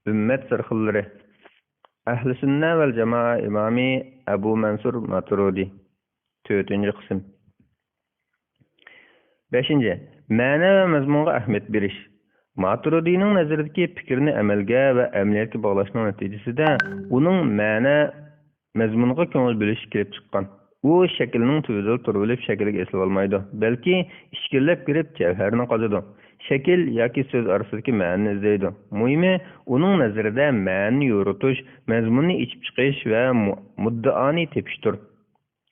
Ümmet sırxılları. Ahl-i Sünne vel Cema'a imamı Ebu Mansur Maturidi. 4. kısım. 5. Ma'na ve mazmunga ahmet beriş. Maturidi'nin nazarındaki fikrini amelge ve emniyetki bağlaşma neticesinde onun ma'na mazmunga köngül bölüş kirip çıkkan. U şeklinin tüvüzül turulip şekilge esil olmaydı. Belki işkillep girip cevherini qazadı. Şekil yoki söz arasidagi ma'noni izlaydi. Muhimi, uning nazarida ma'noni yoritish, mazmunni ichib chiqish va muddaoni tepishdir.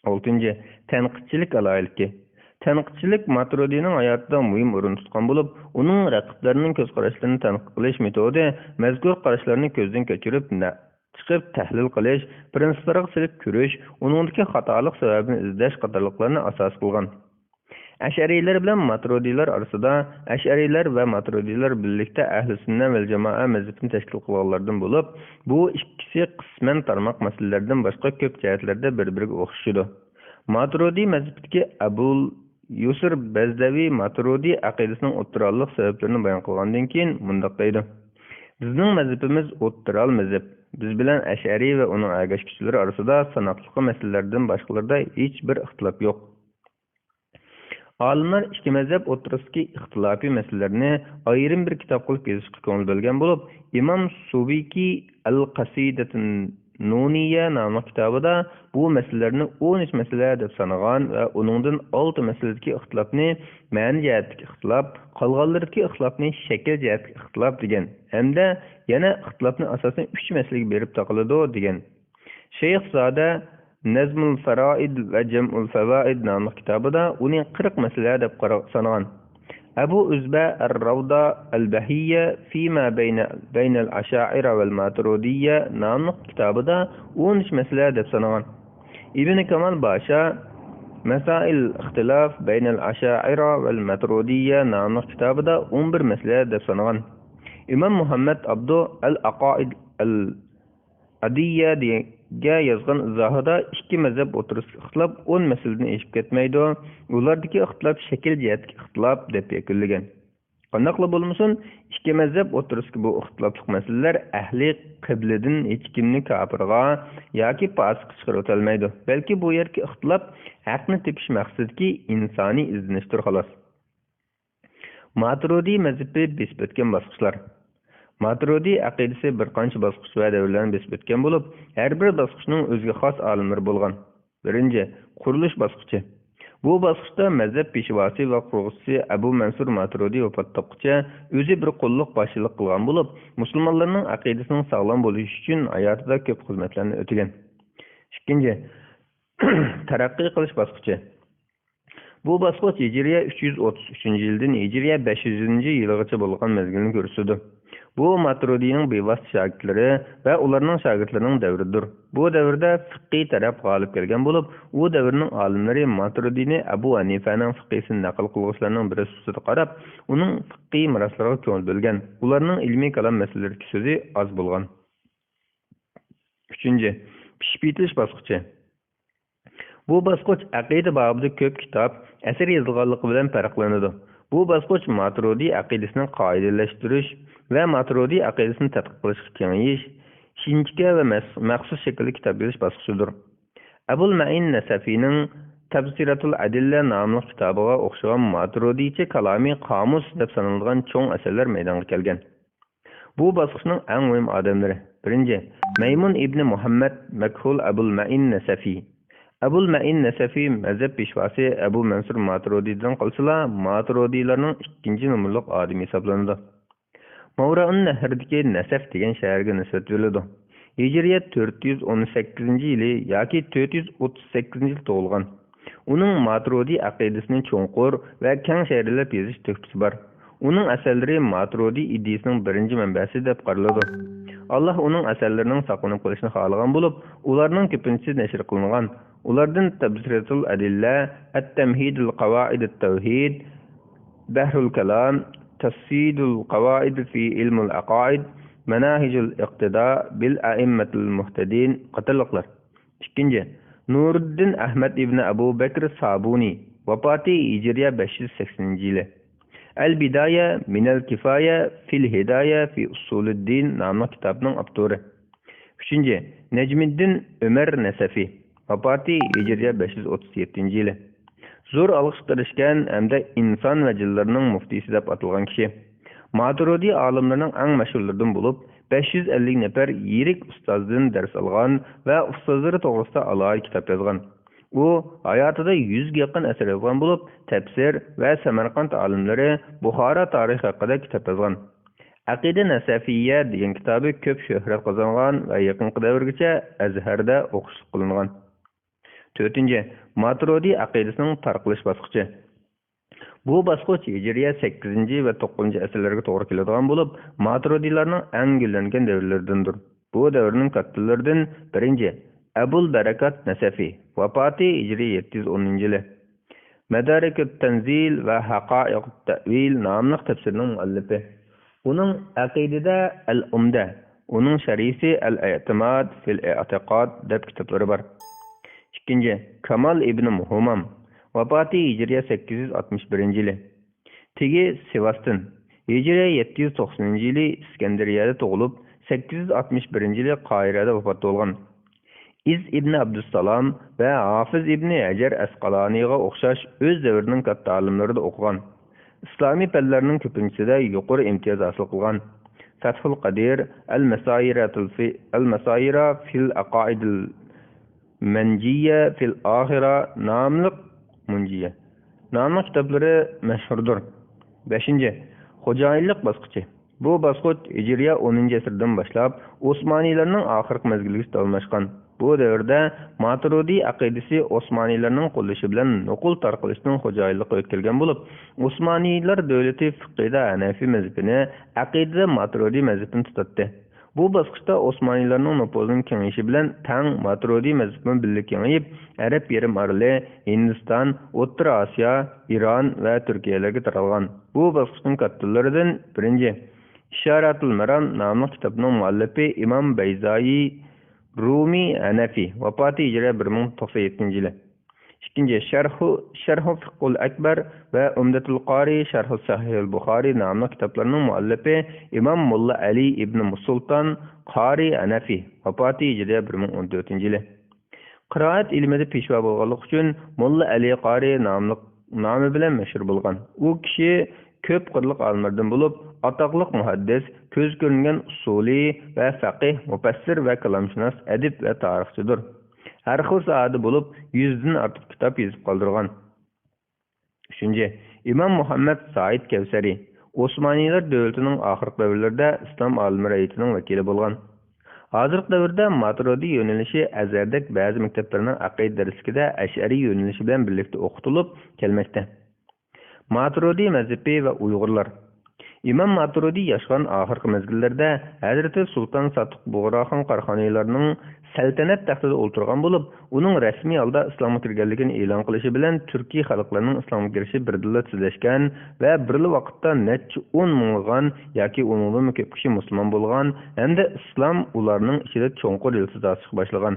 6. Tanqidchilik aloyiligi. Tanqidchilik Maturidining hayotida muhim o'rin tutgan bo'lib, uning raqiblarining ko'z qarashlarini tanqid qilish metodi mazkur qarashlarni ko'zdan kechirib, chiqib tahlil qilish, prinsiplariga silib ko'rish, uningdagi xatolik sababini izlash qatorliqlarni asos qilgan. Ash'ariylar bilan Maturidiylar orasida Ash'ariylar va Maturidiylar birlikda Ahli Sunna vel Jamoa mazhabini tashkil qilganlardan bo'lib, bu ikkisi qisman tarmoq masalalardan boshqa ko'p jihatlarda bir-biriga o'xshaydi. Maturidi mazhabidagi Abul Yusr Bazdavi Maturidi aqidasining o'ttiralliq sabablarini bayon qilgandan keyin mundaq deydi: Bizning mazhabimiz o'ttiral mazhab. Biz bilan Ash'ari va uning ergashuvchilari orasida sanoqli masalalardan boshqalarda hech bir ixtilof yo'q. Olimlar ikki mazhab o'rtasidagi ixtilofiy masalalarni ayrim bir kitob qilib yozishga ko'ngil bo'lgan bo'lib, Imom Subiki al-Qasidatun Nuniya nomli kitobida bu masalalarni 13 masala deb sanagan va uningdan 6 masaladagi ixtilofni ma'ni jihatdagi ixtilof, qolganlaridagi ixtilofni shakl jihatdagi ixtilof degan, hamda yana ixtilofni asosan 3 masalaga berib taqiladi degan. Shayx Zoda Nazmul Faraid ve Cem'ul Fevaid namlı kitabıda uning 40 mesele deb sanagan. Abu Uzba Ar-Ravda Al-Bahiyya Fima Beynel Aşa'ira vel Maturidiyya namlı kitabıda 13 mesele deb sanagan. İbn Kamal Başa Mesail İhtilaf Beynel Aşa'ira vel Maturidiyya namlı kitabıda 11 mesele deb sanagan. İmam Muhammed Abdu Al-Aqaid Al-Adiyya diye yazgan izahida ikki mazhab o'rtasidagi ixtilof 10 masaladan eshib ketmaydi. Ulardagi ixtilof shakl jihatdagi ixtilof deb yakunlagan. Qanaqla bo'lmasin, ikki mazhab o'rtasidagi bu ixtilofli masalalar ahli qibladan hech kimni kofirga yoki fosiq chiqarib o'tolmaydi. Balki bu yerki ixtilof haqni tepish maqsadidagi insoniy izlanishdir xolos. Maturidi mazhabi besib o'tgan bosqichlar. Maturidi aqidasi bir qancha bosqich va davrlarni besib o'tgan bo'lib, har bir bosqichning o'ziga xos olimlari bo'lgan. Birinchi, qurilish bosqichi. Bu bosqichda mazhab peshvosi va qurg'uvchisi Abu Mansur Maturidi vafot topguncha o'zi bir qo'lliq boshchilik qilgan bo'lib, musulmonlarning aqidasining sog'lom bo'lishi uchun hayotida ko'p xizmatlarni o'tagan. Ikkinchi, taraqqiy qilish bosqichi. Bu bosqich Hijriya 333-yildan Hijriya 500-yilgacha bo'lgan mezgilni ko'rsatdi. Bu Maturidining bevosita shogirdlari va ularning shogirdlarining davridir. Bu davrda fiqhiy taraf g'olib kelgan bo'lib, u davrning olimlari Maturidini Abu Hanifaning fiqhisini naql qiluvchilarning biri sifatida qarab, uning fiqhiy meroslariga ko'ngil bo'lgan. Ularning ilmiy kalom masalalarida so'zi oz bo'lgan. 3. Pishib yetilish bosqichi. Bu bosqich aqida babida ko'p kitob, asar yozilganligi bilan farqlanadi. Bu bosqich Maturidi aqidasini qoidalashtirish va Maturidi aqidasini tadqiq qilishga kengayish, shinchika va maxsus shaklda kitob yozish bosqichidir. Abul Ma'in Nasafiyning Tafsiratul Adilla nomli kitobiga o'xshagan Maturidicha kalomiy qomus deb sanalgan cho'ng asarlar maydonga kelgan. Bu bosqichning eng muhim odamlari. Birinchi, Maymun ibn Muhammad Makhul Abul Ma'in Nasafiy. Abul Ma'in Nasafiy mazhab peshvosi Abu Mansur Maturididan qolsa, Maturidiylarning ikkinchi numurliq odami hisoblanadi. Mavraun Nahrdagi Nasaf degan shaharga nisbat beriladi. Hijriya 418-yili yoki 438-yil tug'ilgan. Uning Maturidi aqidasining cho'nqur va keng sharhlab yozish tuhfasi bor. Uning asarlari Maturidi ideyasining birinchi manbasi deb qaraladi. Allah uning asarlarining saqlanib qolishini xohlagan bo'lib, ularning ko'pinchasi nashr qilingan. Ulardan Tafsiratul Adilla, At-Tamhidul Qawaid at-Tawhid, Bahrul Kalam, Tafsidul Qawaid fi Ilmul Aqaid, Manahijul Iqtida bil A'immatul Muhtadin qatorliqlar. Ikkinchi, Nuruddin Ahmad ibn Abu Bakr Sabuni, vafoti Hijriya 580-yili. El-Bidaya Minel Kifaya Fil Hidaya fi Usuluddin namlı kitabının avtoru. 3. Necmiddin Ömer Nesefi. Vafati Hicriye 537 yılı. Zor alıştırışken hem de insan ve cillerinin muftisi dep atılgan kişi. Maturidi alimlerinin en meşhurlarından bulup 550 nefer yirik ustazdan ders algan ve ustazları doğrusunda alayı kitap yazgan. U hayatida 100'ga yaqin eser yazgan bulup tefsir ve Samarqand alimleri Buxara tarixi haqida kitap yazgan. Aqida Nasafiyya degan kitobi ko'p shuhrat qozongan ve yaqinqi davrgacha Azharda o'qish qilingan. 4. Maturidi aqidasining tarqalish bosqichi. Bu bosqich Hijriya 8 ve 9 asrlarga to'g'ri keladigan bo'lib, Maturidilarning eng gullangan davrlaridandir. Bu davrning kattalaridan birinchi Abul Barakat Nasafi, vafoti Hijriya 710 yili. Madarik-ut Tanzil ve Haqa'iq-ut Ta'wil namli tafsirning muallifi. Uning aqidada Al-Umda, uning sharisi Al-I'timad fil I'tiqad deb kitoblari bor. 2. Kamal ibn Muhammam, vafoti Hijriya 861 yili. Tegi Sivastin, Hijriya 790 yili İskenderiyada tug'ilib, 861 yili Qohirada vafot bo'lgan. İz ibn Abdussalam ve Hafiz ibn Hajar Asqalaniga o'xshash o'z davrining katta olimlarida o'qigan. İslamiy fanlarning ko'pinchasida yuqori imtiyoz hosil qilgan. Fathul Qadir, Al-Masayira fil Aqaid al-Manjiyya fil Akhira namli Munjiya namli kitoblari mashhurdir. 5. Xo'jayinlik bosqichi. Bu bosqich Hijriya 10 asrdan boshlab Osmaniylarning oxirgi mezgiliga davomlashgan. Bu davrda Maturidi aqidasi Osmaniylarning qo'llashi bilan nuqul tarqalishning xo'jayinligi o'tkazgan bo'lib, Osmaniylar davlati fiqhida Hanafi mazhabini, aqidada Maturidi mazhabini tutatdi. Bu bosqichda Osmaniylarning nufuzining kengayishi bilan tang Maturidi mazhabi birlik kengayib, Arab yarim oroli, Hindiston, O'rta Osiyo, Iron va Turkiyalarga taralgan. Bu bosqichning kattalaridan birinchi İşaratul Maram namli kitobning muallifi İmam Bayzai Rumi Hanafi, vafoti Hijriya 1097 yili. 2. Şerhu Fiqhul Akbar ve Umdatul Qari Şerhu Sahih Buxoriy namli kitoblarning muallifi İmam Mulla Ali ibn Musultan Qari Hanafi, vafoti Hijriya 1014 yili. Qiroat ilmida peshvo bo'lganlik uchun Mulla Ali Qari nomi bilan mashhur bo'lgan. U kishi ko'p qirliq olimlardan bo'lib, atoqliq muhaddis, ko'z ko'ringan usuli va faqih, mufassir va kalamshunos, adib va tarixchidir. Har xil sohada bo'lib, 100 dan ortiq kitob yozib qoldirgan. 3. İmam Muhammad Said Kevsari, Osmaniylar davlatining oxirgi davrlarida islom olimlari hay'atining vakili bo'lgan. Hozirgi davrda Maturidi yo'nalishi Azhardagi ba'zi maktablarning aqida darsligida Ash'ari yo'nalishi bilan birlikda o'qitilib kelmoqda. Maturidi mazhabi ve Uyg'urlar. İmam Maturidi yaşagan oxirgi mezgillarda Hazrati Sultan Satiq Bug'roxon Qarxoniylarning saltanat taxtida o'tirgan bo'lib, uning rasmiy holda islomga kirganligini e'lon qilishi bilan Turkiy xalqlarining islomga kirishi birdilla tezlashgan va birli vaqtda necha 10 mingdan yoki undan ko'p kishi musulmon bo'lgan hamda islom ularning ichida cho'nqur ilsiz o'sishga boshlagan.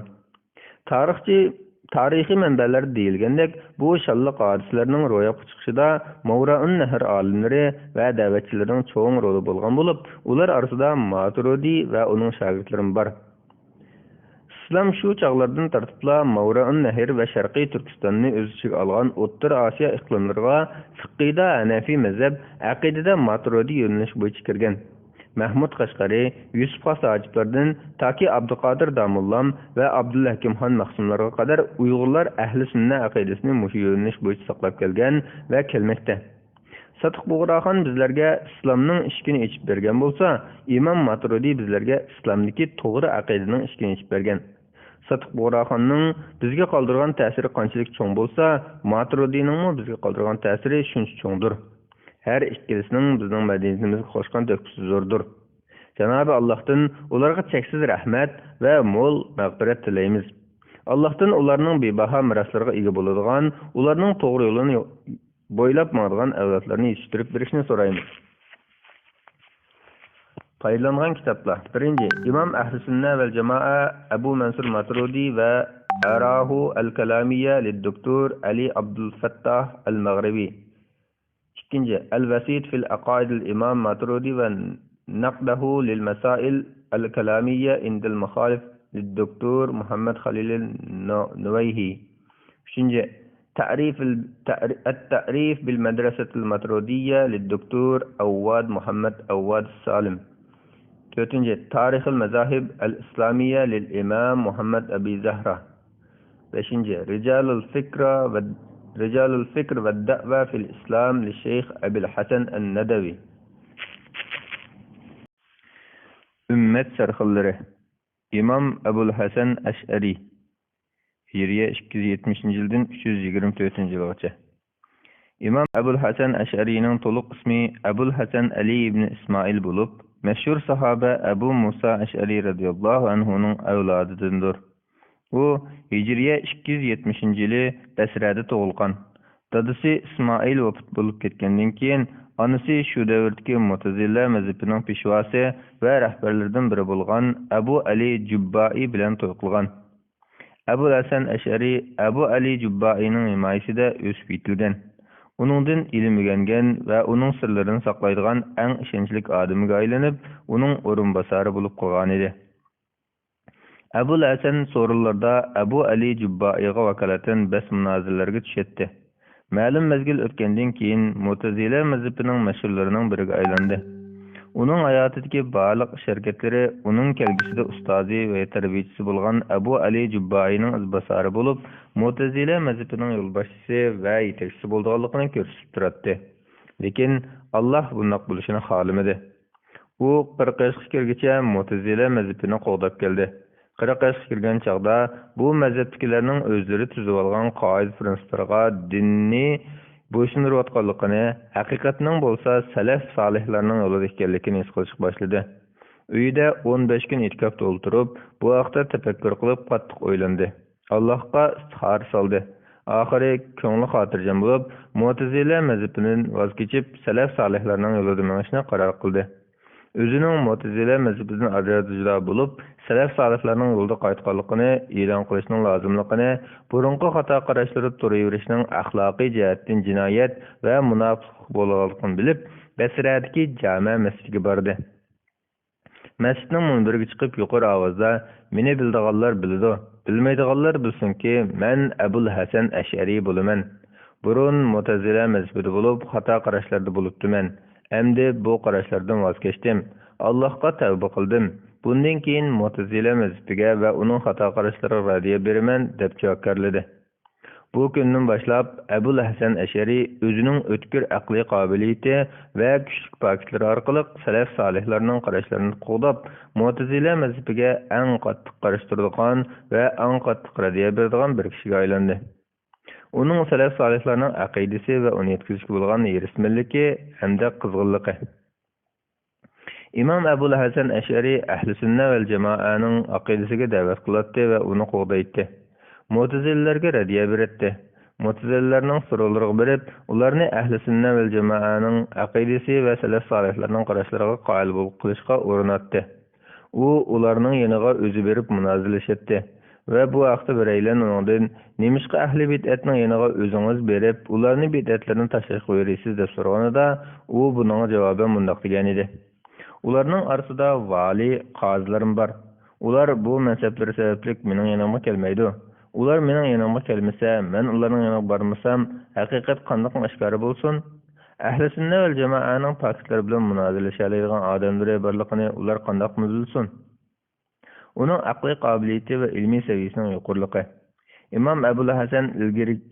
Tarixiy manbalar deyilgandek, bu shalliq hodisalarning ro'yobga chiqishida Mavraun Nahr olimlari va da'vatchilarining cho'ng roli bo'lgan bo'lib, ular orasida Maturidi va uning shogirdlari bor. İslam shu chog'lardan tartibla Mavraun Nahr va Sharqiy Turkistonni o'z ichiga olgan O'rta Osiyo iqlimlariga fiqhida Hanafi mazhab, aqidada Maturidi yo'nalish bo'yicha kirgan. Mahmud Qashqari, Yusuf Xos Hojiblardan toki Abduqodir Damullam va Abdulla Hakimxon Maqsumlarga qadar Uyg'urlar ahli sunna aqidasini mushu yo'nalish bo'yicha saqlab kelgan va kelmoqda. Satiq Bug'roxon bizlarga islomning eshigini ochib bergan bo'lsa, Imom Maturidi bizlarga islomdagi to'g'ri aqidaning eshigini ochib bergan. Satiq Bug'roxonning bizga qoldirgan ta'siri qanchalik cho'ng bo'lsa, Maturidining bizga qoldirgan ta'siri shuncha cho'ngdir. Her ikkilisinin bizning madaniyatimizga qo'shgan töhfasi zo'rdir. Janobi Allohdan ularga cheksiz rahmat va mo'l mag'firat tilaymiz. Allohdan ularning bebaho miroslarga ega bo'ladigan, ularning to'g'ri yo'lini bo'ylab borgan avlodlarni yetishtirib berishni so'raymiz. Paylangan kitoblar. 1. İmam Ahli Sunna vel Jamoa Abu Mansur Maturidi ve Arahu al-Kalamiyya lid-Doktor Ali Abdul Fattah al-Maghribi. İkinci, El-Vesit fil Aqaidil İmam Maturidi ve naqdahu lil Mesail el-Kelamiyye indil Muhalif للدكتور محمد خليل النويهي. Üçüncü, التعريف بالمدرسة الماترودية للدكتور أواد محمد أواد السالم. Dördüncü, Tarih المذاهب الإسلامية للإمام محمد أبي زهرة. Beşinci, رجال الفكر والدعوة في الإسلام للشيخ أبي الحسن الندوي. Ümmet sarxılları İmam Ebul Hasan Eş'ari Hicriye 270 yıldan 324 yılgacha. İmam Ebul Hasan Eş'ari'nin toluq ismi Ebul Hasan Ali ibn İsmail bulup, meşhur sahabe Ebu Musa Eş'ari radıyallahu anhu'nun evladıdındır. O Hicriye 270 yılı Basra'da doğulgan. Dadısı İsmail vafot bulup ketkenden keyin anısı şu dövrteki Mu'tazile mezhebinin pişvası ve rehberlerden biri bolgan Ebu Ali Cubba'i bilen toyqılgan. Ebu Hasan Eş'ari Ebu Ali Cubba'i'nin himayesinde ösüp yetilgen. Onundan ilim öğrengen ve onun sırlarını saklaydıgan en işençlik adamıga aylanıp, onun orunbasarı bulup koygan idi. Ebu Hasan sorularda Ebu Ali Cubba'i'ga vakalaten bes münazirlerge düşetti. Ma'lum mezgil ötkenden keyin Mu'tazile mezhebinin meşhurlarının biriga aylandı. Onun hayatidagi barliq şirketleri onun kelgisida ustozi ve terbiyechisi bolgan Ebu Ali Cubba'i'nin izbasari bolup, Mu'tazile mezhebinin yolbaşçısı ve yetekçisi bolduğanligini ko'rsatib turadi. Lekin Allah bundoq bo'lishini xohlamadi. U 40 yoshga kirguncha Mu'tazile mezhebini qo'g'dab keldi. 40 yoshga kirgan chaqda bu mezhebdagilarning o'zlari tuzib olgan qoida prinsiplariga dinni bo'ysundirayotganligini, haqiqatning bo'lsa salaf solihlarning yo'lida ekanligini his qilishga boshladi. Uyida 15 kun itikofda o'ltirib, bu haqda tafakkur qilib qattiq o'ylandi. Allohga istixora soldi. Oxiri ko'ngli xotirjam bo'lib, Mu'tazila mezhebidan voz kechib, salaf solihlarning yo'lida minishni qaror qildi. O'zining Mu'tazila mezhebidan ajratish bo'lib, salaf solihlarning yo'lida qaytganligini e'lon qilishning lozimligini, burunqi xato qarashlari turaverishning axloqiy jihatdan jinoyat va munofiqlik bo'lganligini bilib, Basradagi jami masjidga bordi. Masjidning munbiriga chiqib yuqori ovozda "Meni bildiganlar biladi, bilmaydiganlar bilsinki, men Ebul Hasan Eş'ari bo'laman. Burun Mu'tazila mezhebida bo'lib, xato qarashlarda bo'libdiman. Endi bu qarashlardan voz kechdim. Allohga tavba qildim. Bundan keyin Mu'tazila mezhebiga va uning xato qarashlariga radiya beraman" deb javobgarladi. Bu kundan boshlab Ebul Hasan Eş'ari o'zining o'tkir aqliy qobiliyati va kuchli faktlar orqali salaf solihlarning qarashlarini qo'llab, Mu'tazila mezhebiga eng qattiq qarash turadigan va eng qattiq radiya beradigan bir kishiga aylandi. Uning salaf solihlarning aqidasi va uni yetkazishga bo'lgan rasmiyligi hamda qizg'inligi. İmam Ebul Hasan Eş'ari ahli sunna vel jamoaning aqidasiga da'vat qildi va uni qo'g'daydi. Mu'tazilelarga radiya berdi. Mu'tazilelarning so'rovlariga berib, ularni ahli sunna vel jamoaning aqidasi va salaf solihlarning qarashlariga qoyil bo'lib qilishga urinatdi. U ularning yoniga o'zi berib munozirlashdi va bu vaqtda biraylar undan "Nemishqa ahli bid'atning yoniga o'zingiz berib, ularning bid'atlarini tashlab qo'yarsiz" deb so'raganida, u buning javoban bundoq degan edi: "Ularning orasida vali, qozilarim bor. Ular bu mansablar sababli mening yonimga kelmaydi. Ular mening yonimga kelmasa, men ularning yoniga bormasam, haqiqat qandoq oshkora bo'lsin? Ahli sunna vel jamoaning faktlar bilan munozirlasha oladigan odamlar borligini ular qandoq bilsin?" Uning aqliy qobiliyati va ilmiy saviyasining yuqoriligi. İmam Ebul Hasan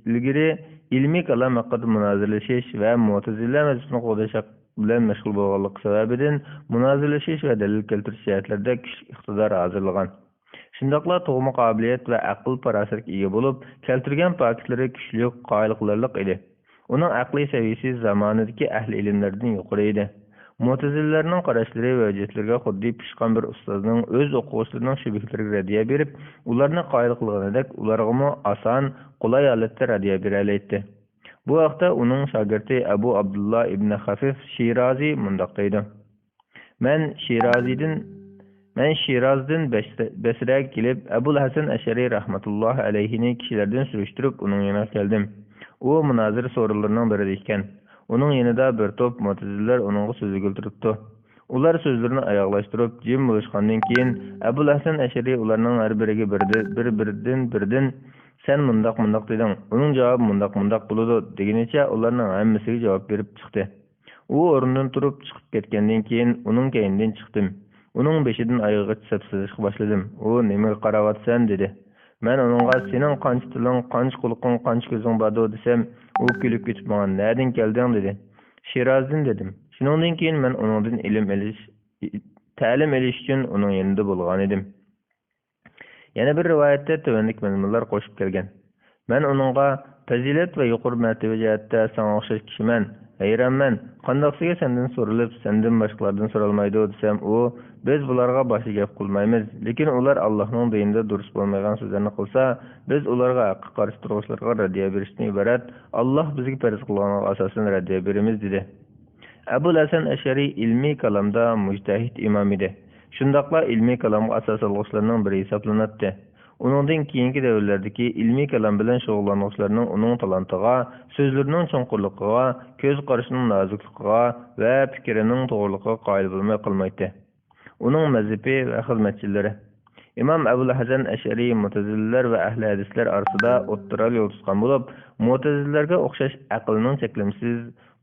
ilgari ilmiy kalam haqida munozirlashish va Mu'tazila mezhebini qo'llash bilan mashg'ul bo'lganligi sababidan munozirlashish va dalil keltirish jihatlarida kuchli iqtidor hozirlagan. Shundaqla tug'ma qobiliyat va aql farosatga ega bo'lib, keltirgan faktlari kuchli, qoyilqarlik edi. Uning aqliy saviyasi zamonidagi ahli ilmlardan yuqori edi. Mu'tazilalarning qarashlari va hujjatlariga xuddi pishqon bir ustozning o'z o'quvchilarining shubhalariga radiya berib, ularni qoyil qilganidek, ularga oson, qulay holatda radiya bera oladi. Bu vaqtda uning shogirdi Abu Abdullah ibn Hafif Shirazi mundoq deydi: Men Shirazdan Basraga kelib, Ebul Hasan Eş'ari rahmatullohi alayhini kishilardan surishtirib, uning yoniga keldim. U munozir so'rovlarining birida ekan. Uning yanında bir top Mu'tazililer onunğa söz keltiripdi. Ular sözlerini ayaqlaştırıp jim bo'lishgandan keyin Abul Hasan Ashari ularning har biriga birdan sen mundaq deding. Uning javobi mundaq bo'ladi degenicha ularning hammasiga javob berib chiqdi. U o'rnidan turib chiqib ketgandan keyin uning keynidan chiqdim. Uning beshidan oyog'iga sapsizishga boshladim. U nimaga qarayapsan dedi. Men uningga sening qancha tiling, qancha quliqing, qancha ko'zing bor desam, u kulib ketib menga "Nereden kelding?" dedi. "Shirazdan" dedim. Shuningdan keyin men uningdan ta'lim olish uchun uning yanında bo'lgan edim. Yana bir rivoyatda tovanlik mazmunlar qo'shib kelgan. Men uningga fazilat va yuqori martaba jihatda senga o'xshash kishiman, hayronman. Qandoqsiga sendan so'ralib, sendan boshqalardan so'ralmaydi desam, u biz bularga boshqa gap qilmaymiz, lekin ular Allohning dinida durust bo'lmagan so'zlarni qilsa, biz ularga haqqa qarshi turishlarga raddiya berishdan iborat Alloh bizga farz qilgan asosan raddiya beramiz dedi. Abul Hasan Ashari ilmiy kalamda mujtahid imom edi. Shundaqla ilmiy kalamga asos solg'uvchilarning biri hisoblanadi. Uningdan keyingi davrlardagi ilmiy kalam bilan shug'ullanuvchilarning uning talantiga, so'zlarining chunqurligiga, ko'z qarashining nozikligiga va fikrining to'g'riligiga qoyil bo'lmay qolmaydi. Uning mazhabi va xizmatchilari İmam Abul Hasan Ashari Mu'tazililar va ahli hadislar orasida o'ttiral yo'l tutgan bo'lib, Mu'tazililarga o'xshash aqlning cheklimsiz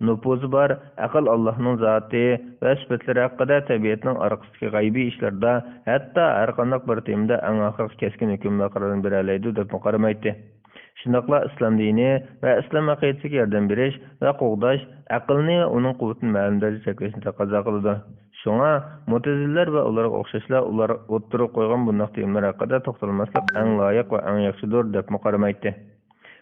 nufuzi bor, aql Allohning zoti va sifatlari haqida tabiatning orqasidagi g'aybiy ishlarda, hatto har qanday bir temada eng oxirgi keskin hukm va qarorni bera oladi deb qaramaydi. Shundaqla islom dini va islom aqidasiga yordam berish va qo'g'dash aqlni va uning quvvatini ma'lum darajada cheklashni taqozo qiladi. Şuna Mu'tazililer ve ularga o'xshashlar ular o'ttirib qo'ygan bunday temlar haqida to'xtalmaslik eng loyiq va eng yaxshidir deb qaramaydi.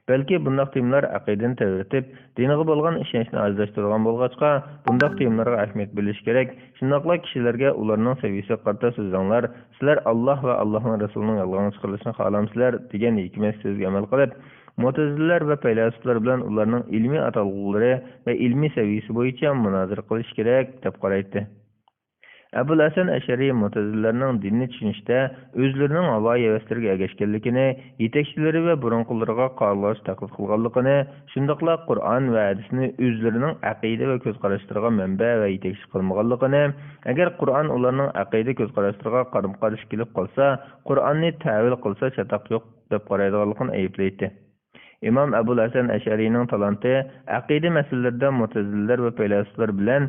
Balki bunday temlar aqidani tavritib, diniga bo'lgan ishonchni azlashtirgan bo'lg'achqa, bunday temlarga ahamiyat berish kerak. Shundaqla kishilarga ularning saviyasiga qarata so'zlanglar, sizlar Alloh va Allohning rasulining yolg'on chiqarishini xohlamsizlar degan hikmat so'zga amal qilib, Mu'tazililar va faylasuflar bilan ularning ilmiy atalg'ulari va ilmiy saviyasi bo'yicha munozara qilish kerak deb qaraydi. Abul Hasan Ashari Mu'tazililarning dinni tushunishda o'zlarining havo havaslarga ergashganligini, yetakchilari va burunqilariga qaralash taqlid qilganligini, shundaqla Qur'on va hadisni o'zlarining aqida va ko'z qarashlariga manba va yetakchi qilmaganligini, agar Qur'on ularning aqida ko'z qarashlariga qarama-qarshi kelib qolsa, Qur'onni ta'vil qilsa chataq yo'q deb qaraydiganligini ayiblaydi. İmam Abul Hasan Asharining talanti aqida masalalarida Mu'tazililar va faylasuflar bilan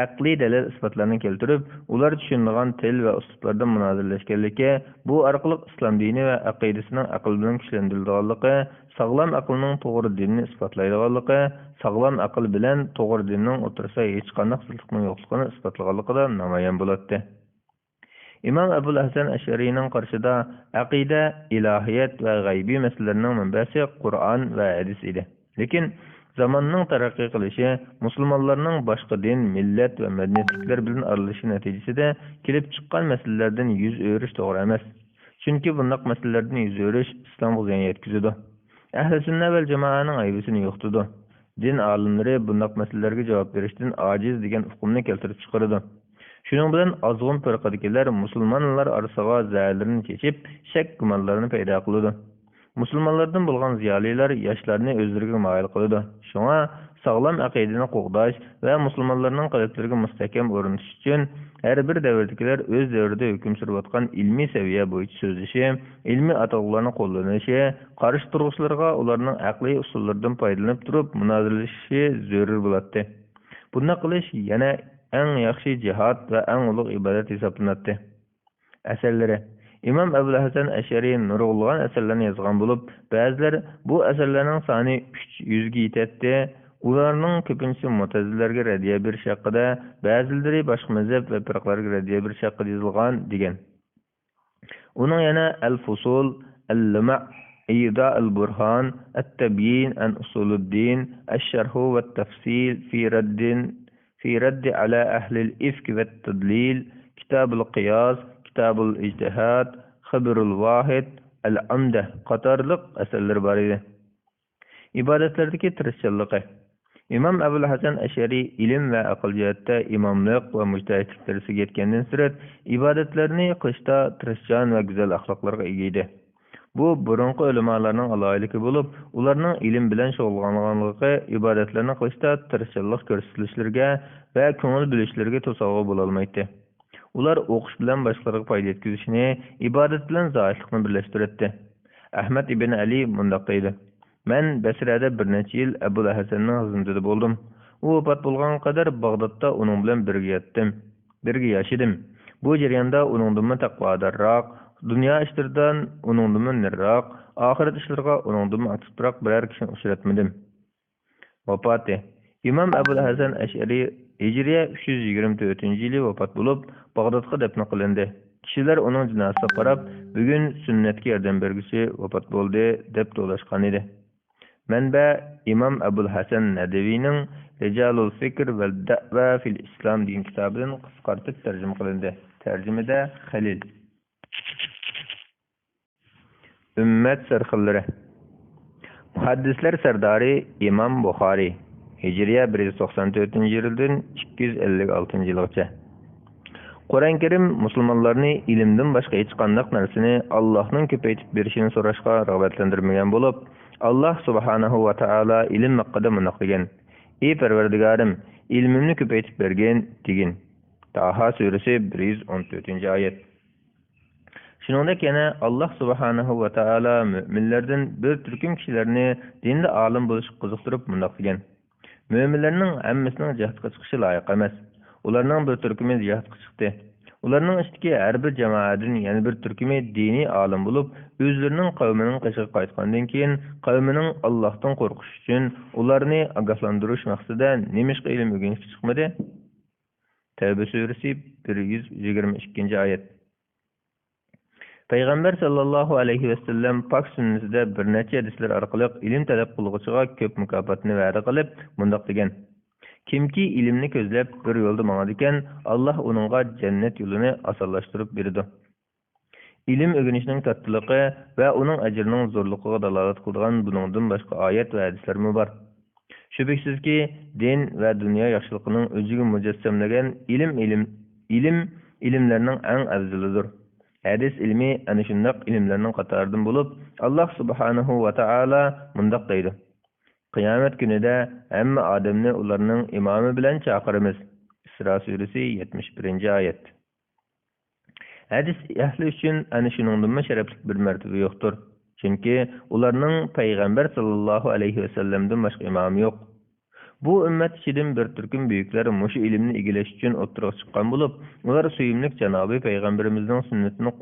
aqliy dalil isbotlarni keltirib, ular tushunadigan til va uslublarda munozaralashganligi, bu orqali islom dini va aqidasining aql bilan kuchlantirilganligi, sog'lom aqlning to'g'ri dinni isbotlaydiganligi, sog'lom aql bilan to'g'ri dinning o'tirsa hech qanday zidlikning yo'qligini isbotlaganligida namoyon bo'ladi. İmam Abul Hasan Asharining qarshida aqida, ilohiyat va g'aybiy masalalarning manbasi Qur'on va hadis edi. Lekin zamonning taraqqiy qilishi, musulmonlarning boshqa din, millat va madaniyatlar bilan aralashishi natijasida kelib chiqqan masalalardan yuz o'rish to'g'ri emas. Chunki bunday masalalardan yuz o'rish islomga ziyon yetkazadi. Ahli sunna va jamoaning aybisini yo'qotadi. Din olimlari bunday masalalarga javob berishdan ojiz degan hukmni keltirib chiqaradi. Shuning bilan azg'un firqadagilar musulmonlar orasiga zaharlarni chechib, shak gumonlarni paydo qiladi. Musulmonlardan bo'lgan ziyolilar yoshlarni o'zlariga moyil qiladi. Shunga sog'lom aqidani qo'g'dash va musulmonlarning qalblariga mustahkam o'rnatish uchun har bir davrdagilar o'z davrida hukm surayotgan ilmiy saviya bo'yicha so'zlashi, ilmiy atalg'ularni qo'llanishi, qarshi turuvchilarga ularning aqliy usullaridan foydalanib turib munozaralashi zarur bo'ladi. Bunday qilish yana eng yaxshi jihad va eng ulug' ibodat hisoblanadi. Asarlari İmam Abul Hasan Ashari nurg'ulg'an asarlarni yozgan bo'lib, ba'zilar bu asarlarning soni 300 ga yetadi. Ularning ko'pincha Mu'tazililarga raddiya berish haqida, ba'zilari boshqa mazhab va firqalarga raddiya berish haqida yozilgan degan. Uning yana Al-Fusul, Al-Lama', Ida al-Burhan, At-Tabyin an Usuluddin, Ash-Sharh wa At-Tafsil fi radd ala ahli al-ifk wa at-tadlil, Kitab al-Qiyas, Kitab al-Ijtihad, Khabr al-Wahid, Al-Amda qatorliq asarlar bor edi. Ibodatlardagi tirishchilik. İmam Abul Hasan Ashari ilm va aql jihatda imomlik va mujtahidlik darajasiga yetgandan sira ibodatlarni qilishda tirishchan va go'zal axloqlarga ega edi. Bu burunqi ulamolarning aloyligi bo'lib, ularning ilm bilan shug'ullanganligi ibodatlarni qilishda tirishchilik ko'rsatishlariga va ko'ngil bo'lishlariga to'sovg'i bo'la olmaydi. Ular o'qish bilan boshqalarga foyda yetkazishni, ibodat bilan zohidlikni birlashtiradi. Ahmad ibn Ali mundaq deydi: "Men Basrada bir necha yil Abul Hasanning xizmatida bo'ldim. U vafot bo'lgan qadar Bag'dodda uning bilan birga yatdim, birga yashadim. Bu jarayonda uningdan taqvodorroq, dunyo ishlaridan uningdan nariroq, oxirat ishlariga uningdan aktivroq biror kishini uchratmadim." Vafoti: Imom Abul Hasan Ash'ari Hijriya 324-yili vafot bo'lib, Bag'dodga dafn qilindi. Kishilar uning jinozasiga qarab, bugun sunnatga yordam berguchi vafot bo'ldi deb to'lashgan edi. Manba: Imom Abul Hasan Nadaviyning Rijalul Fikr va Da'va fil Islam degan kitobidan qisqartib tarjima qilindi. Tarjimada Xalil. Ummat sarxillari. Muhaddislar sardori Imom Buxoriy Hijriya 194-yildan 256-yilgacha. Qur'on Karim musulmonlarni ilmdan boshqa hech qanday narsani Allohning ko'paytib berishini so'rashga rag'batlantirmagan bo'lib, Alloh subhanahu va taolo ilm haqida mundoq degan: "Ey Parvardigorim, ilmimni ko'paytib bergin" degin. Taha surasi 114-oyat. Shuningdek yana Alloh subhanahu va taolo mu'minlardan bir turkum kishilarni dinda olim bo'lishga qiziqtirib mundoq degan: "Mu'minlarning hammasining jihodga chiqishi loyiq emas. Ularning bir turkumi jihodga chiqdi. Ularning ichidagi har bir jamoadan yana bir turkumi diniy olim bo'lib, o'zlarining qavmining qishiga qaytgandan keyin qavmining Allohdan qo'rqish uchun ularni ogohlantirish maqsadida nemishqa ilm o'rganishga chiqmadi?" Tavba surasi 122-oyat. Payg'ambar sallallohu alayhi vasallam pak sunnatida bir necha hadislar orqali ilm talab qiluvchiga ko'p mukofotni va'da qilib, mundoq degan: "Kimki ilmni ko'zlab bir yo'lda mangadi ekan, Alloh uningga jannat yo'lini osonlashtirib beradi." Ilm o'rganishning kattaligi va uning ajrining zo'rligiga dalolat qiladigan buningdan boshqa oyat va hadislar bor. Shubhasizki, din va dunyo yaxshiligining o'ziga mujassamlagan ilmlarning eng afzalidir. Hadis ilmi ana shunday ilmlarning qatoridan bo'lib, Alloh subhanahu va taolo mundoq deydi: "Qiyomat kunida hamma odamni ularning imomi bilan chaqiramiz." Isro surasi 71-oyat. Hadis ahli uchun ana shuningdan sharafli bir martaba yo'qdir. Chunki ularning payg'ambar sallallohu alayhi vasallamdan boshqa imomi yo'q. Bu ummat ichidan bir turkum buyuklar mushu ilmni egallash uchun o'ttirib chiqqan bo'lib, ular suyimlik janobi payg'ambarimizning sunnatini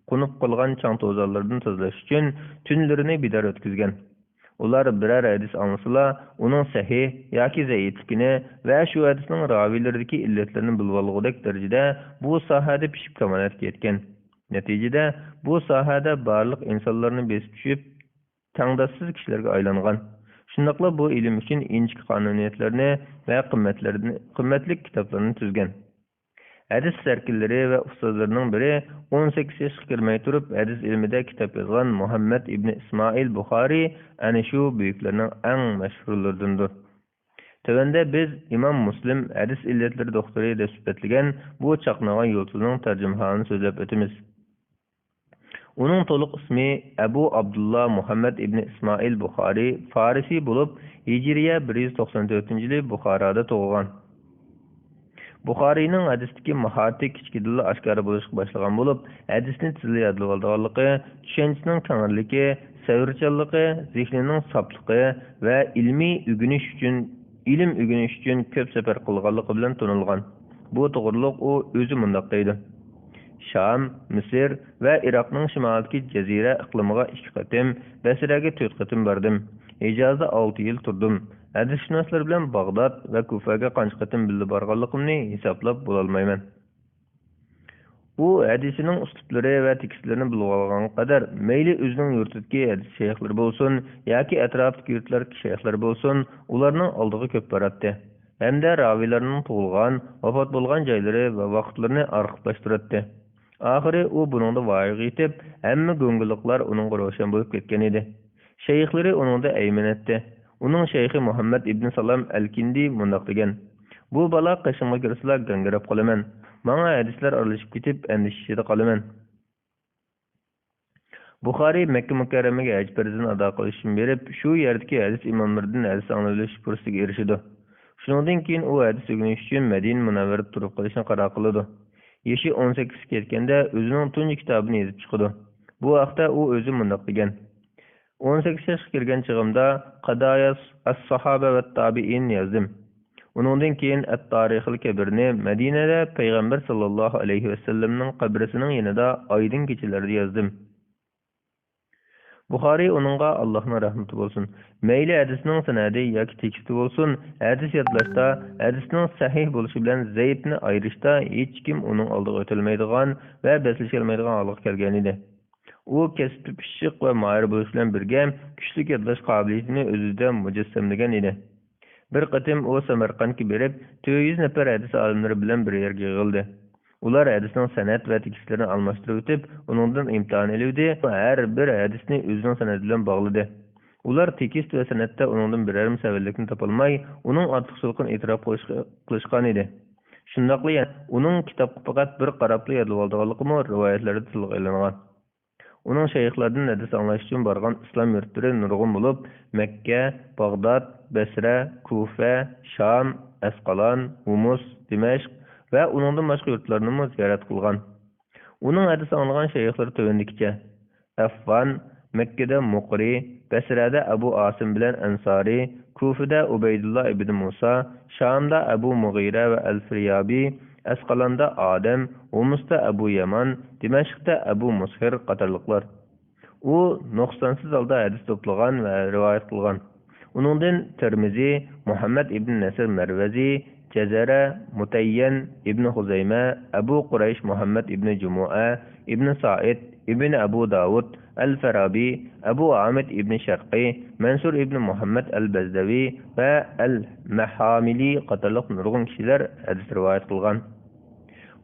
qunib qolgan chang to'zonlardan tozalash uchun tunlarini bidar o'tkazgan. Ular biror hadis olsalar, uning sahih yoki zaifligini va shu hadisning ravilaridagi illatlarni bilib olgudek darajada bu sohada pishib kamolatga yetgan. Natijada bu sohada barliq insonlarni besib tushib, tangdossiz kishilarga aylangan. Shundaqla bu ilm uchun inchik qonuniyatlarni va qimmatli kitoblarni tuzgan. Hadis sarkillari va ustozlarining biri 18 yoshga kirmay turib hadis ilmida kitob yozgan Muhammad ibn Ismoil Buxoriy ana shu buyuklarning eng mashhurlaridandir. Tövəndə biz İmam Muslim hadis illatları doktori deb sifatlagan bu chaqnagan yo'lchining tarjimahanini so'zlab o'tamiz. Uning to'liq ismi Abu Abdullah Muhammad ibn Ismoil Buxoriy Farisi bo'lib, Hijriya 194-yili Buxoroda tug'ilgan. Buxoriyning hadisdagi mahorati kichkidilla oshkora bo'lishga boshlagan bo'lib, hadisni tizli yodlab olganligi, tushunchasining kengirligi, savrchanligi, zehnining sofligi va ilm o'rganish uchun ko'p safar qilganligi bilan tanilgan. Bu to'g'riliq u o'zi mundoq deydi: Sham, Misr va Iroqning shimolidagi jazira iqlimiga 2 qatim, Basraga 4 qatim bordim. Hijozda 6 yil turdim. Hadisshunoslar bilan Bag'dod va Kufaga qancha qatim bilib borganligimni hisoblab bo'lolmayman. U hadisining uslublari va tekstlarini bilib olgan qadar mayli o'zining yurtidagi hadis shayxlari bo'lsin yoki atrofdagi yurtlardagi shayxlar bo'lsin, ularning oldiga ko'p boradi. Hamda ravilarning tug'ilgan, vafot bo'lgan joylari va vaqtlarini arxivlashtiradi. Oxiri u buningda voyaga yetib, hamma go'ngiliqlar uning ro'shan bo'lib ketgan edi. Shayxlari uningda ayman etdi. Uning shayxi Muhammad ibn Salam al-Kindi mundoq degan: "Bu bola qishimga kirsa gangrab qolaman. Menga hadislar aralashib ketib, andishishida qolaman." Buxoriy Makka mukarramaga haj farzini ado qilish uchun berib, shu yerdagi hadis imomlaridan hadis anglab fursatiga erishidi. Shundan keyin u hadis o'rganish uchun Madina Munavvarada turib qolishni qaror qiladi. Yashi 18 ketganda o'zining tunji kitobini yozib chiqadi. Bu vaqtda u o'zi mundoq degan: 18 yoshga kirgan chig'imda Qadayas as-Sahaba va tabi'in yozdim. Uningdan keyin At-Tarixul Kabirni Madinada payg'ambar sallallohu alayhi vasallamning qabrisining yanida oydin kechalarida yozdim. Buxoriy uningga Allohning rahmati bo'lsin. Mayli hadisning sanadi yoki teksti bo'lsin, hadis yodlashda, hadisning sahih bo'lishi bilan zaifni ayirishda hech kim uning oldiga o'tilmaydigan va beslasholmaydigan holga kelgan edi. U kasbi pishiq va mahir bo'lish bilan birga kuchli yodlash qobiliyatini o'zida mujassamlagan edi. Bir qatim u Samarqandga berib, 400 nafar hadis olimlari bilan bir yerga yig'ildi. Ular hadisning sanad va tekstlarini almashtirib o'tib, uningdan imtihon oluvdi va har bir hadisni o'zining sanadi bilan bog'ladi. Ular tekst va sanadda uningdan biror savallikni topolmay, uning ortiqchiligini e'tirof qilishgan edi. Shundaqla uning kitobga faqat bir qarabli yodlab olganligimi rivoyatlarda tilga ilingan. Uning shayxlardan hadis anglash uchun borgan islom yurtlari nurg'un bo'lib, Makka, Bag'dod, Basra, Kufa, Sham, Asqalon, Humus, Dimashq va uningdan boshqa yurtlarni ziyorat qilgan. Uning hadis anglagan shayxlari tovandikicha: Affan, Makkada Muqri, Basrada Abu Asim bilan Ansari, Kufada Ubaydullah ibn Musa, Shamda Abu Mughira va Al-Firyabi, Asqalonda Adam, Humusda Abu Yaman, Dimashqda Abu Mushir qatorliqlar. U nuqsonsiz holda hadis to'plagan va rivoyat qilgan. Uningdan Tirmizi, Muhammad ibn Nasr Marvazi, Jazara, Mutayyan ibn Huzayma, Abu Quraysh Muhammad ibn Jumu'a, ibn Sa'id, ibn Abu Dawud, Al-Farabi, Abu Amid ibn Sharqi, Mansur ibn Muhammad Al-Bazdavi va Al-Mahamili qatorliq nurg'un kishilar hadis rivoyat qilgan.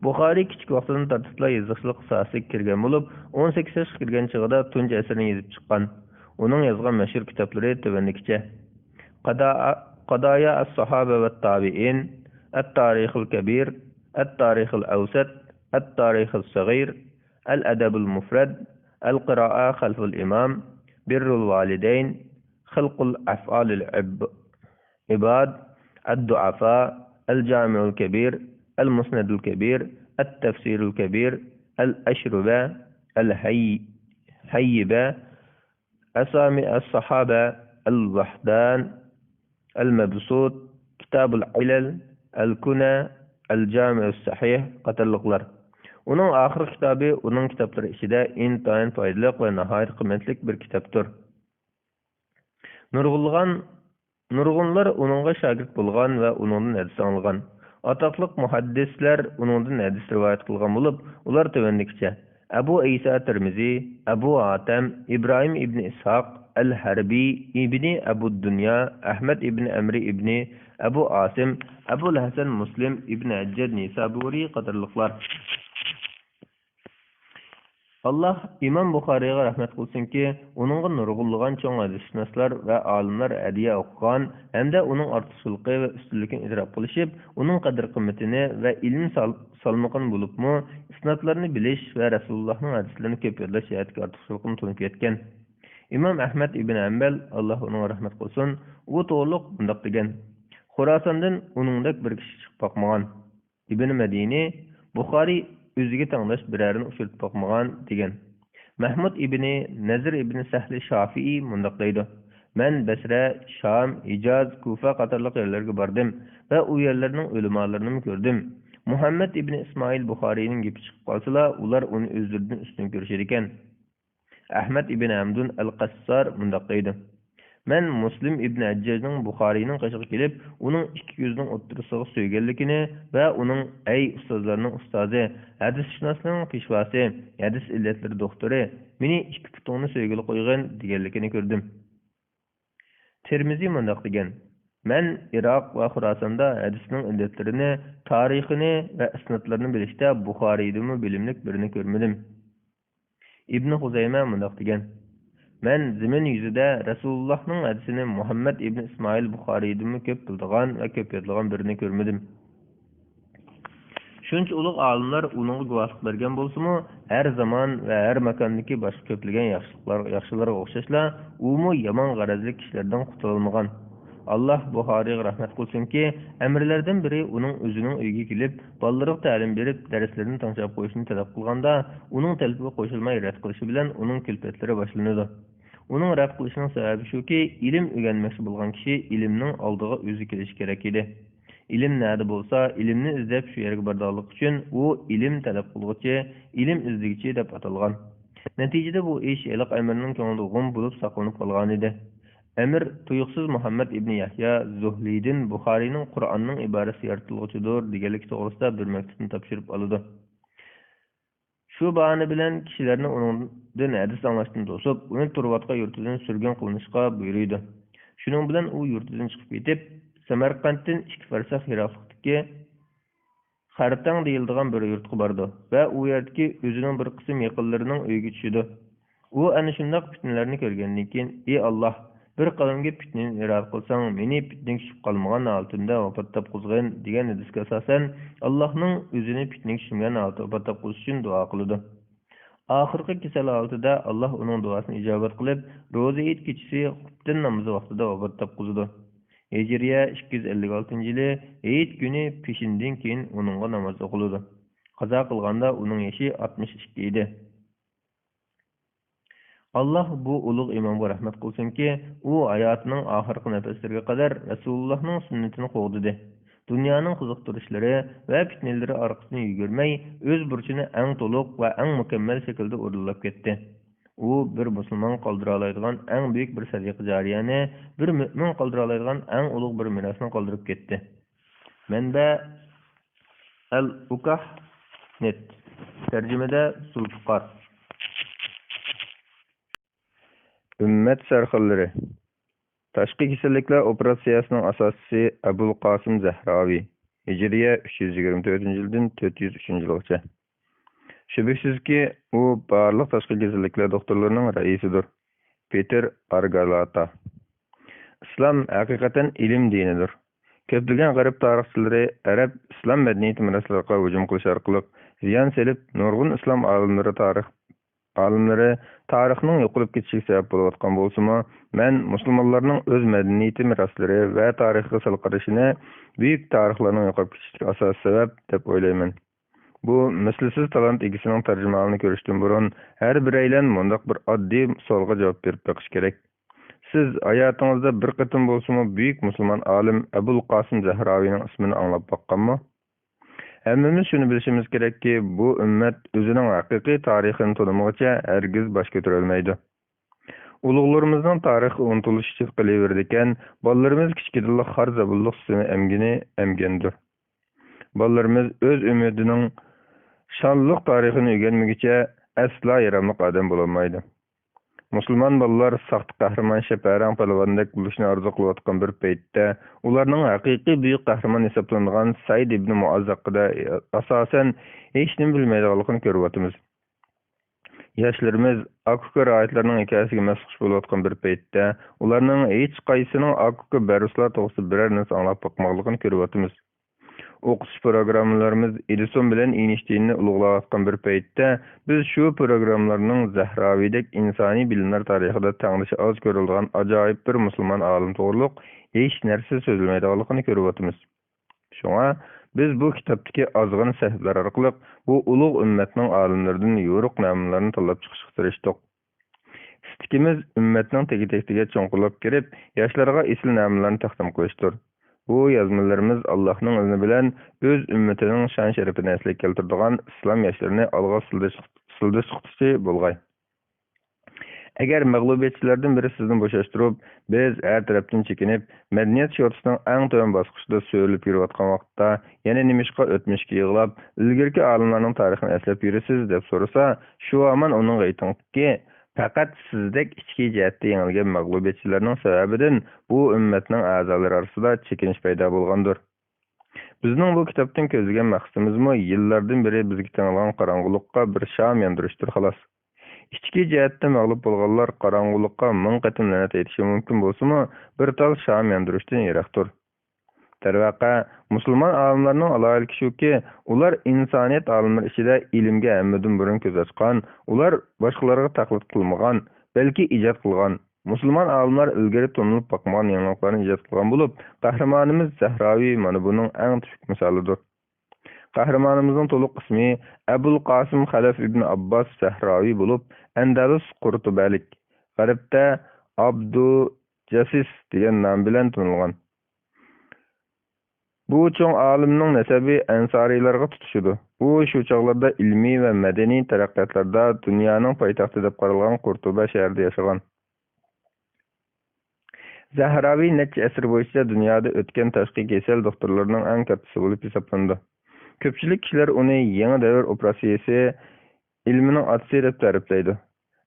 Buxoriy kichik vaqtidan tartibla yozishlik sohasiga kirgan bo'lib, 18 yoshga kirgan chig'ida tunji asarni yozib chiqqan. Uning yozgan mashhur kitoblari tovandikicha: Qadaya as-Sahaba va tabi'in, At-Tarixul Kabir, At-Tarixul Awsat, At-Tarixul Saghir, Al-Adabul Mufrad, Al-Qira'a khalful Imam, Birrul Walidain, Khalqul Af'alil Ibad, Ad-Du'afa, Al-Jami'ul Kabir, Al-Musnadul Kabir, At-Tafsirul Kabir, Al-Ashruba, Al-Hayyiba, Asami as-Sahaba, Al-Wahdan, Al-Mabsut, Kitabul Ilal, Al-Kuna, Al-Jami'us Sahih qatorliqlar. Uning oxirgi kitobi uning kitoblari ichida intayin foydali va nihoyat qimmatli bir kitobdir. Nurg'unlar uningga shogird bo'lgan va uningdan hadis anglagan. Ataqliq muhaddislar uningdan hadis rivoyat qilgan bo'lib, ular tovandikicha: Abu Isa Tirmizi, Abu Atam, Ibrohim ibn Ishaq, Al-Harbi ibn Abu Dunya, Ahmad ibn Amri ibn Abu Asim, Abu Hasan Muslim ibn Ajjad Nisaburi qatorliqlar. Allah İmam Buxoriyga rahmat qilsinki, uningga nurg'unlagan cho'ng hadisshunoslar va olimlar hadiya o'qigan hamda uning ortiqchiligi va ustunligini e'tirof qilishib, uning qadr-qimmatini va ilm salmoqini bo'libmi, isnodlarni bilish va Rasulullohning hadislarini ko'p yodlash hayotga ortiqchiligini tunib yetgan. İmam Ahmad ibn Hanbal, Allah uningga rahmat qilsin, u to'g'riliq bundoq degan: Xorasondan uningdek bir kishi chiqib boqmagan. Ibn Madini Buxoriy o'ziga tanglash birarini uchirib boqmagan degan. Mahmud ibn Nazr ibn Sahli Shafi'i mundoq deydi: Men Basra, Sham, Hijaz, Kufa qatorliq yerlarga bordim va u yerlarning ulamolarini ko'rdim. Muhammad ibn Ismoil Buxoriyning gapi chiqib qolsa, ular uni o'zlaridan ustun ko'rishar ekan. Ahmad ibn Hamdun al-Qassar mundoq deydi: Men Muslim ibn Ajjajning Buxoriyning qashiga kelib, uning ikki ko'zning o'ttirisiga so'yganligini va uning ey ustozlarning ustozi, hadisshunosning peshvosi, hadis illatlari doktori, meni ikki putimni so'ygili qo'ygan deganligini ko'rdim. Termiziy mundoq degan: Men Iroq va Xorasonda hadisning illatlarini, tarixini va isnodlarini bilishda Buxoriydan bilimlik birini ko'rmadim. Ibn Huzayma mundoq degan: Men zimin yuzida Rasulullohning hadisini Muhammad ibn Ismoil Buxoriydan ko'p bildigan va ko'p yodlagan birini ko'rmadim. Şuncha ulug' olimlar uningga guvohlik bergan bo'lsa-mu, har zamon va har makondagi boshqa ko'plagan yaxshilarga o'xshashla, umu yomon g'arazli kishilardan qutulolmagan. Allah Buxoriyga rahmat qilsinki, amirlardan biri uning o'zining uyiga kelib, bolalariga ta'lim berib, darslarni tinglab qo'yishni talab qilganda, uning talabiga qo'shilmay rad qilishi bilan uning kulfatlari boshlanadi. Uning rad qilishining sababi shuki, ilm o'rganmoqchi bo'lgan kishi ilmning oldiga o'zi kelishi kerak edi. İlim nerede bolsa, ilimni izlep şu yerge bardağlık üçün u ilim talep qılgıçı, ilim izdigiçi dep atalgan. Neticede bu iş Eliq Emir'nin konuda gum bulup saklanıp kalgan idi. Emir tuyuksuz Muhammed İbni Yahya Zuhli'din Bukhari'nin Kur'an'ın ibaresi yaratılgıçıdır digelik doğrusuda bir mektubunu tapşırıp alıdı. Şu bahane bilen kişilerini onundan hadis anlaştığını tosup, onu Turvat'a yurtudun sürgün kılınışqa buyuruydu. Şunun bilen u yurtudun çıkıp yetip, Samarqanddan 2 farsakh yiroqlikdagi Xartang deyiladigan bir yurtga bordi va u yerdagi o'zining bir qism yaqinlarining uyiga tushdi. U ana shunday fitnalarni ko'rgandan keyin, "Ey Alloh, bir qavmga fitnani irad qilsang, meni fitnaga tushib qolmagan holatda vafot topqizgin" degan hadisga asosan Allohning o'zini fitnaga tushmagan holatda vafot topqizish uchun duo qildi. Oxirgi kasal holatida Alloh uning duosini ijobat qilib, ro'za Eid kechasi xuftin namozi vaqtida vafot topqizdi. Hijriye 256 yılı Eid günü peşinden keyin onunğa namaz okuludu. Qaza qilganda uning yaşı 62 idi. Allah bu ulug' imomga rahmat qilsinki, u hayotining oxirgi nafaslarga qadar Rasulullohning sunnatini qo'g'didi. Dunyoning qiziqtirishlari va fitnalari orqasini yugurmay, o'z burchini eng to'liq va eng mukammal shaklda o'rinlab ketdi. U bir musulmon qoldira oladigan eng buyuk bir sadiqa jariyani, bir mu'min qoldira oladigan eng ulug' bir mirosni qoldirib ketdi. Manba Al-Ukah net. Tarjimada Sulfuqar. Ümmet sarxillari. Tashqi kasalliklar operatsiyasining asoschisi Abul Qasim Zahravi. Hijriya 324-yildan 403-yilgacha. Şübhəsizki, u barlıq tashqi kasalliklar doktorlarının raisidir. Peter Argalata. İslam haqiqatan ilim dinidir. Köplügen garip tarixçilari Arab İslam medeniyeti miraslarga hücum qilish orqali ziyon selib, nurg'un İslam olimlari tarixning yo'qolib ketishiga sabab bo'layotgan bo'lsa-mu, men musulmonlarning o'z medeniyeti miraslari va tarixiga sal qarashini buyuk tarixlarning yo'qolib ketishiga asosiy sabab deb o'ylayman. Bu mislsiz talant egisining tarjimonini ko'rishdan burun har biraylan mundaq bir oddiy savolga javob berib beqish kerak. Siz hayotingizda bir qatim bo'lsa-mu buyuk musulmon olim Abul Qasim Zahravining ismini anglab boqqanmi? Hammamiz shuni bilishimiz kerakki, bu ummat o'zining haqiqiy tarixini tanimog'icha hargiz bosh ko'tara olmaydi. Ulug'larimizning tarixi unutilishi qilaverdi ekan, bolalarimiz kichkidalik har zabulliq sini emgandir. Bolalarimiz o'z ummidining shonliq tarixini o'rganmaguncha aslo yaramliq odam bo'lolmaydi. Musulmon bolalar saxt qahramon shaparang palvondek bo'lishni orzu qilayotgan bir paytda ularning haqiqiy buyuk qahramon hisoblangan Said ibn Muaz haqida asosan hech nima bilmaydiganligini ko'ryapmiz. Yoshlarimiz Akuka raoyatlarining hikoyasiga masxush bo'layotgan bir paytda ularning hech qaysining Akuka baruslar to'g'risida biror narsa anglab boqmaganligini ko'ryapmiz. O'qitish programmalarimiz Edison bilan Einsteinni ulug'layotgan bir paytda biz shu programmalarning Zahraviydek insoniy bilimlar tarixida tang'ishi oz ko'rilgan ajoyib bir musulmon olim to'g'riliq hech narsa so'zilmaydiganligini ko'ryapmiz. Shunga biz bu kitobdagi ozg'in sahiflar orqali bu ulug' ummatning olimlaridan yo'riq namunalarni tanlab chiqishga tirishdik. Istikimiz ummatning tegi-tegiga cho'nqurlab kirib, yoshlarga esil namunalarni taqdim qilishdir. Bu yazmalarimiz Allohning izni bilan o'z ummatining shon sharafini eslik keltiradigan islom yoshlarini olg'a sildish bo'lg'ay. Agar mag'lubiyatchilardan biri sizni bo'shashtirib, biz har tarafdan chekinib, madaniyat sho'risining eng to'yin bosqichida so'rilib yurayotgan vaqtda yana nimishqa o'tmishga yig'lab, ilgirki olimlarning tarixini eslab yurasiz deb so'rasa, shu aman uning aytingki, faqat sizdek ichki jihatda yengilgan mag'lubiyatchilarning sababidan bu ummatning a'zolari orasida chekinish paydo bo'lgandir. Bizning bu kitobdan ko'zlagan maqsadimizmi yillardan beri bizga tanilgan qorong'ulikqa bir sham yondirishdir xolos. İchki jihatda mag'lub bo'lganlar qorong'ulikqa ming qatim la'nat aytishi mumkin bo'lsa-mu, bir tal sham yondirishdan yiroqdir. Darvaqa, musulmon olimlarning alohidaligi shuki, ular insoniyat olimlari ichida ilmga hammadan burun ko'z ochgan, ular boshqalarga taqlid qilmagan, balki ijod qilgan. Musulmon olimlar ilgari to'nilib boqmagan yangiliklarni ijod qilgan bo'lib, qahramonimiz Zahraviy mana buning eng tishlik misolidir. Qahramonimizning to'liq ismi Abul Qasim Xalaf ibn Abbas Zahraviy bo'lib, Andalus Qurtubalik, G'arbda Abdu Jasis degan nom bilan tanilgan. Bu cho'ng olimning nasabi ansariylarga tutishidi. U shu chog'larda ilmiy va madaniy taraqqiyotlarda dunyoning poytaxti deb qaralgan Qurtuba shahrida yashagan. Zahraviy necha asr bo'yicha dunyoda o'tgan tashqi kasal doktorlarning eng kattasi bo'lib hisoblandi. Ko'pchilik kishilar uni yangi davr operatsiyasi ilmining otasi deb ta'riflaydi.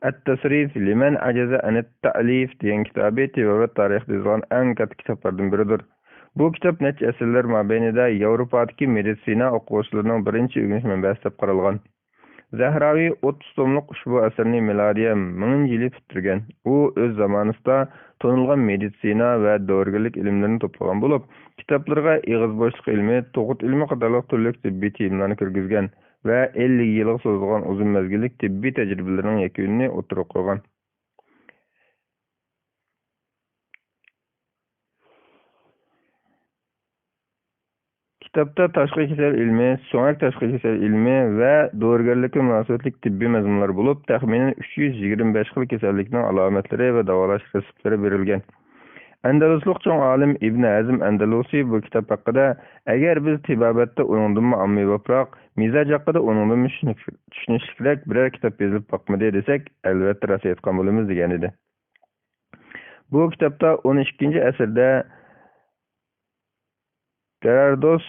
At-Tasrif liman ajaza an at-ta'lif degan kitobi tiborat tarixida yozilgan eng katta kitoblardan biridir. Bu kitob necha asrlar mobaynida Yevropadagi meditsina o'quvchilarining birinchi o'rganish manbasi deb qaralgan. Zahraviy 30 tomlik ushbu asarni milodiya 1000-yili bitirgan. U o'z zamonasida tonilgan meditsina va dorigarlik ilmlarini to'plagan bo'lib, kitoblarga ig'iz bo'shliq ilmi, tug'ut ilmi qatorliq turli tibbiy ilmlarni kirgizgan va 50 yilga so'zilgan uzun mezgillik tibbiy tajribalarining yakunini o'tirib qo'ygan. Kitobda tashqi kasal ilmi, so'ngak tashqi kasal ilmi va dorigarlikka munosabatli tibbiy mazmunlar bo'lib, taxminan 325 xil kasallikning alomatlari va davolash retseptlari berilgan. Andaluslik cho'ng olim Ibn Azm Andalusiy bu kitob haqida agar biz tibobatda uningdan ommaboproq, mizoj haqida uningdan tushunishlikroq biror kitob yozib boqmadi desak, albatta rost aytgan bo'lamiz degan edi. Bu kitobda 12-asrda Gerardus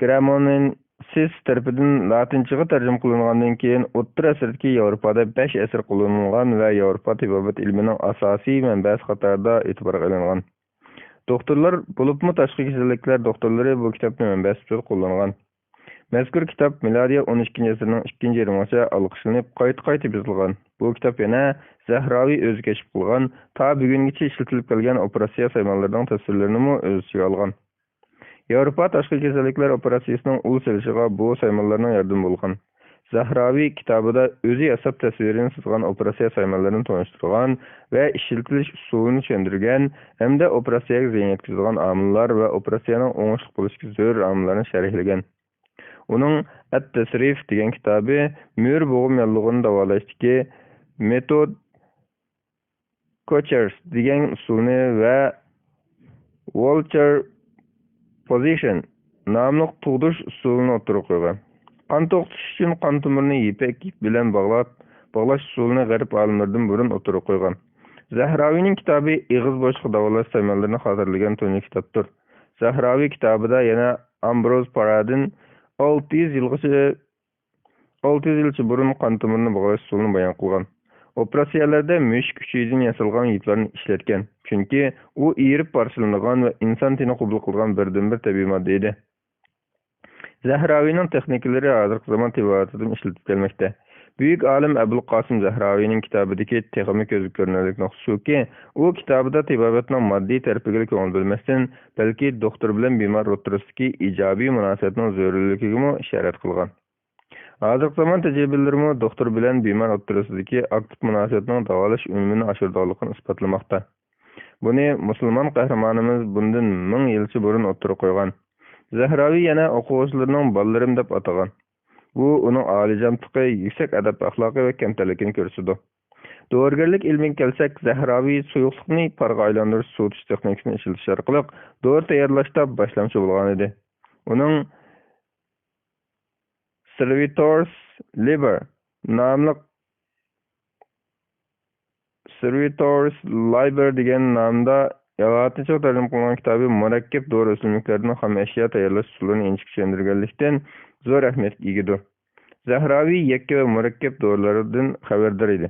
Gramonensis tarafidan latinchaga tarjima qilingandan keyin o'rta asrdagi Yevropada 5 asr qo'llanilgan va Yevropa tibobat ilmining asosiy manbasi qatorida e'tiborga olingan. Doktorlar bo'libmi tashqi kasalliklar doktorlari bu kitobni manba sifatida qo'llangan. Mazkur kitob milodiya 12-asrning 2-yarmigacha olqishlanib, qayta yozilgan. Bu kitob yana Zahraviy o'zi kashf qilgan, ta bugungacha ishlatilib kelgan operatsiya saymonlarining tasvirlarini o'z ichiga olgan. Yevropa tashqi kasalliklar operatsiyasining ul selishiga bu saymonlarning yordam bo'lgan. Zahraviy kitobida o'zi yasab tasvirini suzgan operatsiya saymonlarini tanishtirgan va ishlatilish usulini tushuntirgan hamda operatsiyaga ziyon yetkazgan omillar va operatsiyaning o'ngishli bo'lishiga zo'r omillarni sharhlagan. Uning At-Tasrif degan kitobi mo'r bo'g'im yollig'ini davolashdagi metod Kochers degan usulni va Walter Position nomli tug'dirish usulini o'tirib qo'ygan. Qon to'xtatish uchun qon tomirini ipak ip bilan bog'lash usulini g'arb olimlaridan burun o'tirib qo'ygan. Zahraviyning kitobi ig'iz bo'shliq davolash saymonlarini xotirlagan tunli kitobdir. Zahraviy kitobida yana Ambrose Paradin 600 yilcha burun qon tomirini bog'lash usulini bayon qilgan. Operatsiyalarda mushuk kuchidan yasalgan iplarni ishlatgan. Chunki u erib parchalangan va inson teni qabul qilgan birdan-bir tabiiy modda edi. Zahraviyning texnikalari hozirgi zamon tibobatida ishlatilib kelmoqda. Buyuk olim Abul Qasim Zahraviyning kitobidagi texnik ko'zga ko'rinarli nuqta shuki, u kitobida tibobatning moddiy tarafiga ko'ngil bo'lmasdan, balki doktor bilan bemor o'rtasidagi ijobiy munosabatning zarurligiga ishorat qilgan. Hozirgi zamon tajribalarimi doktor bilan bemor o'rtasidagi aktiv munosabatning davolash unumini oshirganligini isbotlamoqda. Buni musulmon qahramonimiz bundan 1000 yilcha burun o'tirib qo'ygan. Zahraviy yana o'quvchilarining bolalarim deb atagan. Bu uning olijanligi, yuksak adab axloqi va kamtarligini ko'rsatdi. Dorigarlik ilmiga kelsak, Zahraviy suyuqlikni parga aylantirish suvutish texnikasini ishlatish orqali dori tayyorlashda boshlamchi bo'lgan edi. Uning Servitors Liber degan nomda latincha tarjima qilingan kitobi murakkab dori o'simliklaridan ham ashyo tayyorlash usulini inchik tushuntirganlikdan zo'r ahamiyatga egadir. Zahraviy yakka va murakkab dorilardan xabardor edi.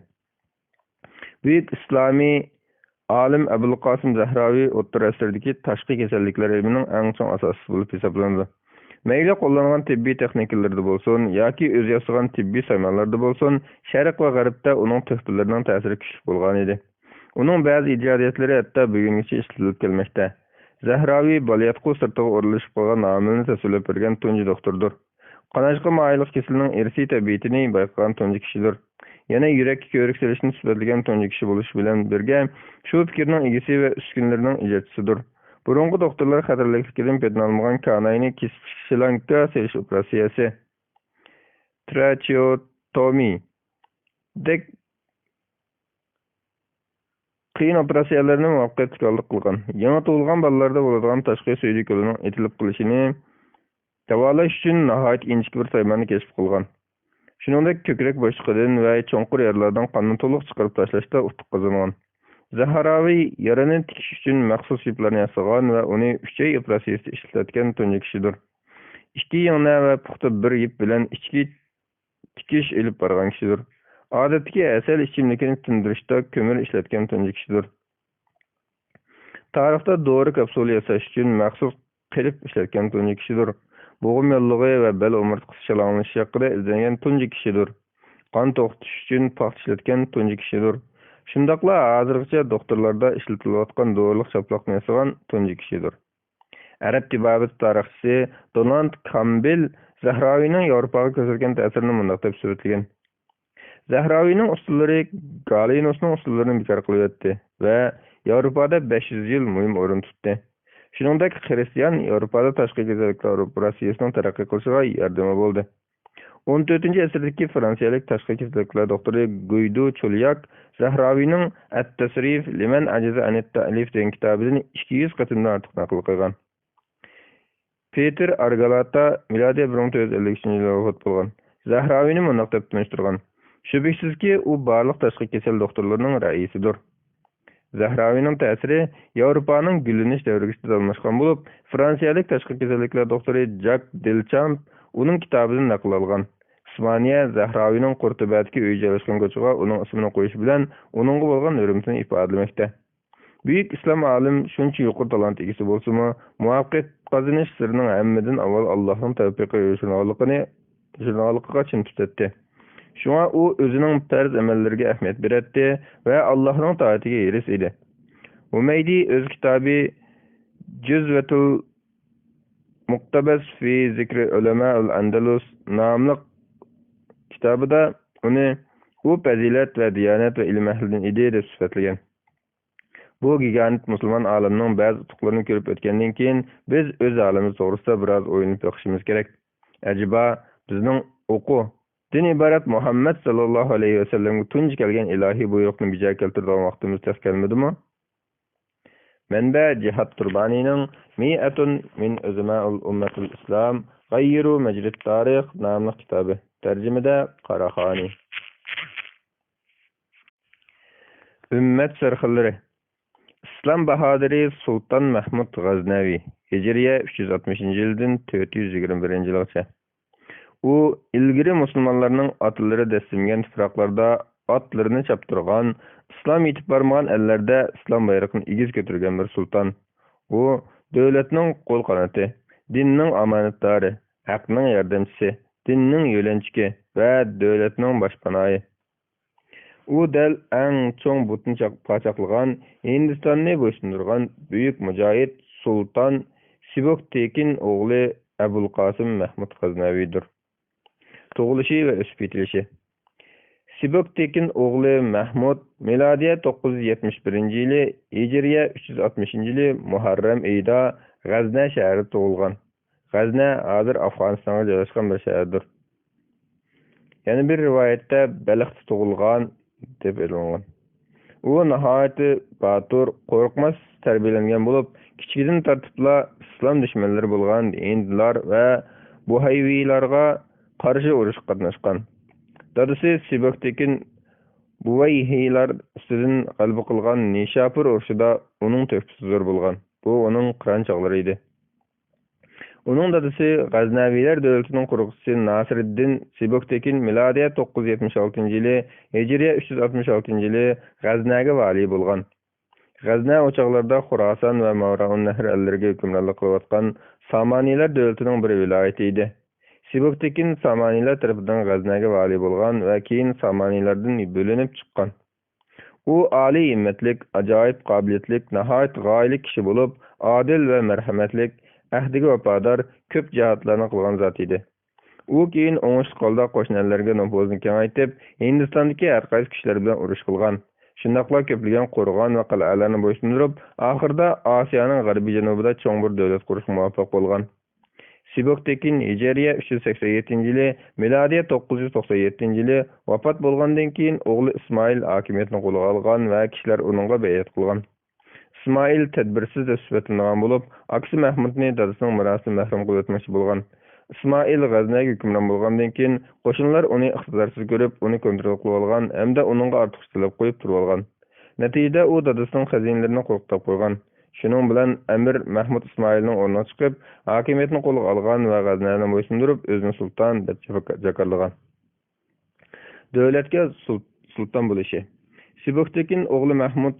Buyuk islomiy olim Abul Qasim Zahraviy o'rta asrdagi tashqi kasalliklar ilmining eng chong asosi bo'lib hisoblanadi. Mayli qo'llangan tibbiy texnikalarda bo'lsin yoki o'z yasagan tibbiy saymonlarda bo'lsin, Sharq va G'arbda uning tuhfalarining ta'siri kuchli bo'lgan edi. Uning ba'zi ijodiyatlari hatto bugungacha ishlatilib kelmoqda. Zahravi balyatqu sırtığı oruluşup qalğan amilini təsvirləb bergen tunji doktordur. Qanaşqa mayılıq kesilinin irsi təbiitini bayqagan tunji kişidir. Yana yürek körük selişini süsbetligen tunji kişi buluş bilen birge şu fikirinin igisi ve üskünlerinin icatçısıdır. Burungu doktorlar xatarlıklıkiden pedin almagan kanayını kesip şilanka seliş operasiyası tracheotomi dek qiyin operatsiyalarını muvaffaqiyat tutarlıq qılğan. Yana tuğulğan ballarda boladigan taşqi söylük yolunun etilip qilishini davalash üçün nahayat inçik bir saymanı kesip qılğan. Şuningdek kökrek boşluğundan ve çoңqur yerlerden qanını toluq çıkarıp taşlashda utuq qazanğan. Zahravi yarani tikish üçün maxsus iplarni yasagan ve onu 3 ay operasiyasi işletken tunji kişidir. 2 yana ve puxta bir ip bilen içki tikish elip bargan kişidir. Adatdagi asal ichimlikini tindirishda kömür ishlatgan tunji kişidir. Tarixda dori kapsuli yasash uchun maxsus qilib ishlatgan tunji kişidir. Boğum yolluğu ve bel omurtqısı şalanışı hakkında izlenen tunji kişidir. Qan to'xtatish uchun paxt ishlatgan tunji kişidir. Şundaqla hozirgacha doktorlarda ishlatilayotgan dorilik chaplaqni yasagan tunji kişidir. Arab tibbiyot tarixchisi Donald Campbell Zahravining Yevropaga ko'rsatgan ta'sirini mundaq deb so'zlagan. Zahravining usullari Galenusning usullarini bekor qilib o'tdi va Yevropada 500 yil muhim o'rin tutdi. Shuningdek, Xristian Yevropada tashqi go'zalliklar operatsiyasining taraqqiy qilishiga yordami bo'ldi. 14-asrdagi fransiyalik tashqi go'zalliklar doktori Guido Chauliac Zahravining At-Tasrif liman ajaza an at-ta'lif degan kitobidan 200 qatimdan ortiq naql qilgan. Peter Argalata milodiy 1953-yilda vafot bo'lgan. Zahravini mundaq deb tanishtirgan. Shubhasizki, u barliq tashqi kasal doktorlarining raisidir. Zahravining ta'siri Yevropaning gullanish davriga dalmashgan bo'lib, fransiyalik tashqi kasalliklar doktori Jacques Delchamp uning kitobidan naql olgan. İspaniya Zahravining Qurtubatga uy joylashgan ko'chaga uning ismini qo'yish bilan uningga bo'lgan hurmatini ifodalamoqda. Buyuk islom olim shuncha yuqori talant egasi bo'lsa-mu, muvaffaqiyat qozonish sirining hammadan avval Allohning tavfiqi yo'shunaligiga chin tutadi. Şuna u özünün farz amallariga ahamiyat beradi ve Allah'ın taatiga eris edi. Umeydi öz kitabı Cüzvetul Muktabas fi Zikri Ulema'ul Andalus namlı kitabıda onu u fazilet ve diyanet ve ilim ehlinden idi deb sifatlagan. Bu gigant Müslüman alimning bazı tutuklarını görüp ötkendan keyin biz öz alimiz to'g'risida biroz o'ylanib boqishimiz kerak. Acaba bizning o'qu din ibaret Muhammed sallallahu aleyhi ve sellem'e tunji kelgen ilahi buyruqni bija keltirdigan vaqtimiz tez kelmedimi? Manba Cihat Turbanining Mi'atun min uzama'ul ummatul islam gayyiru majrid tarix namli kitobi. Tarjimada Qaraxoni. Ümmet sarxillari. İslam bahadiri Sultan Mahmud G'aznavi. Hijriya 360-yildan 421-yilgacha. U ilgiri musulmonlarning otlari dastimgan tuproqlarda otlarini chaptirgan, islom yetib bormagan ellarda islom bayrog'ini egiz ko'targan bir sulton. U davlatning qo'l qanoti, dinning omonatdori, haqning yordamchisi, dinning yo'lanchisi va davlatning boshpanoyi. U dal eng cho'ng butun qochoqlagan, Hindistonni bo'ysundirgan buyuk mujohid sulton Sibok Tekin o'g'li Abul Qasim Mahmud G'aznavidir. Tug'ilishi va o'sib yetilishi. Sibok Tekin o'g'li Mahmud milodiya 971-yili, hijriya 360-yili Muharram oyida G'azna shahrida tug'ilgan. G'azna hozir Afg'onistonga joylashgan bir shahardir. Yana bir rivoyatda Baliqda tug'ilgan deb e'lonlangan. U nihoyat batur, qo'rqmas tarbiyalangan bo'lib, kichikdan tartibla islom dushmanlari bo'lgan hindlar va buhayviylarga qarshi urush qatnashgan. Dadasi Sibok Tekin buvayhiylar ustidan g'alaba qilgan Nishapur urushida uning to'pisi zo'r bo'lgan. Bu uning qiron chog'lari edi. Uning dadasi G'aznaviylar davlatining quruqchisi Nasriddin Sibok Tekin milodiya 976-yili, hijriya 366-yili G'aznaga vali bo'lgan. G'azna o'choqlarida Xurason va Mavraun Nahr allariga hukmronlik qilayotgan Samaniylar davlatining bir viloyati edi. Sibok Tekin Samaniylar tarafidan G'aznaga vali bo'lgan va keyin Samaniylardan bo'linib chiqqan. U oliy himmatlik, ajoyib qobiliyatlik, nihoyat g'oyali kishi bo'lib, odil va marhamatlik, ahdiga vafodor, ko'p jihatlarni qilgan zot edi. U keyin o'ngishli holda qo'shni ellarga nufuzini kengaytib, Hindistondagi har qaysi kuchlar bilan urush qilgan. Shundaqla ko'plagan qo'rg'on va qal'alarni bo'ysundirib, oxirida Osiyoning g'arbiy janubida cho'ng bir davlat qurishga muvaffaq bo'lgan. Siboktekin Hijriya 387-yili, milodiya 997-yili vafot bo'lgandan keyin o'g'li Ismoil hokimiyatni qo'lga olgan va kishilar uningga bay'at qilgan. İsmail tədbirsiz də sübətləngən olub, aksi Mahmudni dadasının mirasını məhrum qılıb etməkçi bolğan. İsmail G'aznaga hukmron bo'lgandan keyin qo'shinlar uni iqtidorsiz ko'rib, uni kontrol qilib olgan hamda uningga ortiq talab qo'yib turib olgan. Natijada u dadasining xazinalarini qo'rqitib qo'ygan. Shuning bilan Amir Mahmud Ismoilning o'rniga chiqib, hokimiyatni qo'lga olgan va G'aznani bo'ysundirib, o'zini sulton deb jakarlagan. Davlatga sulton bo'lishi. Siboktekin o'g'li Mahmud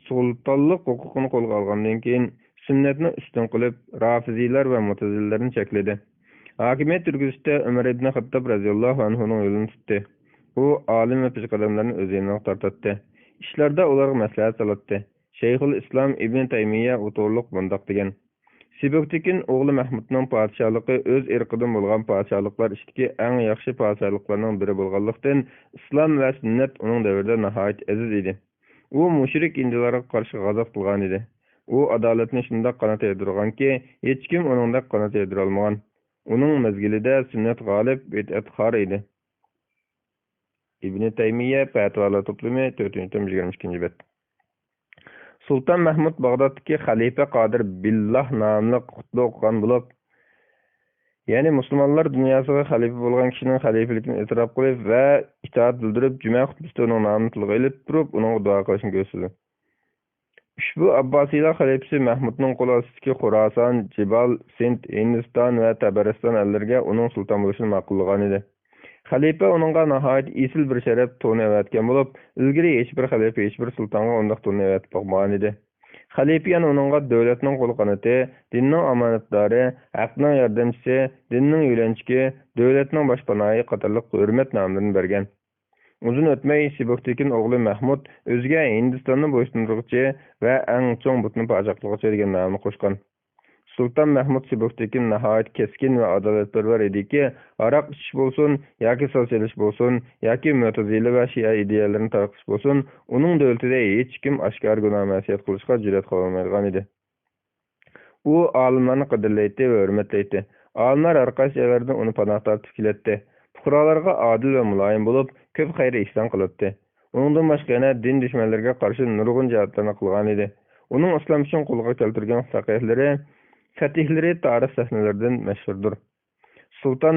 sultonlik huquqini qo'lga olgandan keyin sunnatni ustun qilib, Rafiziylar va Mu'tazillarni chekladi. Hokimiyat yurgizishda Umar ibn Xattob radhiyallohu anhuning yo'lini tutdi. U olim va peshqadamlarni o'z yoniga tortdi. Ishlarda ularga maslahat solatdi. Shayxul Islom ibn Taymiya o'to'rliq bundoq degan. Siboktekin o'g'li Mahmudning podshohligi o'z irqidan bo'lgan podshohliklar ichidagi eng yaxshi podshohliklarning biri bo'lganlikdan islom va sunnat uning davrida nihoyat aziz edi. U mushrik indilarga qarshi g'azab qilgan edi. U adolatni shunday qanot yaydirganki, hech kim uningdek qanot yaydira olmagan. Uning mezgilida sunnat g'olib, bid'at xor edi. Ibn Taymiya fatvolar to'plami 422-bet. Sultan Mahmud Bag'doddagi xalifa Qodir Billah nomli xutba o'qigan bo'lib, ya'ni musulmonlar dunyosiga xalifa bo'lgan kishining xalifaligini e'tirof qilib va itoat bildirib, juma xutbasida uning nomini tilga olib turib, uning duo qilishini ko'rsatdi. Ushbu Abbosiylar xalifasi Mahmudning qo'l ostidagi Xorason, Jibal, Sind, Hindiston va Tabariston ellariga uning sulton bo'lishini ma'qullagan edi. Xalifa uningga nihoyat esil bir sharaf to'ni avatgan bo'lib, ilgari hech bir xalifa hech bir sultonga undaq to'ni avatib boqmagan edi. Xalifa yana uningga davlatning qo'l qanoti, dinning omonatdori, haqning yordamchisi, dinning yo'lanchisi, davlatning boshpanoyi qatorliq hurmat nomlarini bergan. Uzun o'tmay Siboktekin o'g'li Mahmud o'ziga Hindistonni bo'ysundiruvchi va eng cho'ng butni podshohlig'icha degan nomni qo'shgan. Sultan Mahmud Siboktekin nihoyat keskin va adolatparvar ediki, aroq ichish bo'lsin, yoki sotsialist bo'lsin, yoki Mu'tazila va Shia ideyalarini tarqish bo'lsin, uning davlatida hech kim oshkor gunoh ma'siyat qilishga jur'at qila olmaydigan edi. U olimlarni qadrlaydi va hurmatlaydi. Olimlar har qaysi joylardan uni panoh tortib kelatdi. Fuqarolarga odil va muloyim bo'lib, ko'p xayr ishlar qilibdi. Uningdan boshqa yana din dushmanlariga qarshi nurg'un jihatlarni qilgan edi. Uning islom uchun qo'lga keltirgan fatihlari tarix sahnalaridan mashhurdir. Sultan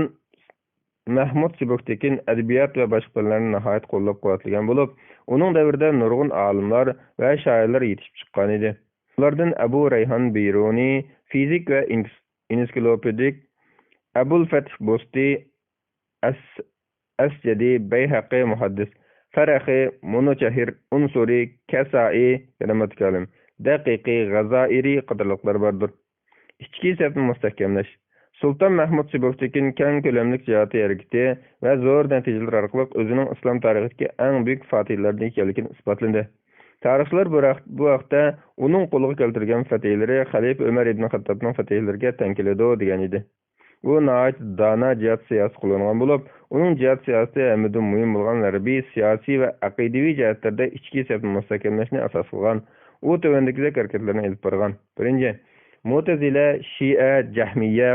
Mahmud Siboktekin adabiyot va boshqa fanlarni nihoyat qo'llab-quvvatlagan bo'lib, uning davrida nurg'un olimlar va shoirlar yetishib chiqqan edi. Ulardan Abu Rayhon Biruni, fizik va ensiklopedik, Abul Fath Bosti, Asjadi, Bayhaqi muhaddis, Farahi, Munochahir, Unsuri, Kasai, grammatikalim, Daqiqi, G'azairi qatorliqlar bordir. İchki safni mustahkamlash. Sultan Mahmud Siboktekin keng ko'lamli jihati harakati va zo'r natijalar orqali o'zining islom tarixidagi eng buyuk fatihlardan ekanligini isbotladi. Tarixchilar bu vaqtda uning qo'lga keltirgan fatihlari xalifa Umar ibn Xattobning fatihlariga teng keladi degan edi. U nihoyat dona jihat siyosati qo'llangan bo'lib, uning jihat siyosati hammadan muhim bo'lgan harbiy, siyosiy va aqidaviy jihatlarda ichki safni mustahkamlashni asos qilgan. U tuvandagidek harakatlarni olib borgan. Birinchi, Mu'tazila, Shia, Jahmiya,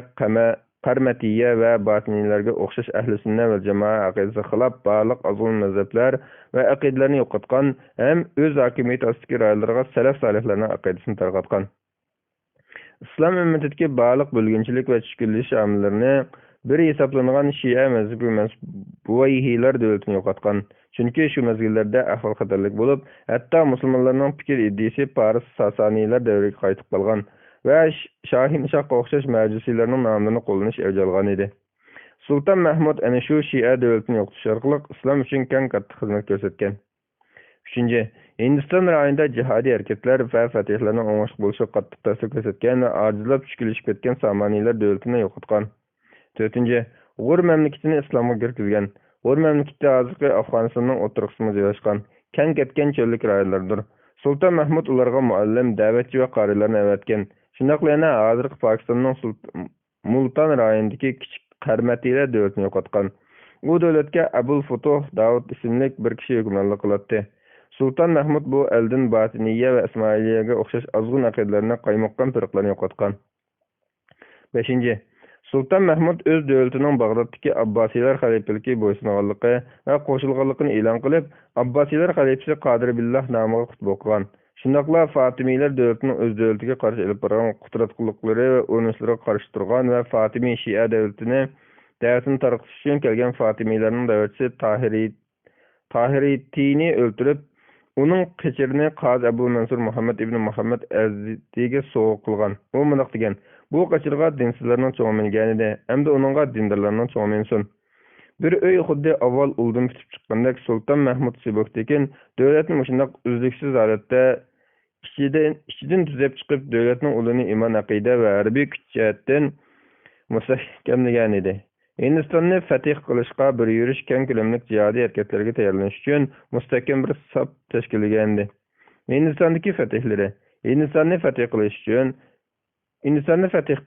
Qarmatiyya va Batinilarga o'xshash ahli sunna va jamoa aqidasiga xilof barliq azg'un mazhablar va aqidalarni yo'qotgan, ham o'z hokimiyati ostidagi rayonlarga salaf solihlarning aqidasini tarqatgan. Islom ummatidagi barliq bo'lginchilik va tushkunlik omillarini bir hisoblangan Shia mazhabi Buvayhiylar davlatini yo'qotgan. Chunki shu mezgillarda ahvol xatarlik bo'lib, hatto musulmonlarning fikr iddisi Paris Sasaniylar davriga qaytib qolgan va Shohinshahga o'xshash majusiylarning nomlarini qo'llanish avj olgan edi. Sultan Mahmud ana shu Shia davlatini yo'qotish orqali islom uchun keng katta xizmat ko'rsatgan. 3. Hindiston rayonida jihodiy harakatlar va fatihlarning o'ng'ishli bo'lishiga qattiq ta'sir ko'rsatgan va ojizlab tushkunlashib ketgan Samaniylar davlatini yo'qotgan. 4. G'ur mamlakatini islomga kirgizgan. G'ur mamlakati hozirgi Afg'onistonning o'rta qismida joylashgan. keng ketken çöllik rayonlardır. Sultan Mahmud ularga muallim, da'vatchi va qarilarni avatgan. Shundaqla yana hozirgi Pokistonning Multan rayonidagi kichik Qarmatila davlatini yo'qotgan. Bu davlatga Abul Futuh Davud ismli bir kishi hukmronlik qiladi. Sultan Mahmud bu eldan Batiniya va Ismoiliyaga o'xshash azg'un aqidalarni qaymoqqan firqalarni yo'qotgan. 5. Sultan Mahmud o'z davlatining Bag'doddagi Abbosiylar xalifaligi bo'ysunganligi va qo'shilganligini e'lon qilib, Abbosiylar xalifasi Qodir Billah nomiga xutba o'qigan. Shundaqla Fatimiylar davlatining o'z davlatiga qarshi olib borgan qudratliklari va urunishlariga qarshi turgan va Fatimiy Shia davlatini tarqatish uchun kelgan Fatimiylarning davlatchisi Tahiritini o'ldirib, uning qichirini Qozi Abu Mansur Muhammad ibn Muhammad Azdiga sovg'a qilgan. U mundoq degan: "Bu qachirga dinsizlarning cho'ng minganida, hamda uningga dindorlarning cho'ng minsin." Bir uy xuddi avval uldan bitib chiqqandek Sultan Mahmud Sibuktekin davlatni mushundaq uzluksiz holatda ichidan tuzab chiqib, davlatning ulini iymon, aqida va harbiy kuch jihatdan mustahkamlagan edi. Hindistonni fatih qilishga bir yurish keng ko'lamli jihodiy harakatlarga tayyorlanish uchun mustahkam bir saf tashkillagandi. Hindistondagi fatihlari Hindistonni fatih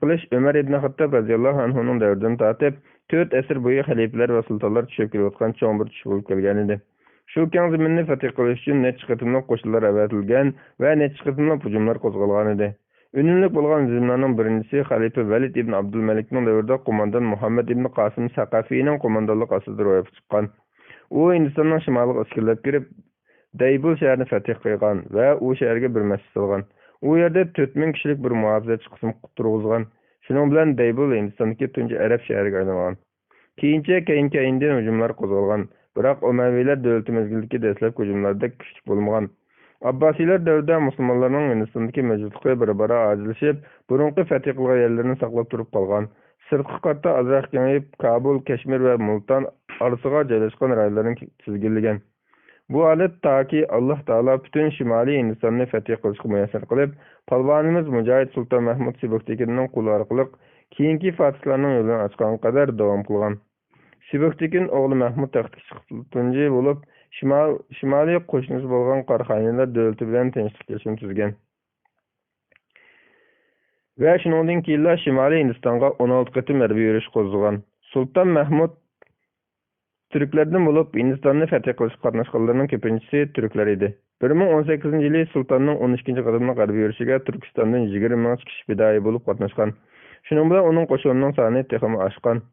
qilish Umar ibn Xattob radhiyallohu anhuning davridan tortib 4 asr bo'yi xalifalar va sultonlar tushib kelayotgan cho'ng bir tush bo'lib kelgan edi. Shu keng zaminni fatih qilish uchun necha qatimliq qo'shinlar avatilgan va necha qatimliq hujumlar qo'zg'algan edi. Ünlü bo'lgan hujumlarning birinchisi xalifa Valid ibn Abdulmalikning davrida qo'mondon Muhammad ibn Qasim Saqafiyning qo'mondonligi ostida ro'yobga chiqqan. U Hindistonning shimoliga askarlab kirib, Daybul shahrini fatih qilgan va u shaharga bir masjid solgan. U yerda 4000 kishilik bir muhofizatchi qism turg'izgan. Shuning bilan Daybul Hindistondagi tunji arab shahriga aylangan. Keyindan hujumlar qo'zg'algan, biroq Umaviylar davlati mezgilidagi dastlabki hujumlarda kuchli bo'lmagan. Abbasiylar davrida musulmonlarning Hindistondagi mavjudligi bir-biri ajrashib, burunqi fatih qilgan yerlarini saqlab turib qolgan. Sirtqi qatda azroq kengayib, Kabul, Kashmir va Multan orasiga joylashgan rayonlarni tizginlagan. Bu holat toki Alloh taolo butun Shimoliy Hindistonni fatih qilishga muyassar qilib, polvonimiz Mujohid Sulton Mahmud Sibuktekinning qo'li orqali keyingi fatihlarning yo'lini ochgan qadar davom qilgan. Sibuktekin o'g'li Mahmud taxtga chiqib tunji bo'lib, Shimoliy qo'shnisi bo'lgan Qorxoniylar davlati bilan tinchlik kelishim tuzgan. Va shuningdan keyin Shimoliy Hindistonga 16 qatim harbiy yurish qo'zg'agan. Sulton Mahmud Türklerden bo'lib Hindistonni fatih qilishga qatnashganlarning ko'pinchisi turklar edi. 2018-yili sultonning 12-qadamli harbiy yurishiga Turkistondan 20 ming kishi fidoyi bo'lib qatnashgan. Shuning bilan uning qo'shinining soni texmi oshgan.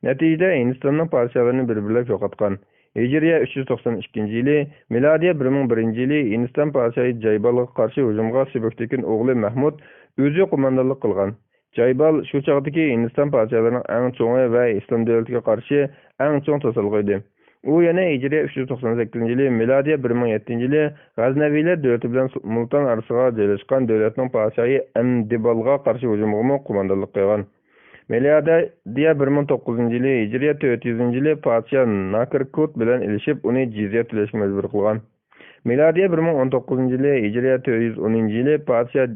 Natijada Hindistonning parchalarini bir-birlab yo'qotgan. Hijriya 392-yili, milodiya 1001-yili Hindiston podshohi Jaybalga qarshi hujumga Sibuktekin o'g'li Mahmud o'zi qo'mondonlik qilgan. Jaybal shu chog'dagi Hindiston podshohlarining eng cho'ngi va islom davlatiga qarshi eng cho'ng to'silg'i edi. U yana Hijriya 398-yili, milodiya 1007-yili G'aznaviylar davlati bilan Multan orasiga joylashgan davlatning podshohi Amdibalga qarshi hujumga qo'mondonlik qilgan. Milodiya 1009-yili, Hijriya 400-yili podshoh Nakirkut bilan ilishib, uni jizya to'lashga majbur qilgan. Milodiya 1019-yili, Hijriya 410-yili podshoh